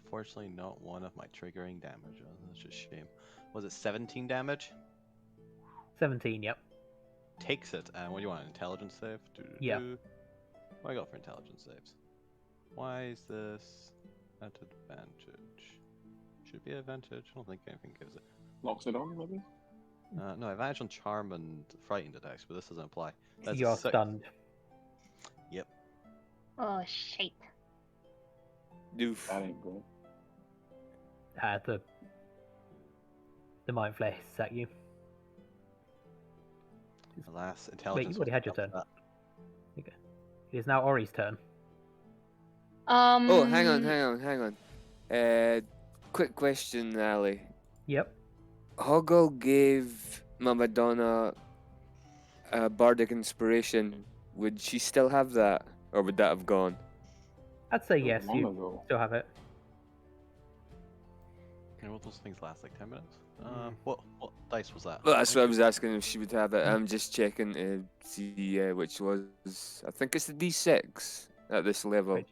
Unfortunately, not one of my triggering damage. Oh, that's just a shame. Was it 17 damage? 17, yep. Takes it. And what do you want? An intelligence save? Yeah. What do I got for intelligence saves? Why is this at advantage? Should be advantage. I don't think anything gives it. Locks it on, maybe? No, advantage on charm and frightened attacks, but this doesn't apply. That's a You're six. stunned. Yep. Oh shit. Doof. That ain't good. The Mind Flayer hits at you. Alas, intelligence. you already had your wasn't turn. up to It is now Ori's turn. Oh, hang on. Quick question, Ali. Yep. Hoggle gave Mama Donna a bardic inspiration. Would she still have that, or would that have gone? I'd say yes, Long you ago. still have it. And what those things last like 10 minutes? What dice was that? Well, that's what I was asking if she would have it. I'm just checking to see which was. I think it's the D6 at this level. Which-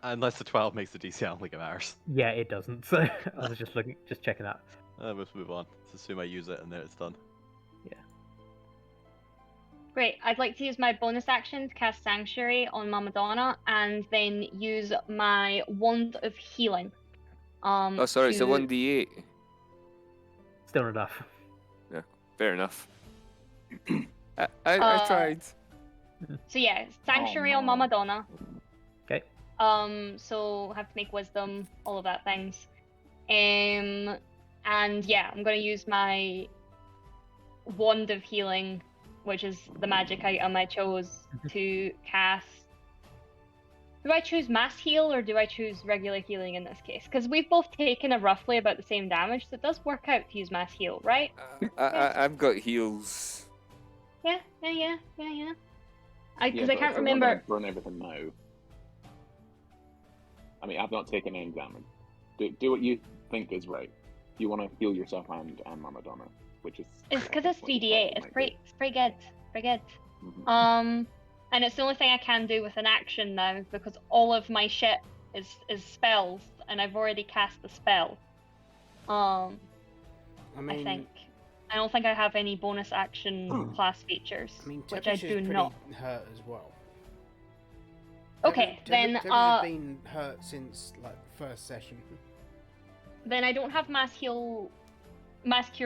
Unless the 12 makes the DC, I don't think it matters. yeah, it doesn't. So I was just checking that. Let's move on. Let's assume I use it and then it's done. Great. I'd like to use my bonus action to cast Sanctuary on Mama Donna, and then use my Wand of Healing. Oh, sorry, it's a to- 1d8. Still not enough. Fair enough. I tried. So yeah, Sanctuary on no. Mama Donna. Okay. So have to make Wisdom, all of that things. And yeah, I'm gonna use my Wand of Healing, which is the magic item I chose to cast. Do I choose Mass Heal or do I choose regular healing in this case? Because we've both taken a roughly about the same damage, so it does work out to use Mass Heal, right? I've got heals. Yeah. Because Yeah, I but can't if we're remember. gonna burn everything now. I mean, I've not taken any damage. Do what you think is right. You want to heal yourself and Mama Donna, which is. It's because it's what you 3d8. thought It's you pretty good. Pretty good. might do. And it's the only thing I can do with an action now because all of my shit is spells, and I've already cast the spell. I I mean, think. I don't think I have any bonus action class features, I mean, which I Tepish is do pretty not. hurt as well. Okay, then Tepish has been hurt since like the first session. then I don't have mass cure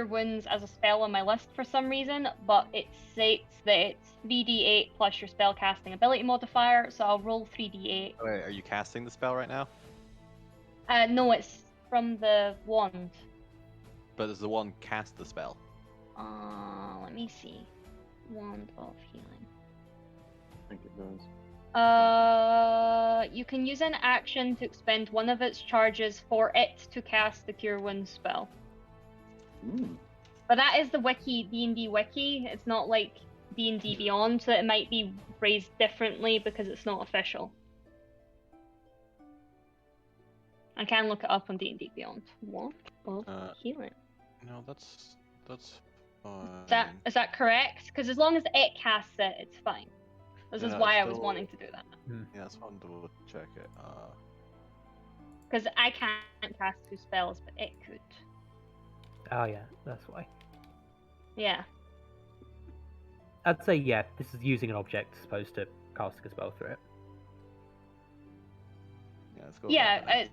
wounds as a spell on my list for some reason, but it states that it's 3d8 plus your spellcasting ability modifier, so I'll roll 3d8. Wait, are you casting the spell right now? No, it's from the wand. But does the one cast the spell? Let me see. Wand of healing. I think it does. You can use an action to expend one of its charges for it to cast the Cure Wounds spell. But that is the wiki, D&D wiki. It's not like D&D Beyond, so it might be phrased differently because it's not official. I can look it up on D&D Beyond. What of healing? No, that's fine. Is that correct? Because as long as it casts it, it's fine. This is why I was wanting to do that. Yeah, that's one to check it. Because I can't cast 2 spells, but it could. Oh yeah, that's why. Yeah. I'd say yeah, this is using an object as opposed to casting a spell through it. Yeah, let's go. Yeah, as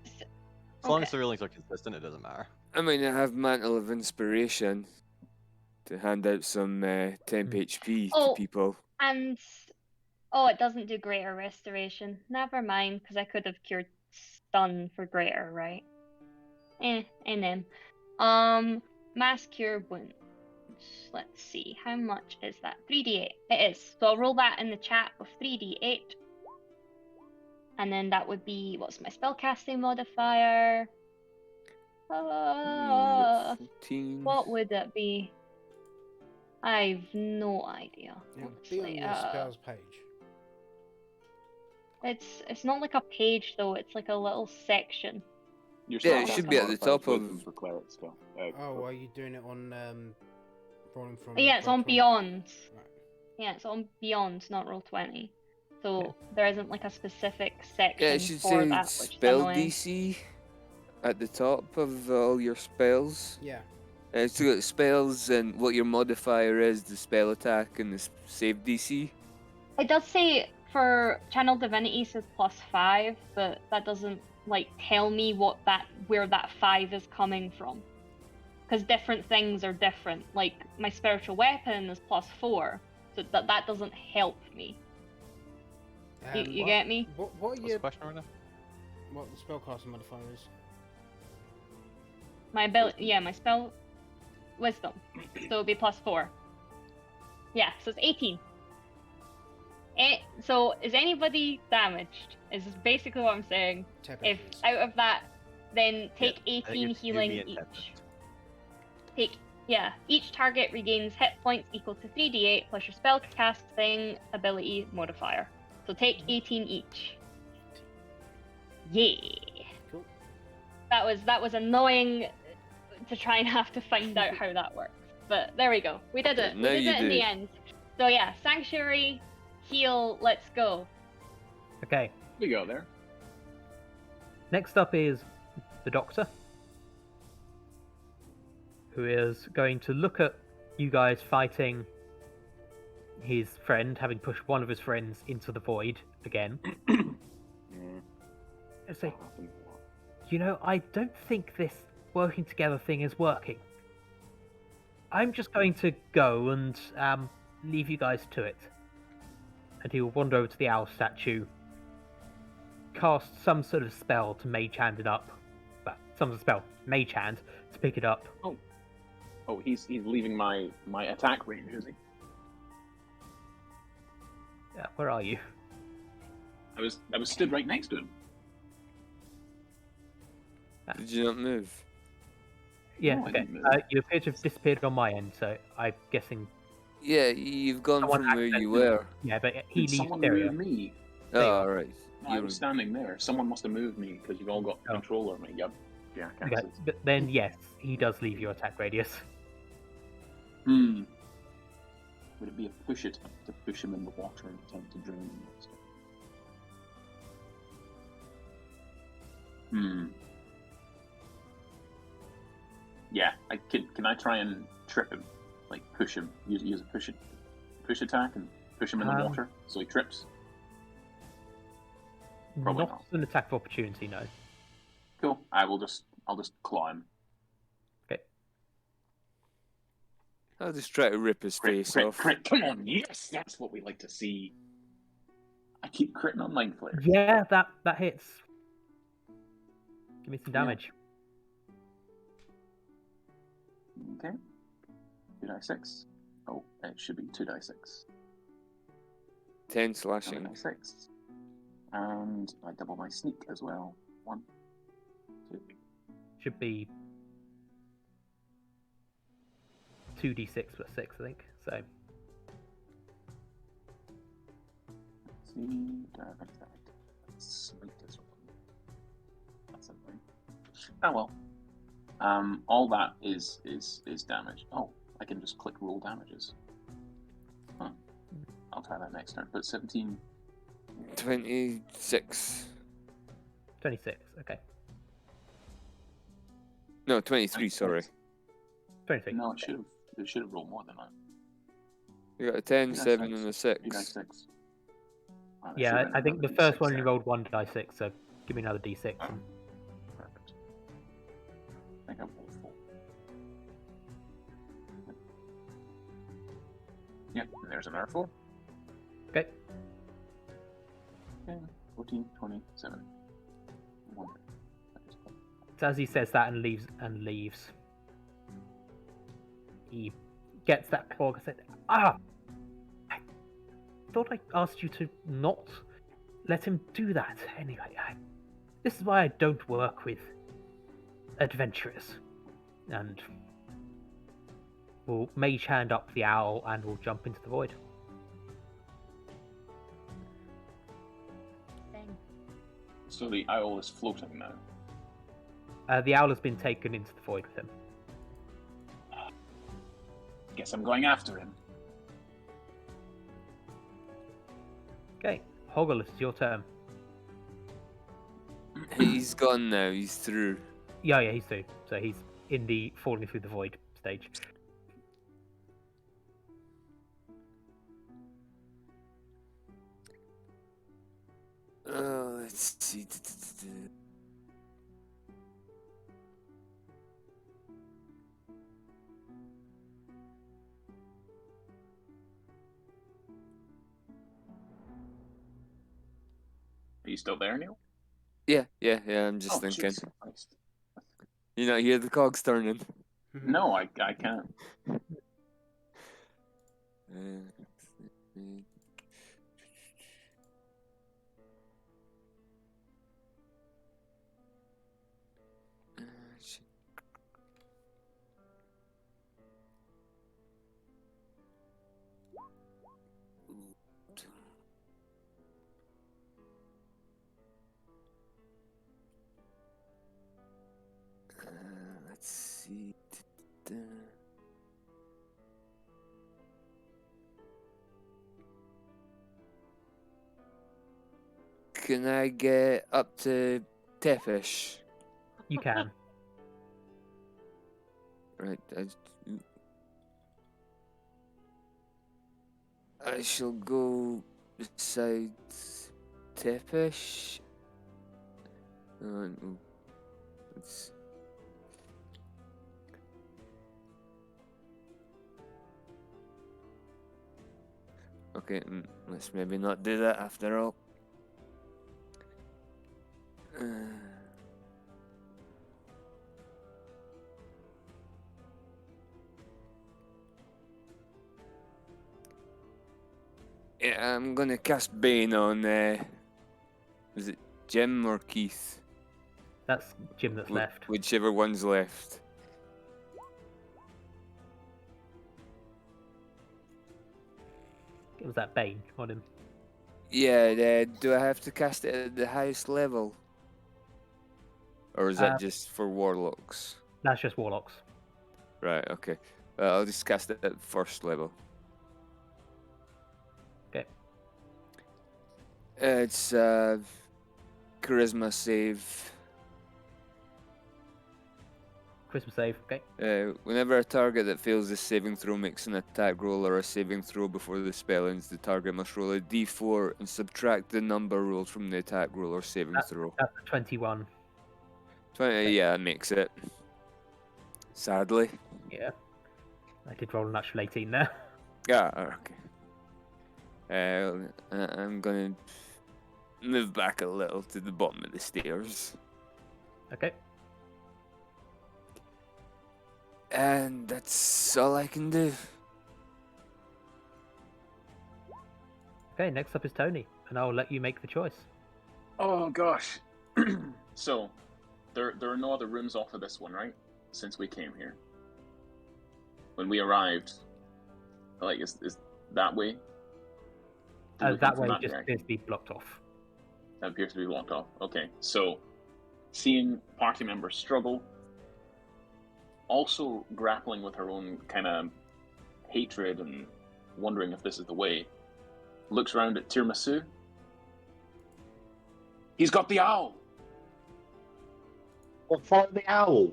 long as the rulings are consistent, it doesn't matter. I might not have Mantle of Inspiration to hand out some temp HP to people. And it doesn't do greater restoration. Never mind, because I could have cured stun for greater, right? Mass cure wounds. Let's see, how much is that? 3d8. It is. So I'll roll that in the chat with 3d8. And then that would be, what's my spellcasting modifier? 14. What would it be? I've no idea. It'll be on your spells page. It's not like a page though. It's like a little section. Yeah, it should be at the top of. For cleric spell. Are you doing it on rolling from? Yeah, it's on Roll20? Beyond. Right. Yeah, it's on Beyond, not Roll20. So there isn't like a specific section Yeah, it should for say that, which spell is annoying. DC at the top of all your spells. Yeah. So you got spells and what your modifier is, the spell attack and the save DC. It does say for Channel Divinity says +5, but that doesn't like tell me where that 5 is coming from. Because different things are different. Like my spiritual weapon is +4, so that doesn't help me. You get me? What What's the question right now? What the spellcasting modifier is? My ability, my spell wisdom, so it'll be +4. Yeah, so it's 18. So is anybody damaged? Is basically what I'm saying. If out of that, then take 18 healing each. Each target regains hit points equal to 3d8 plus your spell casting ability modifier. So take 18 each. Yeah. Cool. That was annoying to try and have to find out how that works. But there we go. We did it. We did it in the end. So yeah, Sanctuary, heal, let's go. Okay. We go there. Next up is the Doctor, who is going to look at you guys fighting his friend, having pushed one of his friends into the void again. And say, I don't think this working together thing is working. I'm just going to go and leave you guys to it. And he will wander over to the owl statue, cast some sort of spell to mage hand it up. Well, some sort of spell, mage hand, to pick it up. Oh, he's leaving my attack range, is he? Yeah, where are you? I was stood right next to him. Did you not move? Yeah, No, I okay. didn't move. You appear to have disappeared on my end, so I'm guessing. Yeah, you've gone Someone from where you accidentally- were. Yeah, but he Did leaves someone the area. move me? Oh, right. No, I was standing there. Someone must have moved me because you've all got control over me. Yep. Okay, but then yes, he does leave your attack radius. Would it be a push attempt to push him in the water and attempt to drown him? Yeah, can I try and trip him, like push him, use a push attack and push him in the water so he trips? Probably Not an attack of opportunity, no. Cool. I'll just claw him. Okay. I'll just try to rip his face off. Crit. Come on, yes, that's what we like to see. I keep critting on mind flares. Yeah, that hits. Give me some damage. Okay. 2d6. Oh, it should be 2d6. 10 slashing. 2d6. And I double my sneak as well. 1, 2. Should be 2d6 plus 6, I think. So. Let's see. Sweet as well. That's annoying. Oh well. All that is damage. Oh, I can just click roll damages. Huh. I'll try that next turn. But 17. 26. 26, okay. No, 23, sorry. 23. No, it should have rolled more than that. You got a 10, 2d6. 7, and a 6. 2d6. Oh, Yeah, I think the another first D6 one you there. rolled 1d6, so give me another d6. Oh, perfect. I think I rolled 4. Yep, and there's another 4. Okay. Okay, 14, 27. 1. So as he says that and leaves, he gets that clog and said, I thought I asked you to not let him do that. Anyway, this is why I don't work with adventurers. And we'll mage hand up the owl and we'll jump into the void. So the owl is floating now. The owl has been taken into the void with him. Guess I'm going after him. Okay, Hoggle, it's your turn. He's gone now, he's through. Yeah, he's through. So he's in the falling through the void stage. Let's see. Are you still there, Neil? Yeah, I'm just thinking. Jesus Christ. You not hear the cogs turning? No, I can't. Let's see. Can I get up to Tefish? You can. Right. I shall go beside Tepish. Let's... Okay, let's maybe not do that after all. Yeah, I'm gonna cast Bane on, was it Jim or Keith? That's Jim that's left. Whichever one's left. Was that Bane on him? Yeah, do I have to cast it at the highest level? Or is that just for warlocks? That's just warlocks. Right, okay. I'll just cast it at first level. Okay. It's charisma save Christmas save. Okay. Whenever a target that fails this saving throw makes an attack roll or a saving throw before the spell ends, the target must roll a d4 and subtract the number rolled from the attack roll or saving throw. That's a 21. 20, yeah, that makes it. Sadly. Yeah. I did roll a natural 18 there. Yeah, okay. I'm gonna move back a little to the bottom of the stairs. Okay. And that's all I can do. Okay, next up is Tony, and I'll let you make the choice. Oh gosh. So, there are no other rooms off of this one, right? Since we came here. When we arrived, like, is that way? Did we come That from way that just direction? appears to be blocked off. That appears to be blocked off. Okay, so seeing party members struggle, also grappling with her own kind of hatred and wondering if this is the way, looks around at Tiramisu. He's got the owl! Well, follow the owl.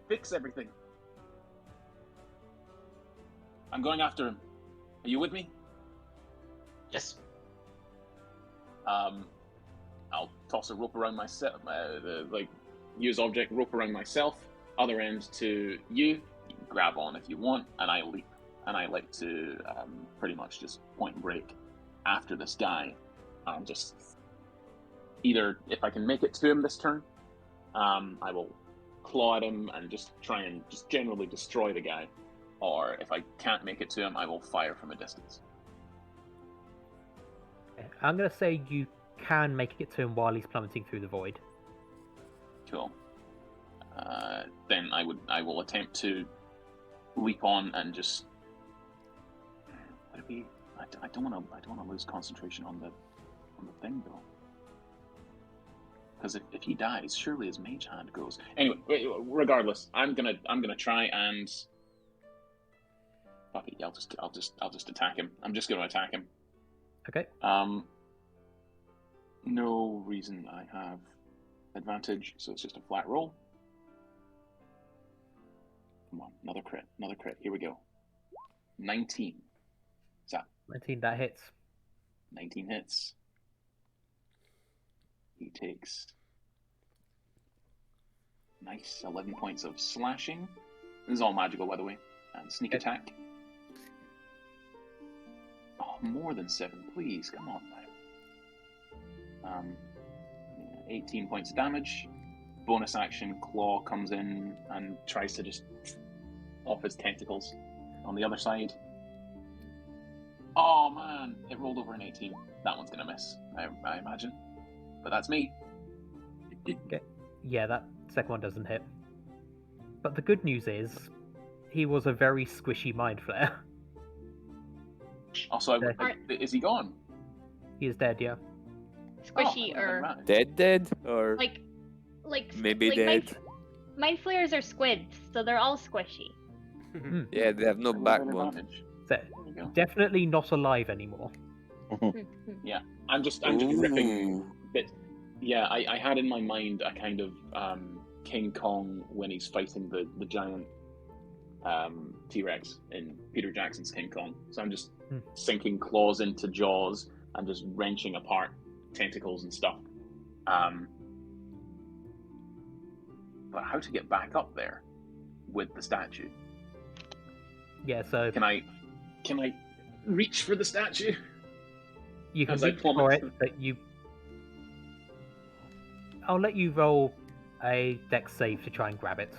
Fix everything. I'm going after him. Are you with me? Yes. I'll toss a rope around myself, use object rope around myself, other end to you. You can grab on if you want, and I leap. And I like to pretty much just point and break after this guy. Just either, if I can make it to him this turn, I will claw at him and just try and just generally destroy the guy. Or if I can't make it to him, I will fire from a distance. Okay. I'm going to say you can make it to him while he's plummeting through the void. Cool. Then I will attempt to leap on and just. Would it be? I don't want to lose concentration on the thing though. Because if he dies, surely his mage hand goes. Anyway, regardless, I'm gonna try and. Fuck it, I'll just attack him. I'm just gonna attack him. Okay. No reason I have advantage, so it's just a flat roll. Come on, another crit. Here we go. 19. Is that 19, that hits. 19 hits? He takes nice 11 points of slashing. This is all magical, by the way. And sneak attack. Oh, more than 7, please. Come on now. 18 points of damage. Bonus action, Claw comes in and tries to just off his tentacles on the other side. Oh man, it rolled over an 18. That one's gonna miss, I imagine. But that's me. Okay. Yeah, that second one doesn't hit. But the good news is, he was a very squishy mind flare. Also, is he gone? He is dead, yeah. Squishy or Dead, or like maybe like dead. Mind flayers are squids, so they're all squishy. Yeah, they have no backbone. Advantage. So, There you go. definitely not alive anymore. Yeah, I'm just ripping bits. Yeah, I had in my mind a kind of King Kong when he's fighting the giant T-Rex in Peter Jackson's King Kong. So I'm just sinking claws into jaws and just wrenching apart tentacles and stuff. But how to get back up there with the statue? Yeah, so Can I reach for the statue? you can as I reach for plummet? it, but you... I'll let you roll a dex save to try and grab it.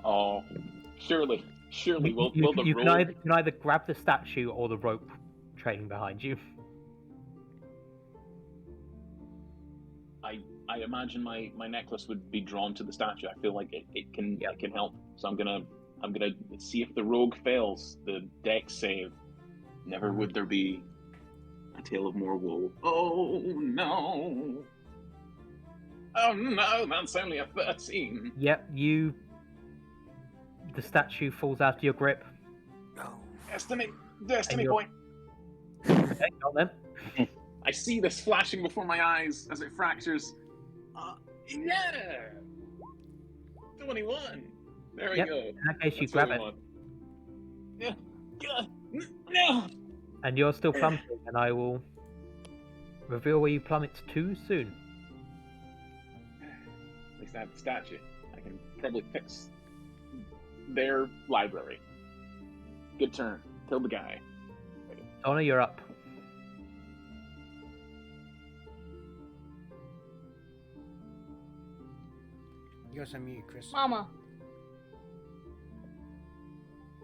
Oh, surely. Will the you roll? can either grab the statue or the rope trailing behind you. I imagine my necklace would be drawn to the statue. I feel like it can help. So I'm gonna see if the rogue fails the dex save. Never would there be a tale of more woe. Oh no! Oh no! That's only a 13. Yep, the statue falls out of your grip. Destiny And you're- point. Okay, not then. I see this flashing before my eyes as it fractures. Yeah! 21! There we Yep. go. In that case, you That's grab what I it, want. Yeah. No! and you're still plummeting, and I will reveal where you plummet to soon. At least I have the statue. I can probably fix their library. Good turn. Kill the guy. Donna, you're up. You're so mute, Chris. Mama.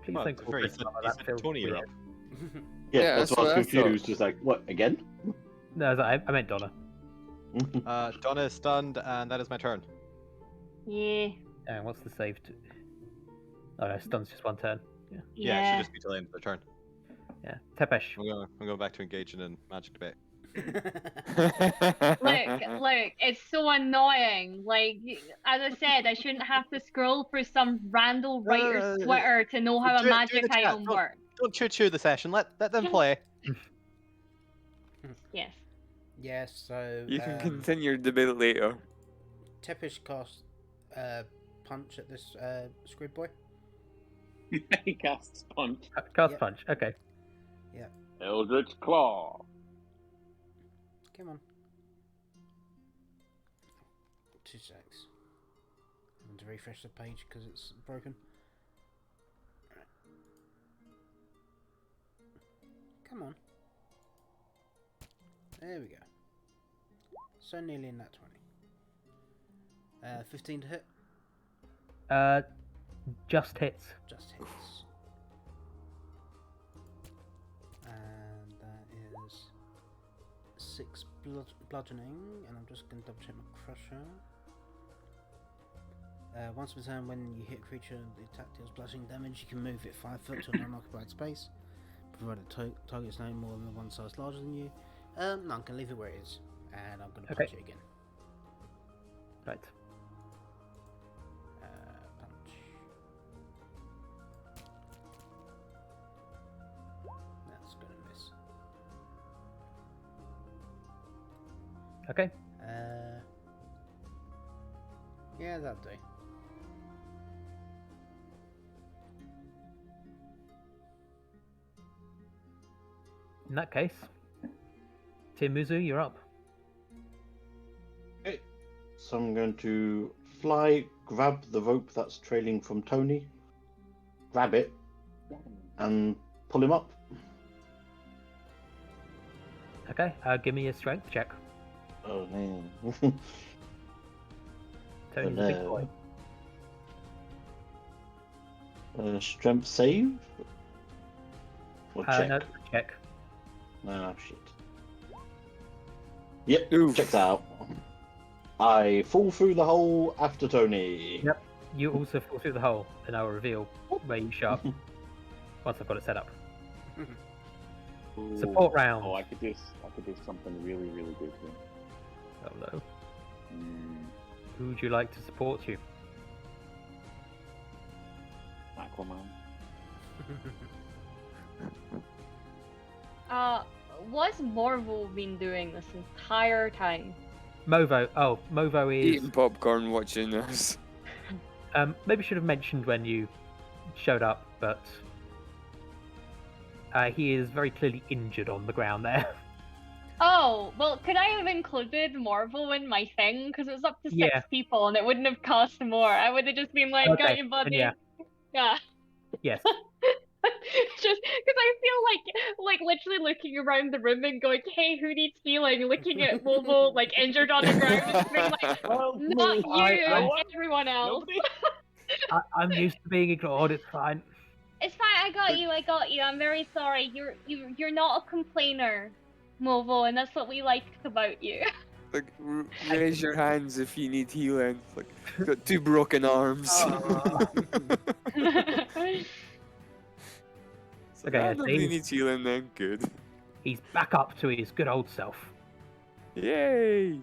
Please Well, don't it's call very Chris simple. Mama, You that said feels Tony, you're weird. up. Yeah, that's that's why I what was I confused. Just like, what, again? No, I meant Donna. Donna is stunned, and that is my turn. Yeah. And what's the save to... Oh no, stun's just one turn. Yeah, it Yeah. should just be till the end of the turn. Yeah. Tepesh. I'm going back to engaging in magic debate. Look, it's so annoying. Like, as I said, I shouldn't have to scroll through some random writer's Twitter to know how a Do it in magic the chat. item works. Don't choo-choo the session. Let them play. Yes. Yes, so You can continue your debate later. Tepish cast punch at this squid boy. He casts punch. Cast Yep. punch. Okay. Eldritch Claw. Come on. 2 secs. I want to refresh the page because it's broken. Right. Come on. There we go. So nearly in that 20. 15 to hit. Just hits. Just hits. And that is 6 bludgeoning, and I'm just going to double check my crusher. Once per turn, when you hit a creature, the attack deals bludgeoning damage. You can move it 5 foot to an unoccupied space, provided target's no more than one size larger than you. No, I'm going to leave it where it is, and I'm going to punch it again. Right. Punch. That's going to miss. Okay. Yeah, that'll do. In that case, Timuzu, you're up. Okay. So I'm going to fly, grab the rope that's trailing from Tony, grab it, and pull him up. Okay. Give me a strength check. Oh man. Tony's a big boy. Strength save? Or check? No, check. No, shit. Yep, Oof. checks out. I fall through the hole after Tony. Yep. You also fall through the hole, and I will reveal where you show up once I've got it set up. Ooh. Support round. Oh, I could do something really, really good here. Oh no. Mm, Who would you like to support you? Aquaman. What's Marvel been doing this entire time? Movo. Oh, Movo is. Eating popcorn, watching us. Maybe should have mentioned when you showed up, but he is very clearly injured on the ground there. Oh, well, could I have included Marvel in my thing? Because it's up to 6 Yeah. people and it wouldn't have cost more. I would have just been like, Okay, got you, buddy. then Yeah. Yes. Just because I feel like literally looking around the room and going, hey, who needs healing? Looking at Momo, like, injured on the ground and being like, not you, everyone else. I'm used to being ignored. It's fine. It's fine, I got you. I'm very sorry. You're not a complainer, Movo, and that's what we liked about you. Like, raise your hands if you need healing. Like, got 2 broken arms. Okay, yeah, Nobody he's- needs healing then. Good. He's back up to his good old self Yay!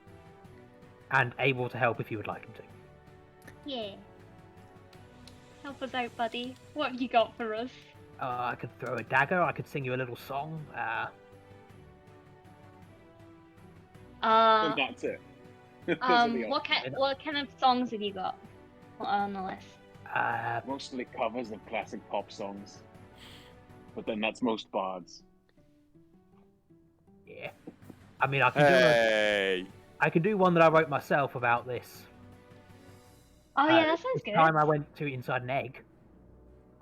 and able to help if you would like him to. Yeah. Help us out, buddy. What have you got for us? I could throw a dagger. I could sing you a little song. So that's it. Those are the What options. kind of songs have you got on the list? Mostly covers of classic pop songs. But then that's most bards. Yeah. I mean, I can do Hey. I can do one that I wrote myself about this. Oh yeah, that sounds The good. time I went to Inside an Egg.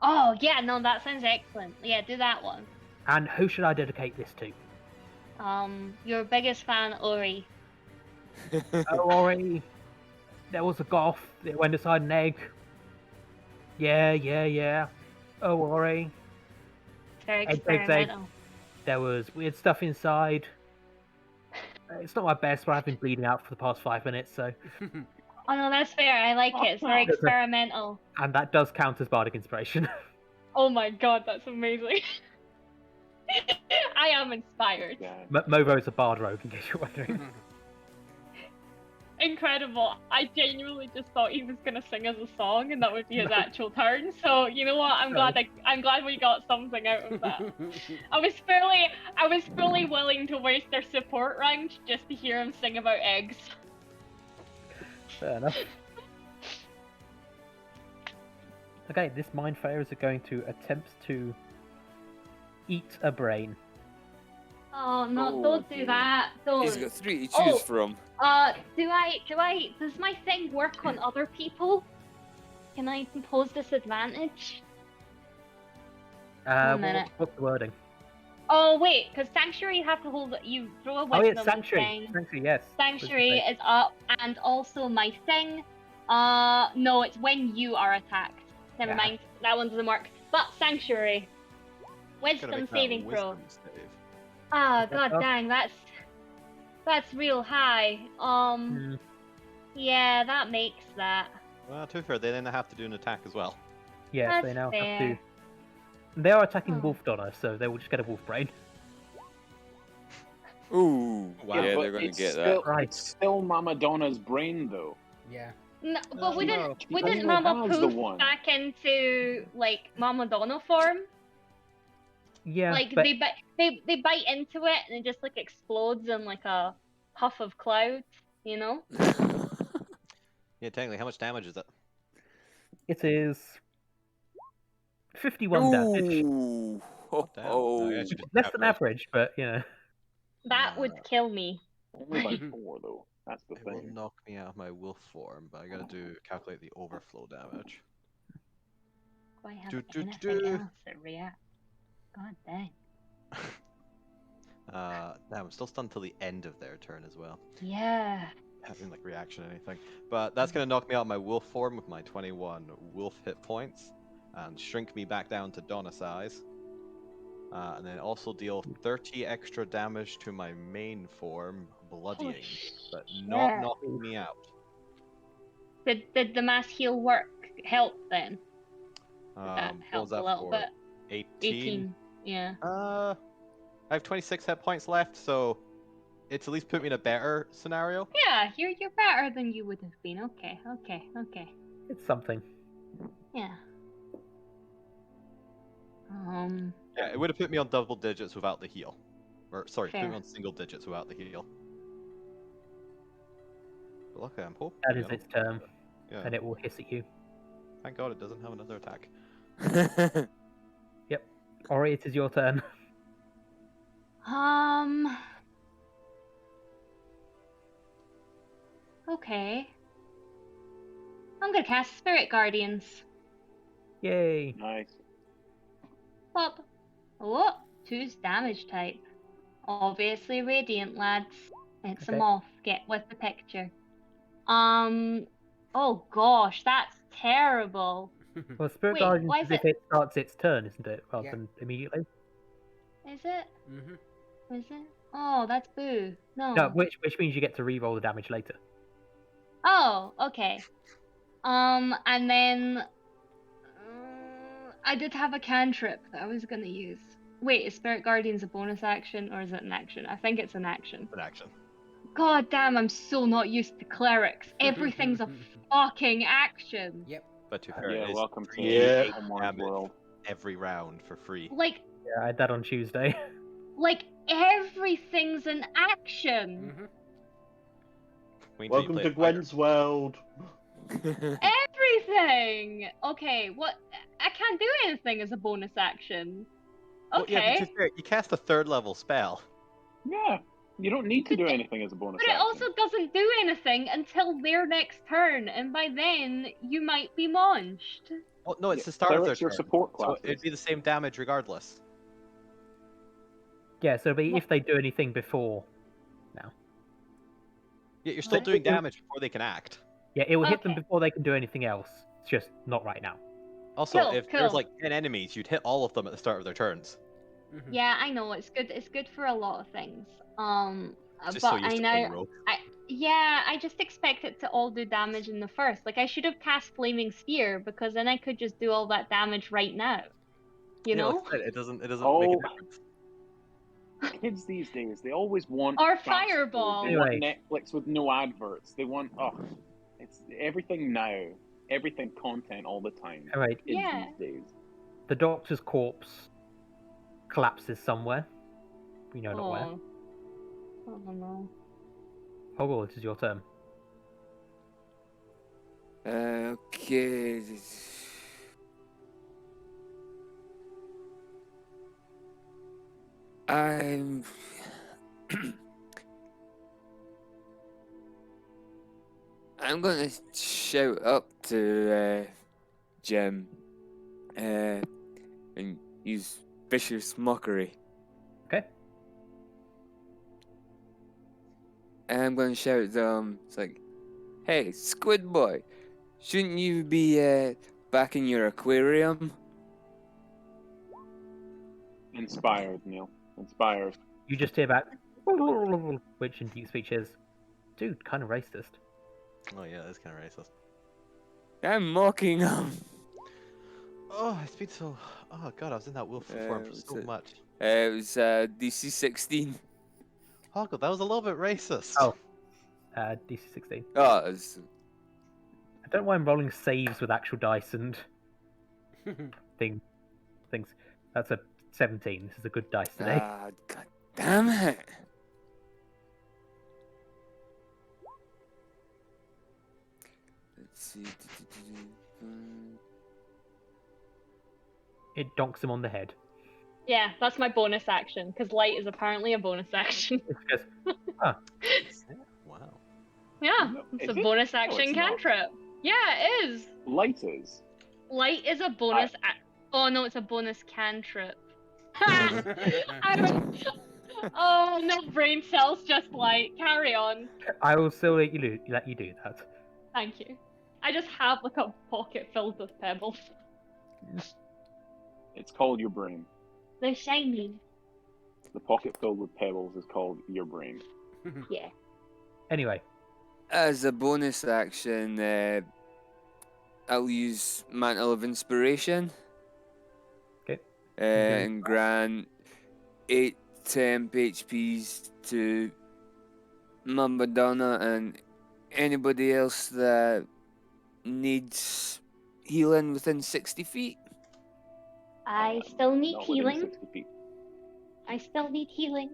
Oh yeah, no, that sounds excellent. Yeah, do that one. And who should I dedicate this to? Your biggest fan, Ori. Oh, Ori. There was a goth that went inside an egg. Yeah. Oh, Ori. It's very Egg, egg, egg. experimental. There was weird stuff inside. It's not my best, but I've been bleeding out for the past 5 minutes, so. Oh no, that's fair. I like it. It's very experimental. And that does count as bardic inspiration. Oh my god, that's amazing. I am inspired. Yeah. Movo's a bard rogue, in case you're wondering. Incredible. I genuinely just thought he was gonna sing us a song and that would be his actual turn. So you know what? I'm glad we got something out of that. I was fully willing to waste their support round just to hear him sing about eggs. Fair enough. Okay, this mind flayers are going to attempt to eat a brain. Oh no, Oh, don't do dear. that. Don't. He's got 3 to choose Oh. from. Does my thing work on other people? Can I impose disadvantage? One minute. What's the wording? Oh wait, because Sanctuary you have to hold you throw a Oh, wisdom it's Sanctuary. thing. Sanctuary, yes. Sanctuary is up, and also my thing. No, it's when you are attacked. Never Yeah. mind, that one doesn't work. But Sanctuary, Gotta wisdom make that saving throw. wisdom save. Ah, Okay. god dang, that's real high. Yeah, that makes that. Well, to be fair, they then have to do an attack as well. Yes, That's they now have fair. to. They are attacking Oh. Wolf Donna, so they will just get a wolf brain. Ooh. Wow. Yeah, but they're going to it's get still, that. Right. It's still Mama Donna's brain, though. Yeah. No, but no. wouldn't She only Mama has the poof one. back into like Mama Donna form? Yeah, Like but they bite into it and it just like explodes in like a puff of cloud, you know? Yeah, technically, how much damage is it? it is 51 damage. Ooh. Ho, Damn. ho. I guess you just Less than average. average, but you know. That would kill me. Only by 4, though. That's the It will thing. knock me out of my wolf form, but I gotta calculate the overflow damage. Do I have Do, do, anything do. else that reacts? God dang. Damn, I'm still stunned till the end of their turn as well. Yeah. Having like reaction or anything. But that's gonna knock me out of my wolf form with my 21 wolf hit points and shrink me back down to Donna size. And then also deal 30 extra damage to my main form, bloodying, but not shit. knocking me out. Did the mass heal help then? That What was helped that a little for? bit. 18? 18. Yeah. I have 26 hit points left, so it's at least put me in a better scenario. Yeah, you're better than you would have been. Okay. It's something. Yeah. Yeah, it would have put me on double digits without the heal. Or, sorry, put Fair. me on single digits without the heal. But luckily, I'm hoping. That is its turn, Yeah, and it will hiss at you. thank God it doesn't have another attack. Ori, it is your turn. Okay. I'm gonna cast Spirit Guardians. Yay. Nice. Pop. Oh, choose damage type. Obviously Radiant, lads. It's a Okay. moth. Get with the picture. Oh gosh, that's terrible. Well, Spirit Wait, Guardian why is is if it starts its turn, isn't it? Rather Yeah. than immediately. Is it? Mm-hmm. Is it? Oh, that's boo. No. No, which means you get to re-roll the damage later. Oh, okay. And then I did have a cantrip that I was gonna use. Wait, is Spirit Guardians a bonus action or is it an action? I think it's an action. An action. God damn, I'm so not used to clerics. Everything's a fucking action. Yep. But to be fair, Yeah, it is welcome to Yeah. Homeworld damage World. every round for free. Like Yeah, I had that on Tuesday. everything's an action. Mm-hmm. Wait till you Welcome play to a fighter. Gwen's world. Everything! Okay, what? I can't do anything as a bonus action. Well, yeah, Okay. but to be fair, you cast a 3rd level spell. Yeah, you don't need to do anything as a bonus But it action. also doesn't do anything until their next turn, and by then you might be launched. Well, no, it's Yeah, the start of their clerics are turn. support So classes. it'd be the same damage regardless. Yeah, so it'll be if they do anything before. Yeah, you're still What? doing damage before they can act. Yeah, it will hit them Okay. before they can do anything else. It's just not right now. Also, Cool, if there's cool. like 10 enemies, you'd hit all of them at the start of their turns. Mhm. Yeah, I know it's good. It's good for a lot of things. Just But so used I to now, playing rogue. I just expect it to all do damage in the first. Like I should have cast Flaming Spear because then I could just do all that damage right now. You Yeah, know? like I said, it doesn't make Oh. a difference. Kids these days, they always want Or fast Fireball. food. They want Anyway. Netflix with no adverts. They want it's everything now, everything content all the time. Alright, Kids Yeah. these days. the doctor's corpse collapses somewhere. We know not where. Oh. Oh no. Hogwarts, it is your turn. Okay. I'm. I'm gonna shout up to Jim and use vicious mockery. Okay. And I'm gonna shout at them. It's like, hey, Squid Boy, shouldn't you be back in your aquarium? Inspired, Neil. Inspired. You just hear back, which in deep speech is, dude, kind of racist. Oh yeah, that's kind of racist. I'm mocking him. Oh, it's been so. Oh god, I was in that wolf form for was so it- much. It was DC 16. Oh god, that was a little bit racist. Oh. DC 16. Oh, it's, I don't know why I'm rolling saves with actual dice and things. That's a 17. This is a good dice today. god damn it. Let's see. It donks him on the head. Yeah, that's my bonus action because light is apparently a bonus action. It's just, Wow. Yeah, No, it's is a it? bonus No, action it's not. cantrip. Yeah, it is. Light is. Light is a bonus. Oh no, it's a bonus cantrip. I don't. Oh no, brain cells just light. Carry on. I will still let you do that. Thank you. I just have like a pocket filled with pebbles. It's called your brain. They're shiny. The pocket filled with pebbles is called your brain. Yeah. Anyway, As a bonus action, I'll use Mantle of Inspiration. Okay. And grant 8 temp HPs to Madonna and anybody else that needs healing within 60 feet. I still need Not within healing. 60 feet. I still need healing.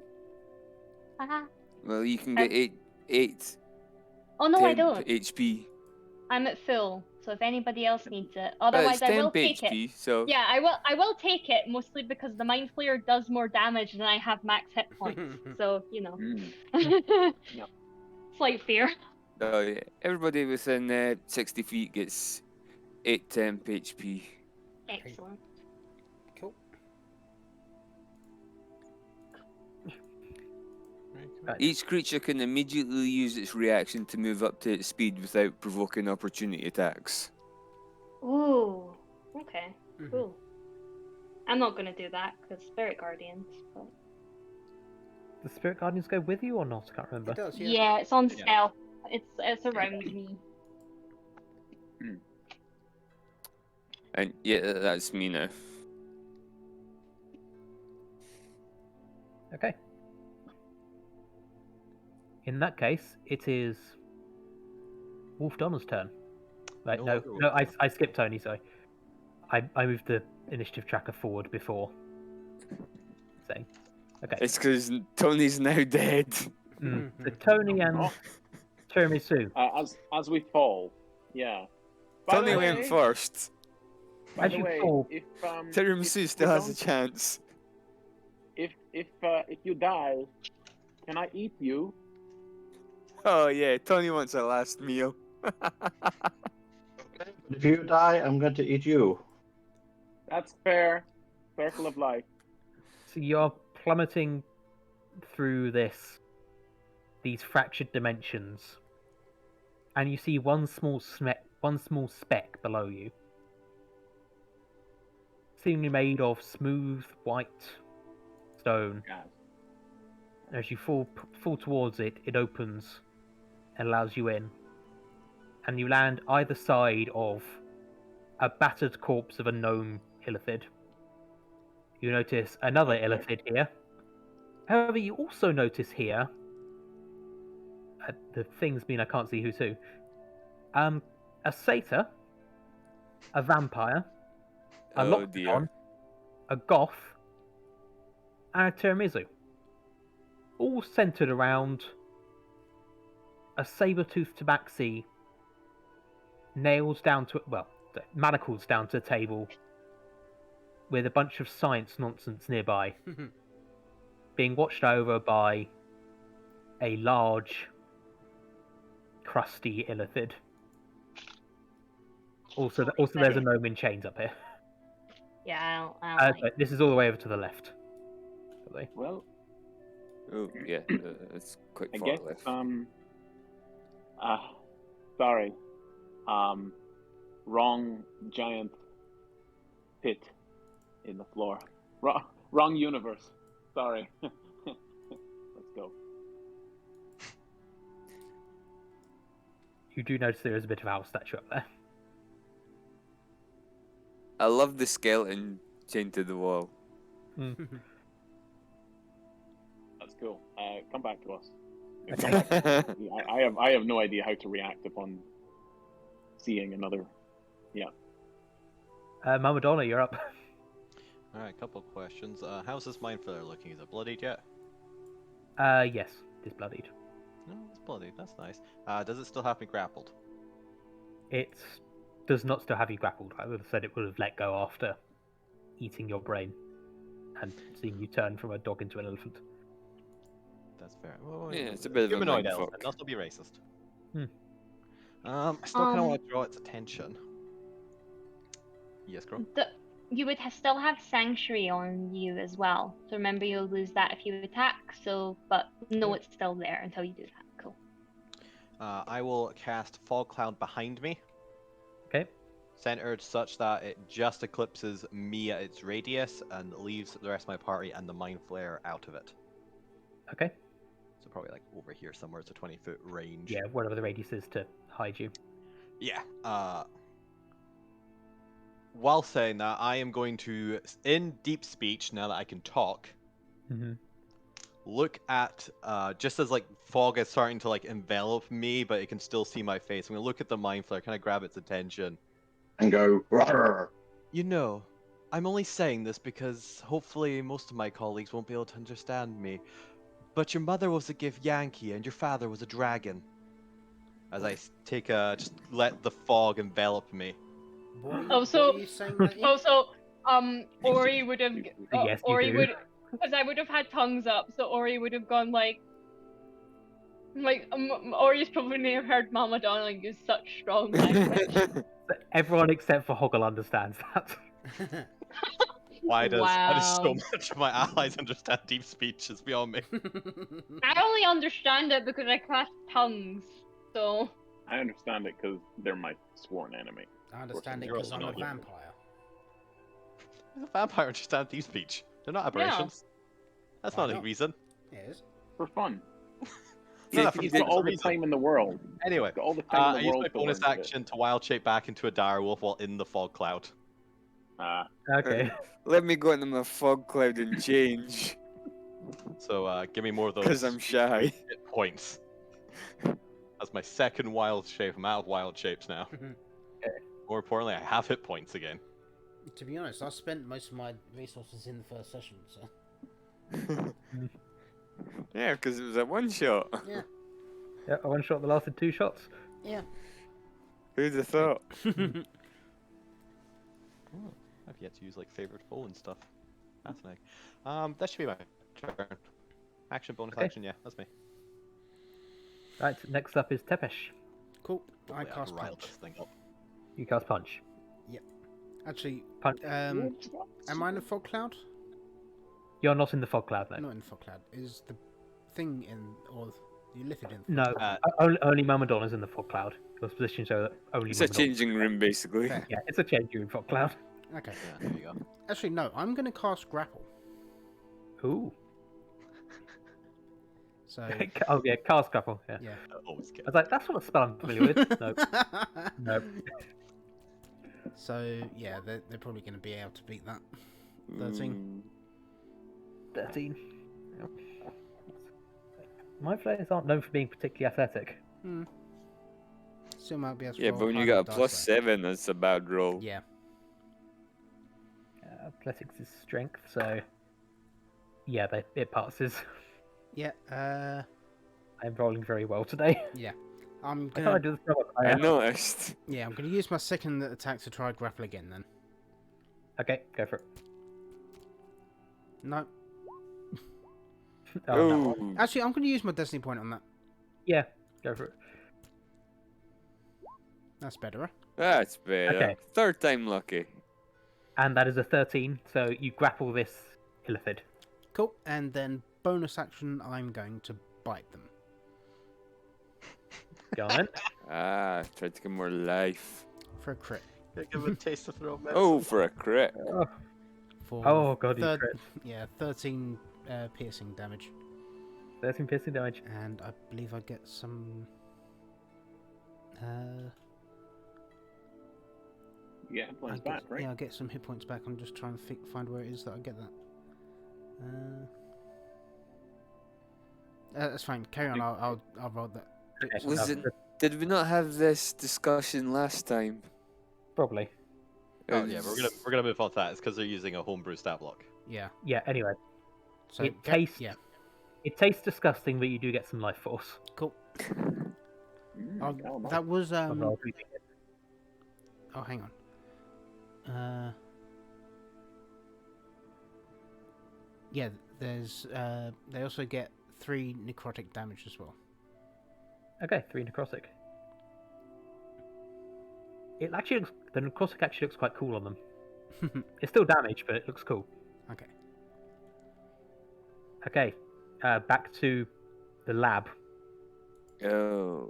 Haha. Well, you can get 8 Oh no, I temp don't. HP. I'm at full, so if anybody else needs it, But otherwise it's I will 10 take HP, it. so Yeah, I will take it mostly because the Mind Flayer does more damage than I have max hit points. So you know, Yep. slight fear. yeah, everybody within 60 feet gets 8 temp HP. Excellent. Cool. Right. Each creature can immediately use its reaction to move up to its speed without provoking opportunity attacks. Ooh. Okay. Mhm. Cool. I'm not gonna do that because Spirit Guardians. But... the Spirit Guardians go with you or not? I can't remember. It does, Yeah. it's on Yeah. stealth. It's around me. And yeah, that's me now. Okay. In that case, it is Wolf Donna's turn. Right, No no, longer no, I skipped Tony, sorry. I moved the initiative tracker forward before saying. Okay. It's because Tony's now dead. So Tony and Tiramisu. As we fall. Yeah. By Tony the went way, first. by As the you way, fall- if Tiramisu if still we has a don't- chance. if you die, can I eat you? Oh yeah, Tony wants a last meal. If you die, I'm going to eat you. That's fair. Circle of life. So you're plummeting through these fractured dimensions, and you see one small speck below you, seemingly made of smooth white stone. God. As you fall towards it, it opens and allows you in, and you land either side of a battered corpse of a gnome illithid. You notice another illithid here. However, you also notice here, the things mean I can't see who's who, a satyr, a vampire, a Oh loxodon, dear. a goth, and a tiramisu. All centered around a saber-toothed tabaxi, manacles down to a table, with a bunch of science nonsense nearby, being watched over by a large, crusty illithid. Also, there's a gnome in chains up here. Yeah, I don't like. This is all the way over to the left. Well, Oh yeah, it's quick I far guess left. sorry. Wrong giant pit in the floor. Wrong universe. Sorry. Let's go. You do notice there is a bit of owl statue up there. I love the skeleton chained to the wall. That's cool. Come back to us. Come back to us. I have no idea how to react upon seeing another. Yeah. Mamadonna, you're up. Alright, couple of questions. How's this mind flayer looking? Is it bloodied yet? Yes, it is bloodied. No, it's bloodied. That's nice. Does it still have me grappled? It does not still have you grappled. I would have said it would have let go after eating your brain and seeing you turn from a dog into an elephant. That's fair. Well, Yeah, it's a bit of a humanoid mindfuck. elephant. Not to be racist. Hmm. I still kind of want to draw its attention. Yes, girl. You would still have sanctuary on you as well. So remember, you'll lose that if you attack. But no, it's still there until you do that. Cool. I will cast Fog Cloud behind me. Okay. Centered such that it just eclipses me at its radius and leaves the rest of my party and the Mind Flayer out of it. Okay. So probably like over here somewhere. It's a 20-foot range. Yeah, whatever the radius is to hide you. Yeah. While saying that, I am going to, in deep speech, now that I can talk, look at, just as like fog is starting to like envelop me, but it can still see my face. I'm going to look at the Mind Flayer, kind of grab its attention. And go, "Rawr." You know, I'm only saying this because hopefully most of my colleagues won't be able to understand me. But your mother was a gift Yankee and your father was a dragon. As I take just let the fog envelop me. What Also- are you saying that in? Also, Ori would have. Yes, you Ori do. would, because I would have had tongues up, so Ori would have gone like. Ori's probably never heard Mama Donna use such strong language. Everyone except for Hoggle understands that. Why does so Wow. much of my allies understand deep speech is beyond me? I only understand it because I cast tongues, so. I understand it because they're my sworn enemy. I understand it You're because also I'm a not human. vampire. The vampire understand deep speech. They're not aberrations. That's Why not a not? reason. Yes. For fun. No, He's got all the reason. time in the world. Anyway, He's got all the I time in the use world my to bonus learn action to wild shape back into a direwolf while in the fog cloud. Okay. Let me go into my fog cloud and change, So give me more of those because I'm shy. hit points. That's my second wild shape. I'm out of wild shapes now. More importantly, I have hit points again. To be honest, I spent most of my resources in the first session, so Yeah, because it was a one shot. yeah. Yeah, a one shot that lasted 2 shots. Yeah. Who'd have thought? Oh, I've yet to use like favorite foe and stuff. Fascinating. That should be my turn. Action, bonus Okay. action, yeah, that's me. Right, next up is Tepesh. Cool. I Hopefully cast rile punch. this thing up. You cast Punch. Actually, Punch. am I in the fog cloud? You're not in the fog cloud, though. Not in the fog cloud. Is the thing in, or you lifted in? No, only Mamadonna's in the fog cloud. Your position so that only It's a Mamadonna. changing room, basically. Fair. Yeah, it's a change in fog cloud. Okay. Yeah, there you go. Actually, no. I'm going to cast grapple. Ooh. So Oh yeah, cast grapple. Yeah. yeah. Always I good. was like, that's not a spell I'm familiar with. No, no. So yeah, they're probably going to be able to beat that. 13. 13. Yep. My players aren't known for being particularly athletic. Still might be able to Yeah, roll but when you higher got a dice plus though. 7, that's a bad roll. Yeah. Athletics is strength, so yeah, it passes. Yeah. I'm rolling very well today. Yeah. I'm I thought gonna. I'd do the spell I higher. noticed. Yeah, I'm gonna use my second attack to try grapple again. Then. Okay, go for it. No. Oh, no. Ooh. Actually, I'm gonna use my destiny point on that. Yeah, go for it. That's better. That's better. Okay. 3rd time lucky. And that is a 13, so you grapple this Illithid. Cool. And then bonus action, I'm going to bite them. Go on then. Try to get more life. For a crit. Give him a taste of throw Oh, for a crit. For Oh god, you crit. Yeah, 13 piercing damage. 13 piercing damage. And I believe I get some. Yeah, points back, right? Yeah, I get some hit points back. I'm just trying to find where it is that I get that. That's fine. Carry on. I'll roll that. Okay. Was it? Did we not have this discussion last time? Probably. Oh yeah, we're gonna move on to that. It's because they're using a homebrew stat block. Yeah. Yeah, anyway. So It tastes- Yeah. It tastes disgusting, but you do get some life force. Cool. Calamari. That was Of roll. Oh, hang on. Yeah, there's they also get 3 necrotic damage as well. Okay, 3 necrotic. It actually looks, the necrotic actually looks quite cool on them. It's still damage, but it looks cool. Okay. Okay, back to the lab. Oh.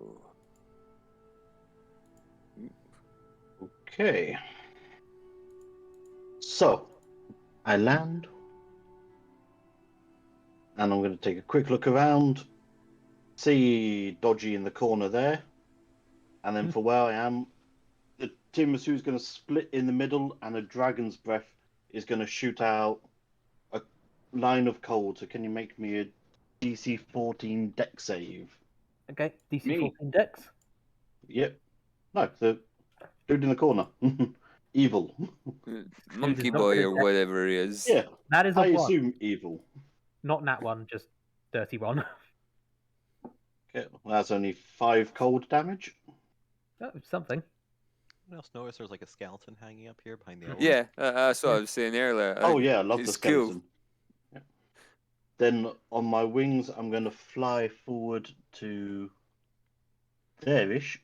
Okay. So, I land. And I'm going to take a quick look around. See Dodgy in the corner there. And then for where I am, the Tiramisu is going to split in the middle, and a dragon's breath is going to shoot out a line of cold. So, can you make me a DC 14 deck save? Okay, DC Me. 14 dex. Yep. No, the dude in the corner. Evil. Monkey not boy good or at- whatever he is. Yeah, That is a I 1. assume evil. Not nat 1, just dirty 1. Okay, well, that's only 5 cold damage. Oh, something. Anyone else notice there's like a skeleton hanging up here behind the elbow? Yeah, that's what I was saying earlier. Oh yeah, I love the it's cool. skeleton. Yeah. Then on my wings, I'm going to fly forward to there-ish.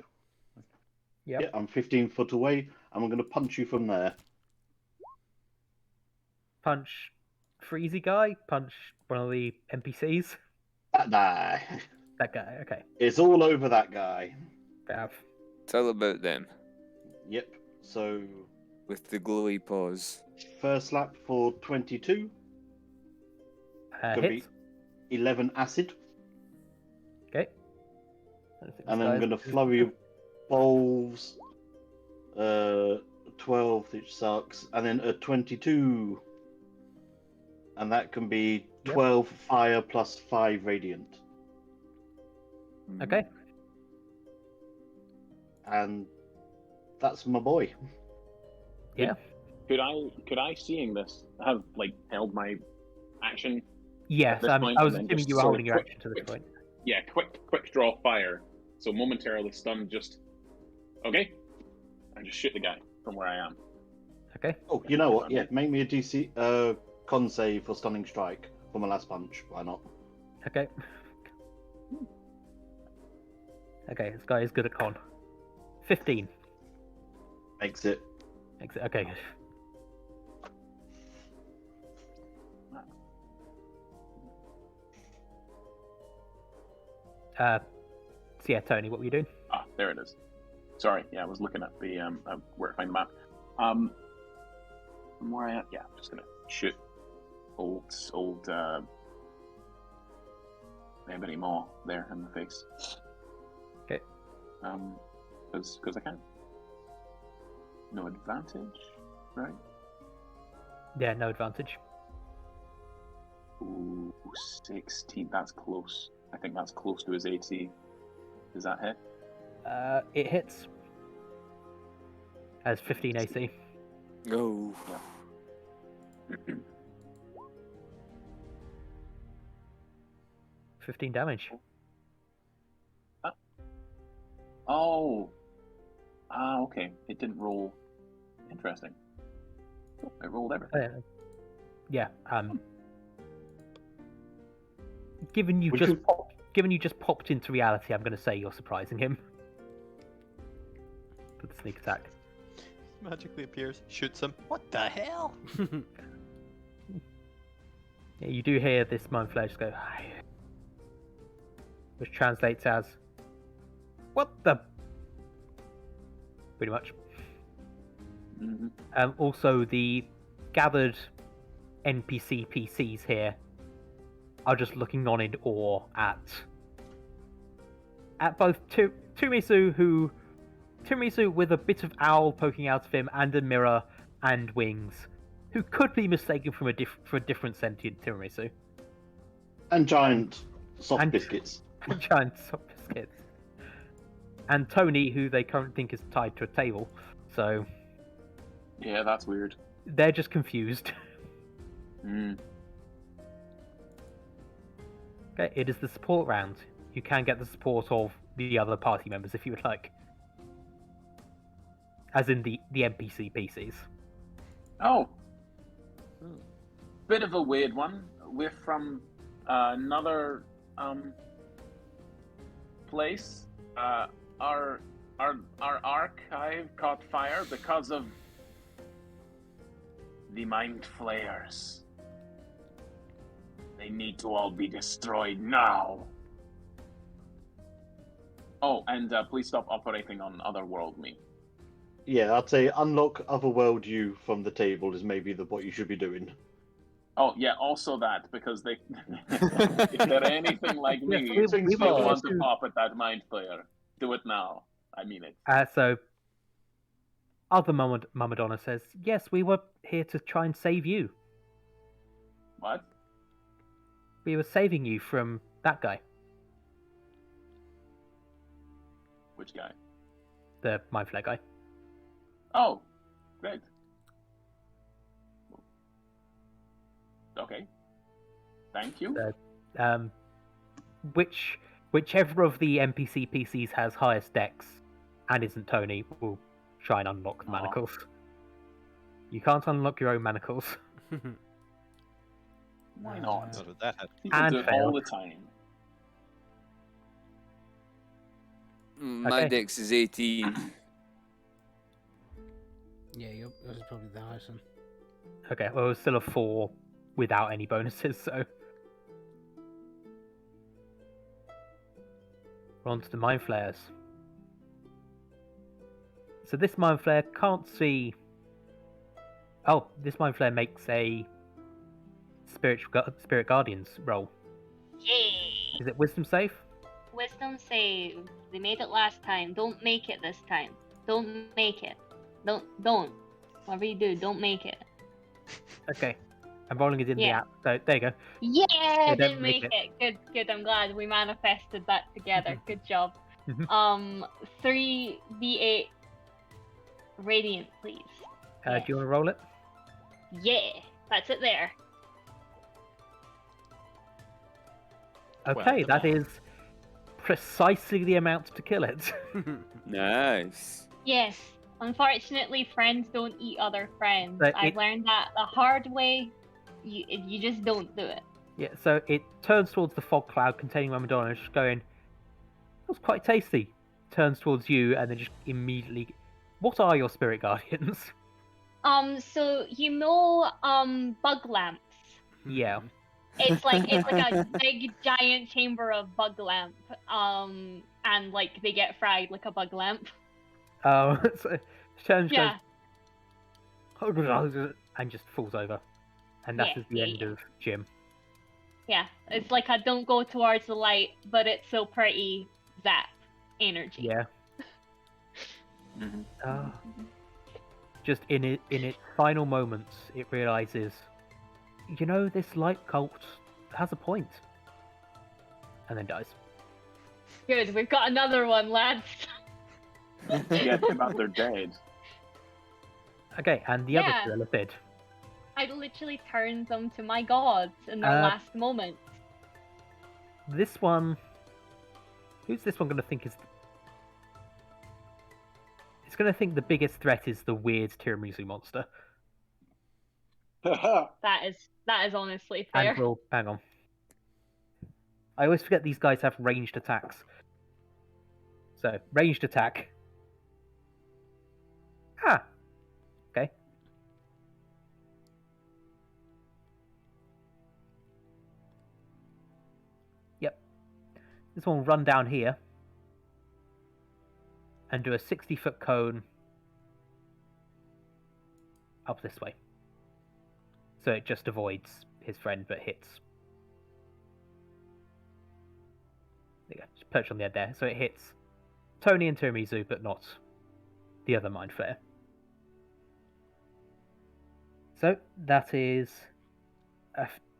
Yep. Yeah, I'm 15 foot away. And I'm going to punch you from there. Punch Freezy guy, punch one of the NPCs. That guy. That guy, okay. It's all over that guy. Fair. Tell about them Yep. So with the glowy paws. first slap for 22. Gonna Hits. be 11 acid. Okay. I don't think And this then I'm guy's- going to flurry balls. 12, which sucks. And then a 22. And that can be 12 fire plus 5 radiant. Okay. And that's my boy. Yeah. Could I, seeing this, have like held my action? Yes, this point, I was and then assuming just you were sort of holding your quick- action to this point. Yeah, quick draw fire. So momentarily stunned, just okay, and just shoot the guy from where I am. Okay. Oh, you know what? Yeah, make me a DC con save for stunning strike for my last punch. Why not? Okay. Okay, this guy is good at con. 15. Makes it. Okay, good. So yeah, Tony, what were you doing? Ah, there it is. Sorry, yeah, I was looking at the where to find the map. From where I am, yeah, I'm just gonna shoot old Ebony Maw there in the face. Okay. Because I can. No advantage, right? Yeah, no advantage. Ooh, 16. That's close. I think that's close to his AC. Does that hit? It hits. Has 15 AC. Oh. Yeah. 15 damage. Oh. Okay. It didn't roll. Interesting. Oh, it rolled everything. Yeah. Given you just popped into reality, I'm going to say you're surprising him. For the sneak attack. Magically appears, shoots him. What the hell? Yeah, you do hear this mind flare just go, which translates as, "What the?" Pretty much. Mm-hmm. Also, the gathered NPC PCs here are just looking on in awe at both Tumisu with a bit of owl poking out of him, and a mirror and wings, who could be mistaken for a different sentient Tiramisu. And giant soft biscuits. Giant soft biscuits. And Tony, who they currently think is tied to a table. So Yeah, that's weird. they're just confused. Mm. Okay, it is the support round. You can get the support of the other party members if you would like. As in the NPC PCs. Oh. Bit of a weird one. We're from another place. Our archive caught fire because of the mind flayers. They need to all be destroyed now. Oh, and please stop operating on Otherworld me. Yeah, I'd say unlock Otherworld you from the table is maybe what you should be doing. Oh yeah, also that, because they if they're anything like me, Yes, they we want to to- pop at that mind flayer. Do it now. I mean it. So, other Mamadonna says, "Yes, we were here to try and save you. What? We were saving you from that guy, Which guy? the Mind Flare guy." Oh, great. Okay. Thank you. Whichever of the NPC PCs has highest dex and isn't Tony will try and unlock the Aw. manacles. You can't unlock your own manacles. Why not? Not with that. People And do it fail. all the time. My Okay. dex is 18. Yeah, yours is probably the highest one. Okay, well, it's still a 4 without any bonuses, so. We're on to the Mind Flayers. So this Mind Flare can't see. Oh, this Mind Flare makes a Spirit Guardians roll. Yay! Is it Wisdom save? Wisdom save. They made it last time. Don't make it this time. Don't make it. Don't. Whatever you do, don't make it. Okay. I'm rolling it in the Yeah. app. So there you go. Yeah, don't didn't make make it. Good. I'm glad we manifested that together. Good job. Mhm. 3d8 radiant, please. Do you want to roll it? Yeah, that's it there. Okay, Well, that is precisely the amount to kill it. Nice. Yes. Unfortunately, friends don't eat other friends. But I've learned that the hard way. You just don't do it. Yeah, so it turns towards the fog cloud containing Madonna, just going, "That was quite tasty." Turns towards you, and then just immediately, "What are your spirit guardians?" So bug lamps. Yeah. It's like a big giant chamber of bug lamp. And like they get fried like a bug lamp. So Challenge Yeah. goes, and just falls over, and that is the Yeah, end yeah. of Jim. Yeah, it's like a don't go towards the light, but it's so pretty zap energy. Yeah. Mhm. Just in its final moments, it realizes, this light cult has a point, and then dies. Good, we've got another one, lads. Yeah, too bad they're dead. Okay, and the other Yeah. two are dead. I literally turned them to my gods in their last moments. This one, who's this one going to think is? It's going to think the biggest threat is the weird tiramisu monster. That is honestly fair. And well, hang on. I always forget these guys have ranged attacks. So, ranged attack. Okay. Yep. This one will run down here and do a 60-foot cone up this way. So it just avoids his friend, but hits. There you go. Just perch on the edge there. So it hits Tony and Tiramisu, but not the other Mind Flayer. So that is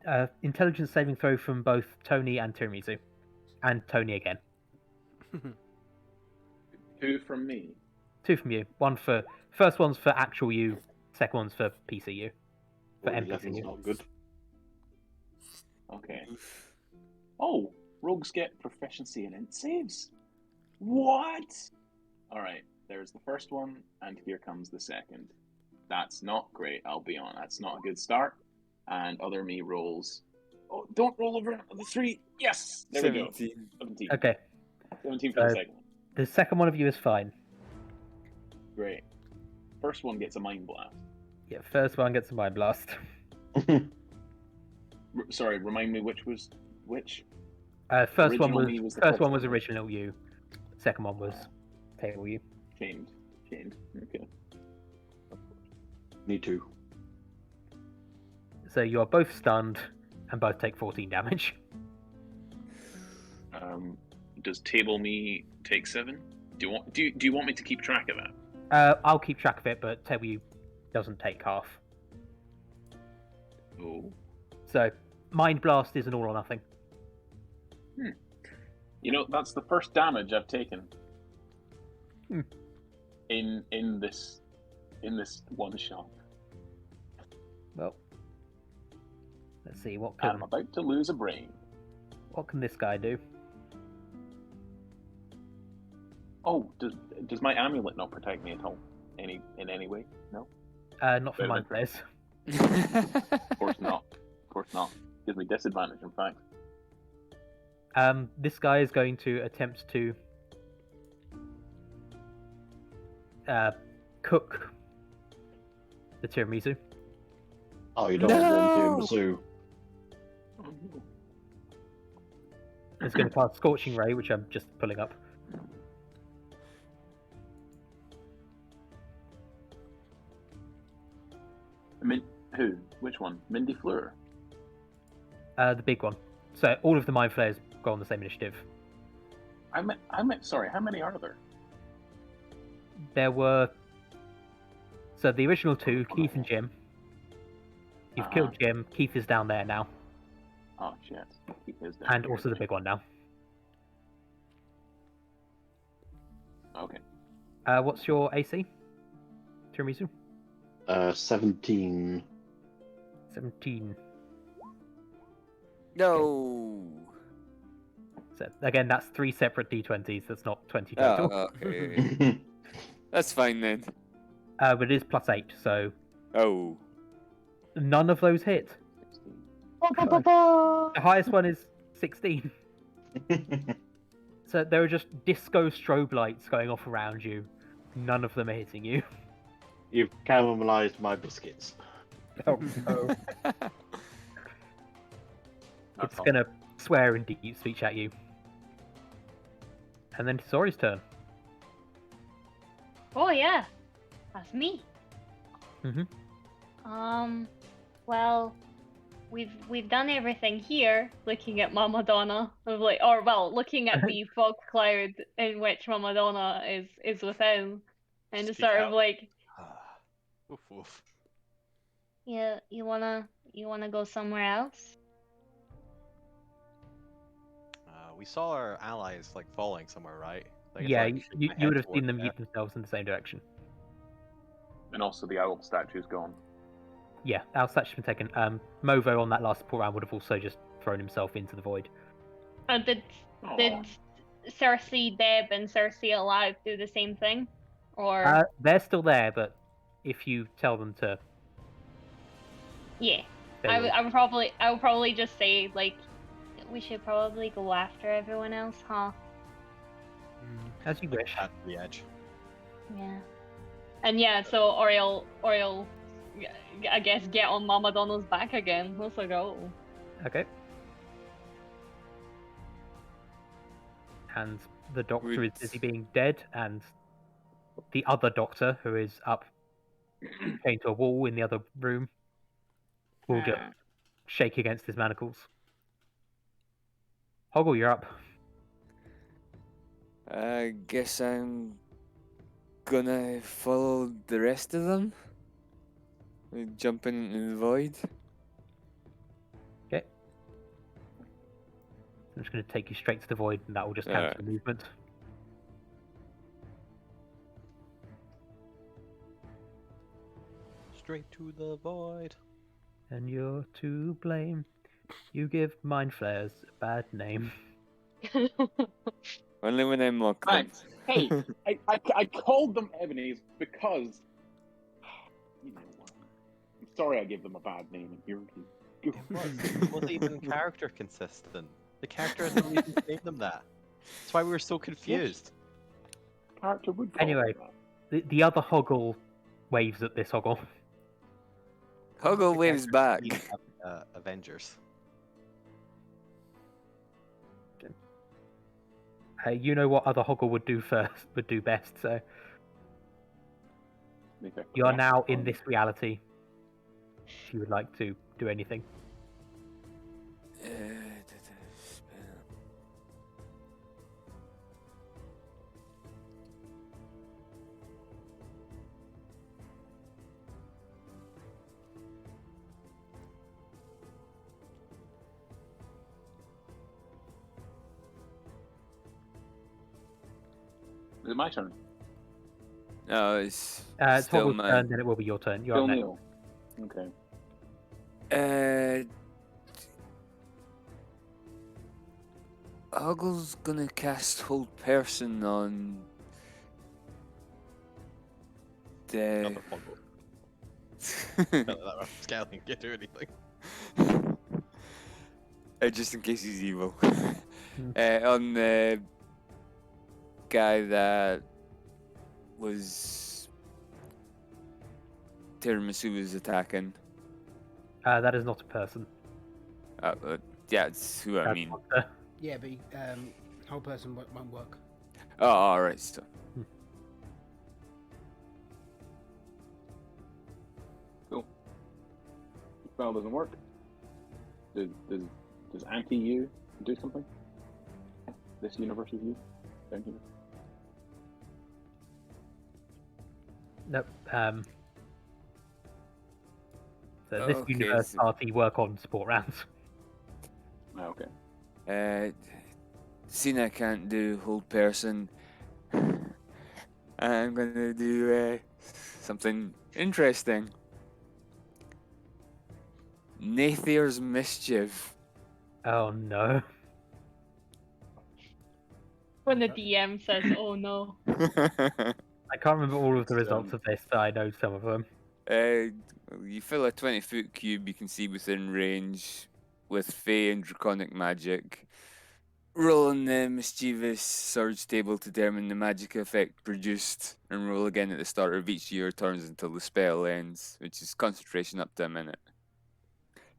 a intelligence saving throw from both Tony and Tiramisu. And Tony again. 2 from me. 2 from you. First one's for actual you, second one's for PCU. For Oh, 11's NPCU. not good. Okay. Oh, rogues get proficiency in int saves. What? Alright, there's the first one, and here comes the second. That's not great, I'll be honest. That's not a good start. And other me rolls. Oh, don't roll over the 3. Yes! There we go. 17. Okay. 17 for the second one. The second one of you is fine. Great. First one gets a mind blast. Yeah, first one gets a Mind Blast. Sorry, remind me which was which? First one Original me was was the first first one was one. original you. Second one was table you. Chained. Okay. Me too. So you are both stunned and both take 14 damage. Does table me take 7? Do you want me to keep track of that? I'll keep track of it, but table you doesn't take half. Oh. So Mind Blast is an all or nothing. You know, that's the first damage I've taken. Hmm. In this one shot. Well, let's see I'm about to lose a brain. what can this guy do? Oh, does my amulet not protect me at all? In any way? No? Not for Bit of Mind interest. Flayers. Of course not. Gives me disadvantage, in fact. This guy is going to attempt to cook the tiramisu. Oh, you don't want tiramisu. Oh, no. It's going to cast Scorching Ray, which I'm just pulling up. Who? Which one? Mindy Fleur? The big one. So all of the Mind Flayers go on the same initiative. Sorry, how many are there? There were... So the original 2, Keith and Jim. You've killed Jim. Keith is down there now. Oh, shit. He is down And here. also the big one now. Okay. What's your AC? Tiramisu? 17. 17. No. So again, that's 3 separate d20s. That's not 20 Oh, total. okay. That's fine then. But it is +8, so Oh. none of those hit. The highest one is 16. So there are just disco strobe lights going off around you. None of them are hitting you. You've caramelized my biscuits. Oh, no. It's gonna swear in deep speech at you. And then Sori's turn. Oh yeah, that's me. Mhm. Well, we've done everything here. Looking at Mama Donna, looking at the fog cloud in which Mama Donna is within, and just Speak sort of out. like, Oof, oof. yeah, you wanna go somewhere else? We saw our allies like falling somewhere, right? Like, Yeah, shake my you head would have towards seen them there. yeet themselves in the same direction. And also the owl statue's gone. Yeah, our statue's been taken. Movo on that last support round would have also just thrown himself into the void. Did Aw. Cersei, Deb, and Cersei alive do the same thing, or They're still there, but if you tell them to, yeah? they I will. would probably just say like, we should probably go after everyone else, huh? As you wish. At the edge. Yeah. And yeah, so Oriel, I guess, get on Mama Donna's back again. Let's go. Okay. And the doctor is Would- busy being dead, and the other doctor, who is up chained to a wall in the other room, will just shake against his manacles. Hoggle, you're up. I guess I'm gonna follow the rest of them. Jumping into the void. Okay. I'm just going to take you straight to the void, and that will just cancel the movement. Straight to the void. And you're to blame. You give mind flayers a bad name. Only when I mock them. Thanks. Hey, I called them Ebony's because you know what? I'm sorry I gave them a bad name and here it is. It wasn't even character consistent. The character had no reason to name them that. That's why we were so confused. Character would call Anyway, them that. the other Hoggle waves at this Hoggle. Hoggle waves back. Avengers. You know what other Hoggle would do best, so Make a you are crack now in on- this reality. If you would like to do anything. Is it my turn? No, it's It's still Hoggle's mine. turn, then it will be your turn. You're Still up next. Neil. Okay. Hoggle's gonna cast Hold Person on the. Another Hoggle. Not that Scaling can do anything. Just in case he's evil. On the guy that was Tiramisu was attacking. That is not a person. Yeah, it's who I That's mean. monster. Yeah, but whole person won't work. Oh, alright, so. Cool. The spell doesn't work. Does anti-you do something? This universe's you? Down here? Nope. So this Okay, universe so- party work on support rounds. Oh, okay. Seeing I can't do Hold Person, I'm gonna do something interesting. Nathier's Mischief. Oh no. When the DM says, "Oh no." I can't remember all of the It's, results of this, but I know some of them. You fill a 20-foot cube you can see within range with Fey and Draconic magic. Roll on the mischievous surge table to determine the magic effect produced, and roll again at the start of each of your turns until the spell ends, which is concentration up to a minute.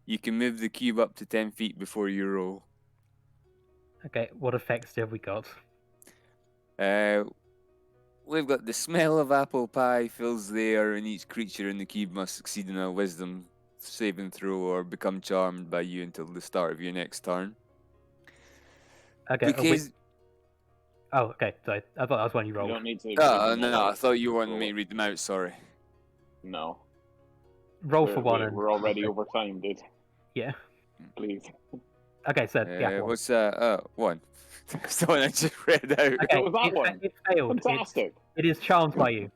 You can move the cube up to 10 feet before you roll. Okay, what effects have we got? We've got the smell of apple pie fills the air, and each creature in the cube must succeed in a wisdom saving throw or become charmed by you until the start of your next turn. Okay. Because Oh, okay. Sorry, I thought that was when you You rolled. don't need to. read no, them all I out. thought you wanted Roll me to it. read them out. Sorry. No. Roll for one. We're already over time, dude. Yeah. Please. Okay, so yeah. One. What's that? One. That's the one I just read out. Okay, was that one? it failed. Fantastic. It is charmed by you.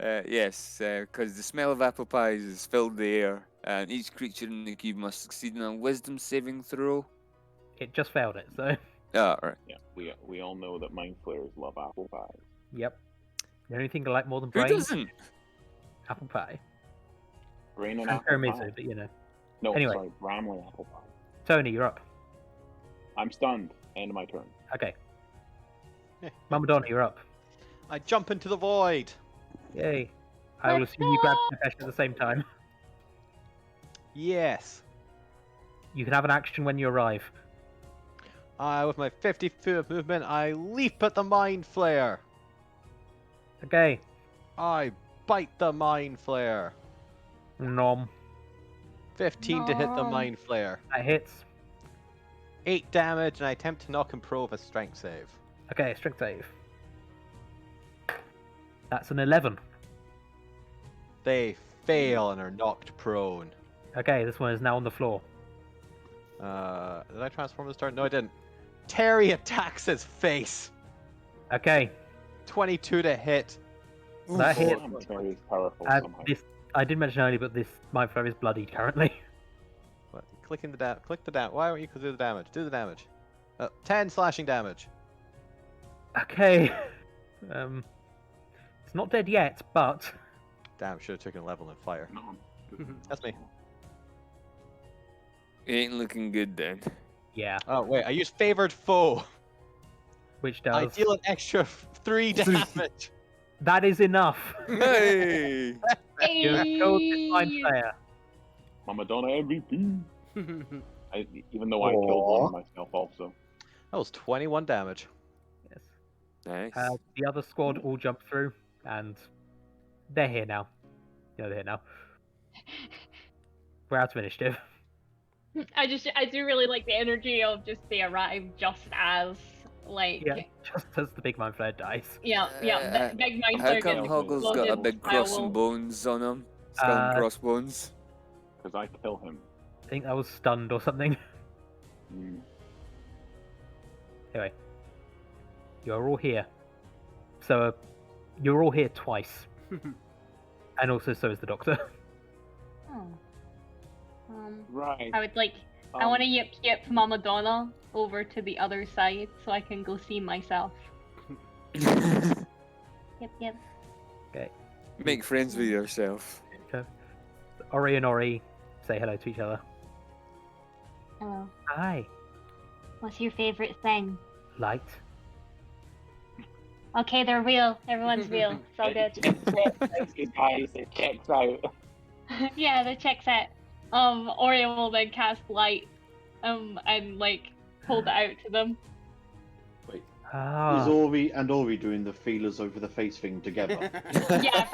Yes, because the smell of apple pies has filled the air, and each creature in the cube must succeed in a wisdom saving throw. It just failed it. So. Ah, right. Yeah, we all know that mind flayers love apple pies. Yep. The only thing I like more than Who brain, doesn't? apple pie. Brain and And apple tiramisu, pie. but you know. No, Anyway. sorry, Bramley apple pie. Tony, you're up. I'm stunned. End of my turn. Okay. Mama Donna, you're up. I jump into the void. Yay. I will Let's assume you grab go! Nefesh at the same time. Yes. You can have an action when you arrive. With my 50 foot of movement, I leap at the mind flare. Okay. I bite the mind flare. Nom. 15 to hit the No. mind flare. That hits. 8 damage, and I attempt to knock him pro with a strength save. Okay, strength save. That's an 11. They fail and are knocked prone. Okay, this one is now on the floor. Did I transform this turn? No, I didn't. Terry attacks his face. Okay. 22 to hit. That hit. I'm very powerful Uh, somehow. this I did mention earlier, but this mind flare is bloodied currently. What? Click the damage. Why don't you do the damage? Do the damage. 10 slashing damage. Okay. It's not dead yet, but Damn, should have taken a level in fire. No. That's me. It ain't looking good then. yeah, Oh, wait, I use favored foe. which I does. deal an extra 3 damage. That is enough. Hey! You have killed this mind Hey! flare. Mama Donna MVP. Even though I killed one of myself also. That was 21 damage. Yes. Nice. The other squad all jump through, and they're here now. Yeah, they're here now. We're out of initiative. I do really like the energy of just they arrive just as like Yeah, just as the big mind flare dies. yeah, big mind How flare come gets Hoggle's got a exploded big by cross wolf. and bones on him? Skull and crossbones. Because I kill him. I think that was stunned or something. Mm. Anyway, you're all here. So, you're all here twice. And also, so is the doctor. Oh. Right. I would like. I want to yip Mama Donna over to the other side so I can go see myself. Yep. Make friends with yourself. Okay. Ori and Ori say hello to each other. Hello. Hi. What's your favorite thing? Light. Okay, they're real. Everyone's real. It's all good. Guys, it checks out. Yeah, the check's out. Ori will then cast light, and like hold it out to them. Is Ah. Ori and Ori doing the feelers over the face thing together? Yeah,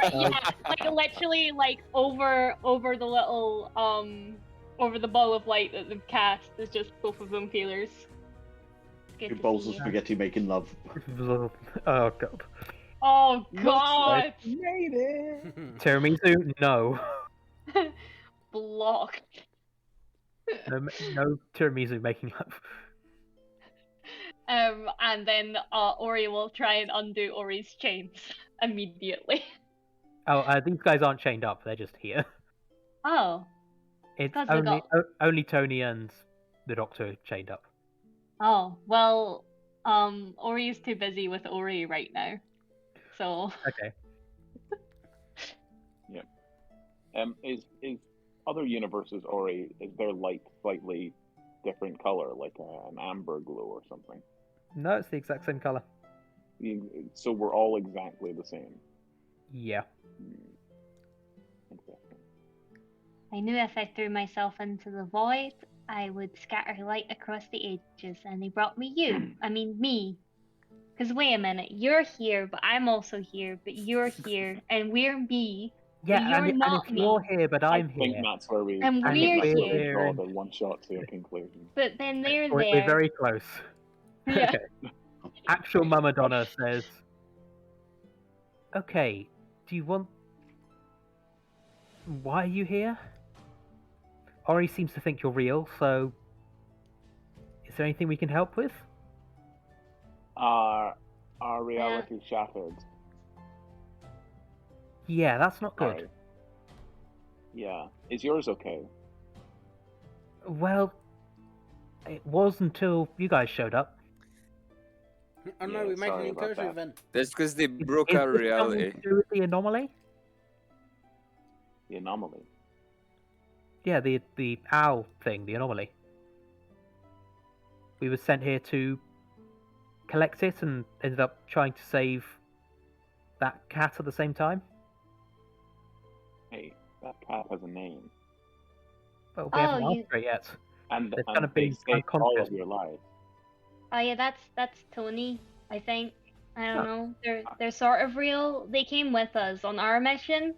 like literally like over the little over the ball of light that they've cast is just both of them feelers. Good Two to bowls see of you. spaghetti making love. Oh god. Oh god! Made it. Tiramisu, no. Blocked. No tiramisu making up. And then Ori will try and undo Ori's chains immediately. Oh, these guys aren't chained up. They're just here. Oh. It's 'Cause they only Tony and the doctor chained up. Oh, well, Ori's too busy with Ori right now. So Okay. Is other universes Ori, is their light slightly different color, like an amber glow or something? No, it's the exact same color. So we're all exactly the same. Yeah. Interesting. I knew if I threw myself into the void, I would scatter light across the ages, and they brought me you. I mean, me. Because wait a minute, you're here, but I'm also here, but you're here, and we're me. Yeah, but you're and not if me. you're here, but I'm I think here. that's where we. And I think we're that's where we here. draw the one shot to a conclusion. But then they're We're there. very close. yeah. Actual Mama Donna says, "Okay, do you want? Why are you here? Ori seems to think you're real, so is there anything we can help with?" Our reality shattered. Yeah, that's not good. Sorry. Yeah. Is yours okay? Well, it was until you guys showed up. Oh no, Yeah, we made an sorry about enclosure that. event. That's because they Is broke this our something reality. to do with the anomaly? The anomaly. Yeah, the owl thing, the anomaly. We were sent here to collect it and ended up trying to save that cat at the same time. Hey, that cat has a name. But we haven't Oh, asked for it yet. And, They've and kind of they been saved all unconscious. of your lives. Oh yeah, that's Tony, I think. I don't Oh. know. They're sort of real. They came with us on our mission,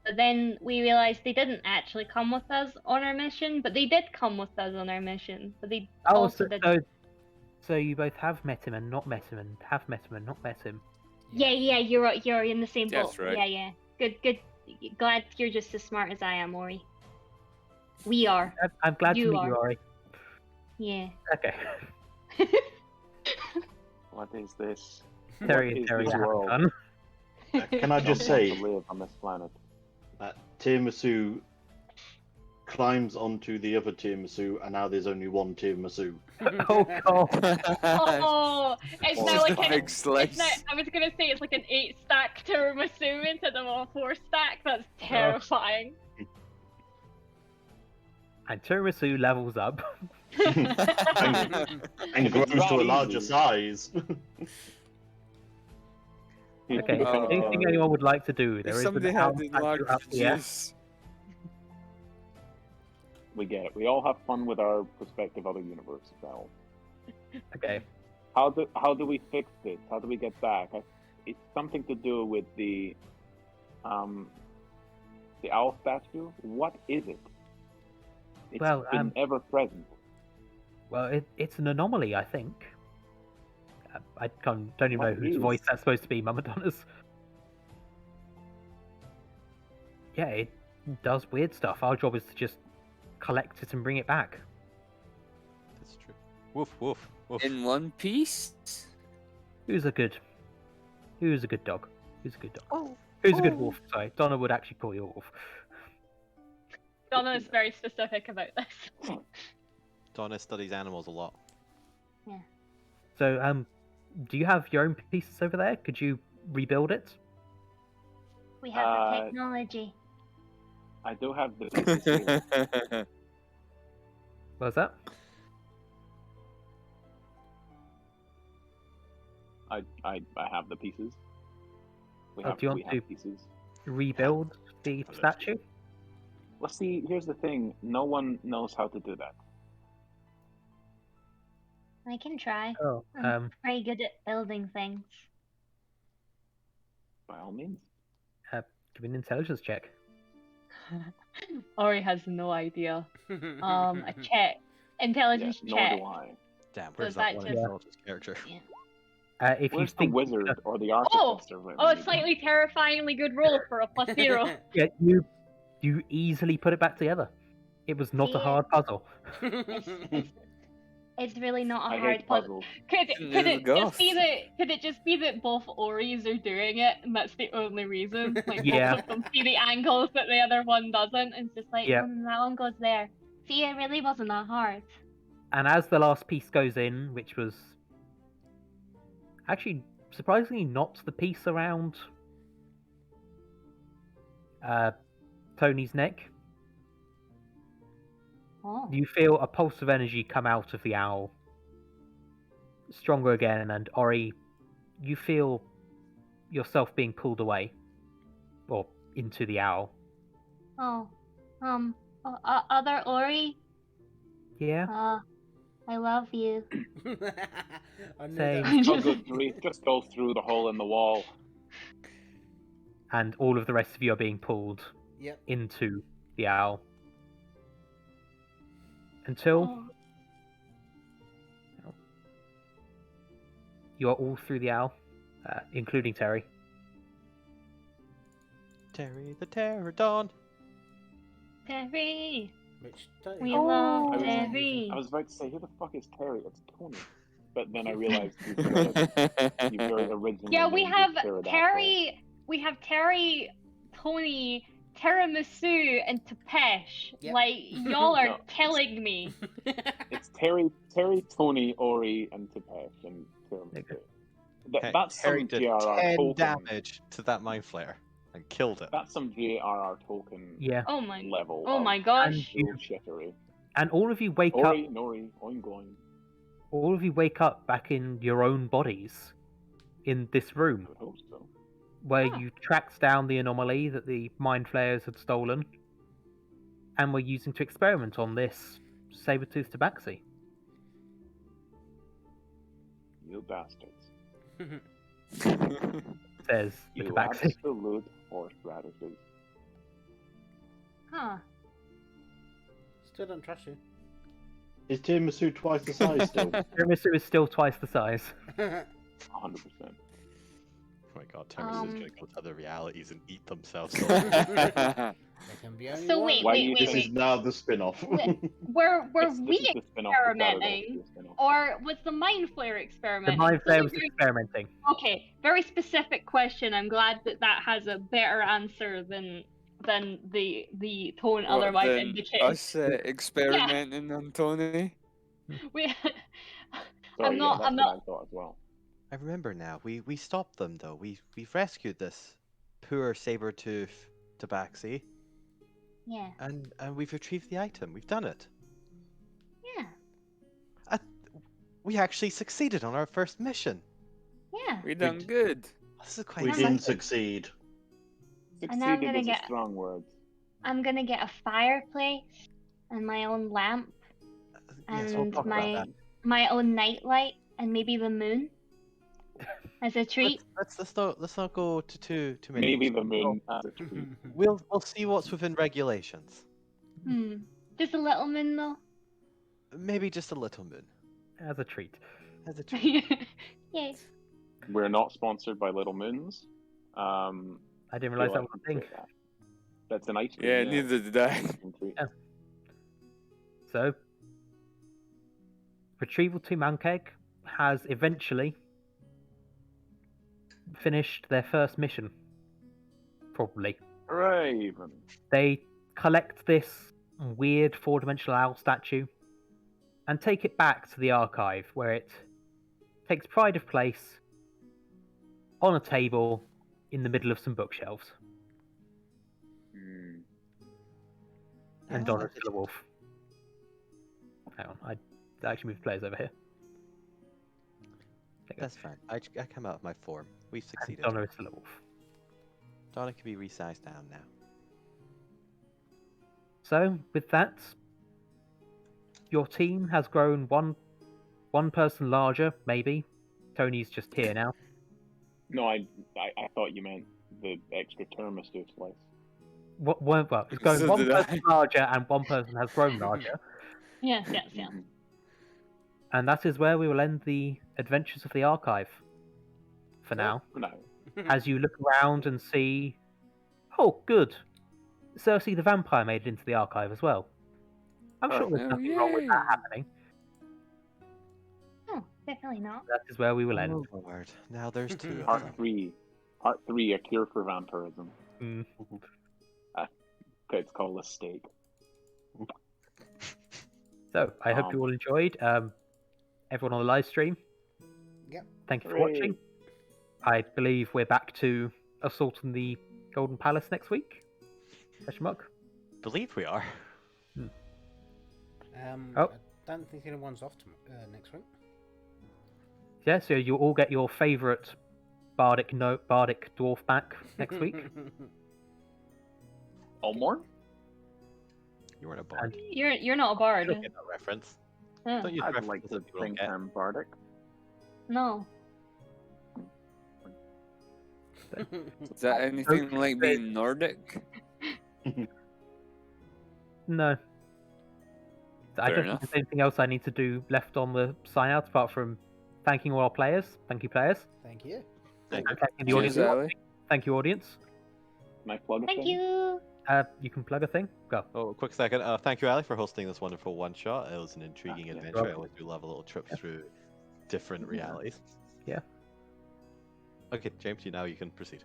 but then we realized they didn't actually come with us on our mission, but they did come with us on our mission. But they Oh, also so, did. so you both have met him and not met him, and have met him and not met him. Yeah, you're in the same boat. That's right. Yeah. Good. Glad you're just as smart as I am, Ori. We are. I'm glad to You meet you, are. Ori. Yeah. Okay. What is this? Terry What and is Terry this are having world? fun. Can I just Don't want say to live on this planet. that tiramisu climbs onto the other tiramisu, and now there's only one tiramisu. Oh god. Oh, it's Or now like Big an. It's slice. now, I was gonna say it's like an 8-stack tiramisu instead of a 4-stack. That's terrifying. And tiramisu levels up. And If grows it's to a that larger easy. size. Okay, Oh. anything anyone would like to do? There If is somebody an had owl the statue large up here. juice. We get it. We all have fun with our prospective other universes now. Okay. How do we fix this? How do we get back? It's something to do with the owl statue. What is it? It's Well, been ever present. Well, it's an anomaly, I think. I don't even know What whose is? voice that's supposed to be. Mama Donna's. Yeah, it does weird stuff. Our job is to just collect it and bring it back. That's true. Woof, woof, woof. In one piece? Who's a good dog? Who's a good dog? Who's a good wolf? Sorry, Donna would actually call you a wolf. Donna is very specific about this. Donna studies animals a lot. So, do you have your own pieces over there? Could you rebuild it? We have the technology. I do have the pieces here. What's that? I have the pieces. We Oh, have, do you we want have to- pieces. Rebuild the statue? Well, see, here's the thing. No one knows how to do that. I can try. Oh, I'm very good at building things. By all means. give me an intelligence check. Ori has no idea. A check. Intelligence Nor check. do I. Damn, So where's is that that one just- intelligence character? If you Where's the think, wizard or the architect or whatever? Oh, you it's need? slightly terrifyingly good roll for a +0. yeah, you easily put it back together. It was not a Yeah. hard puzzle. It's really not a I hard hate puzzle. puzzles. Could Neither it does. just be that? Could it just be that both Oris are doing it, and that's the only reason? Like Yeah. both of them see the angles that the other one doesn't. It's just like, Yeah. that one goes there. See, it really wasn't that hard. And as the last piece goes in, which was Actually, surprisingly, not the piece around Tony's neck. Oh. You feel a pulse of energy come out of the owl, stronger again, and Ori, you feel yourself being pulled away, or into the owl. Oh. Other Ori? Yeah. I love you. I knew Say- that. How good, Reef? Just go through the hole in the wall. And all of the rest of you are being pulled Yep. into the owl. Until Oh. you are all through the owl, including Terry. Terry the Pterodon. Terry! Which don't We even- love I was- Terry! I was about to say, who the fuck is Terry? It's Tony. But then I realized you very originally. Yeah, we named have it Pterodactyl. Terry. We have Terry, Tony, tiramisu, and Tapesh. Yep. Like y'all are No. killing me. It's Terry, Tony, Ori, and Tapesh, and Tiramisu. That's Terry some did J.R.R. 10 Tolkien. damage to that mind flare and killed it. That's some J.R.R. Tolkien Yeah. Oh my. level. Oh of my gosh. bullshittery. And all of you wake up. Ori, Nori, oing going. All of you wake up back in your own bodies, in this room I would hope so. where Huh. you tracked down the anomaly that the mind flayers had stolen, and were using to experiment on this saber-toothed tabaxi. You bastards. Says the You tabaxi. absolute horseradishes. Huh. Still don't trust you. Is tiramisu twice the size still? Tiramisu is still twice the size. 100%. Oh my god, Terry's is gonna go to other realities and eat themselves. There can be only So one. wait, Why do wait, you wait, This think- is wait. now the spin-off. Were This we is the spin-off of experimenting, Paradox, the spin-off. or was the mind flare The experimenting? mind flayer was Very- experimenting. Okay, very specific question. I'm glad that has a better answer than the tone What, otherwise then indicates. us experimenting on Tony? We, Sorry, I'm not. yeah, I'm that's not. what I thought as well. I remember now. We stopped them though. We've rescued this poor saber-tooth tabaxi, Yeah. and we've retrieved the item. We've done it. Yeah. We actually succeeded on our first mission. Yeah. We done good. This is quite We exciting. didn't succeed. And now I'm Succeeded gonna is get- a strong word. I'm gonna get a fireplace and my own lamp Yes, we'll and talk about that. my own nightlight and maybe the moon as a treat. Let's not go to too many. Maybe the moon as a treat. We'll see what's within regulations. Just a little moon though. Maybe just a little moon As a treat. as a treat. Yes. We're not sponsored by Little Moons. I didn't feel realise that I was a can thing. say that. That's an ice cream. Yeah, neither did I. Ice cream treat. Yeah. So, Retrieval Team Ankheg has eventually finished their first mission. Probably. Raven. They collect this weird four-dimensional owl statue and take it back to the archive, where it takes pride of place on a table in the middle of some bookshelves. Hmm. And Yeah, Donna's the wolf. Hang on, I actually moved players over here. There you go. That's fine. I come out of my form. We've And succeeded. Donna is still a wolf. Donna can be resized down now. So, with that, your team has grown one person larger, maybe. Tony's just here now. No, I thought you meant the extra tiramisu slice. Well, it's going So one did I. person larger and one person has grown larger. Yes. Yes. Yes. Mhm. And that is where we will end the adventures of the archive for now. For now. As you look around and see, oh, good. Cersei the vampire made it into the archive as well. I'm sure there's Oh, nothing wrong with that yay. happening. No, definitely not. That is where we will end. Oh Lord! Now there's two of them. Part 3. Part 3, a cure for vampirism. Mm. Okay, it's called a steak. So I hope you all enjoyed. Everyone on the live stream, thank you for Hooray. watching. I believe we're back to Assault on the Golden Palace next week. Question mark. Believe we are. Oh. I don't think anyone's off next week. Yeah, so you'll all get your favourite bardic dwarf back next week. Elmore? You weren't a bard. You're not a I bard. don't get that reference. Yeah. Don't use I'd references like to that people don't think get. I'm bardic. No. Is that anything like being Nordic? No. I Fair don't enough. think there's anything else I need to do left on the sign out apart from thanking all our players. Thank you, players. Thank you. Thank you. And thanking the audience. Cheers, Ali. Thank you, audience. My plug Thank thing? you. You can plug a thing. Go. Oh, a quick second. Thank you, Ali, for hosting this wonderful one-shot. It was an intriguing yeah. adventure. I always do love a little trip through different realities. Yeah. Okay, James, you can proceed.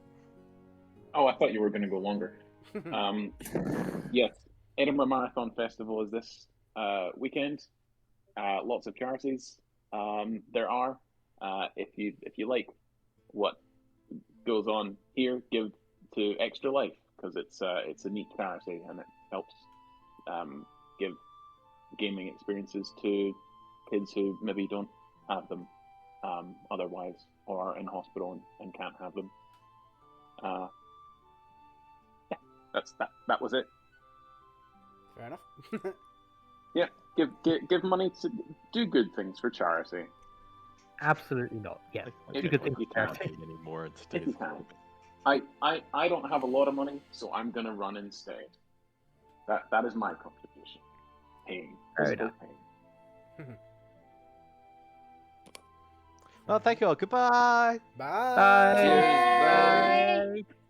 Oh, I thought you were going to go longer. Yes, Edinburgh Marathon Festival is this weekend. Lots of charities. There are. If you like what goes on here, give to Extra Life because it's a neat charity and it helps give gaming experiences to kids who maybe don't have them otherwise or are in hospital and can't have them. That was it. Fair enough. Yeah, give money to do good things for charity. Absolutely not. Yeah. I If Do don't good you things. can. pay anymore in If today's you can. world. I don't have a lot of money, so I'm gonna run instead. That is my contribution. Pain. Fair Physical enough. pain. Well, thank you all. Goodbye. Bye. Bye. Cheers, bye. Bye.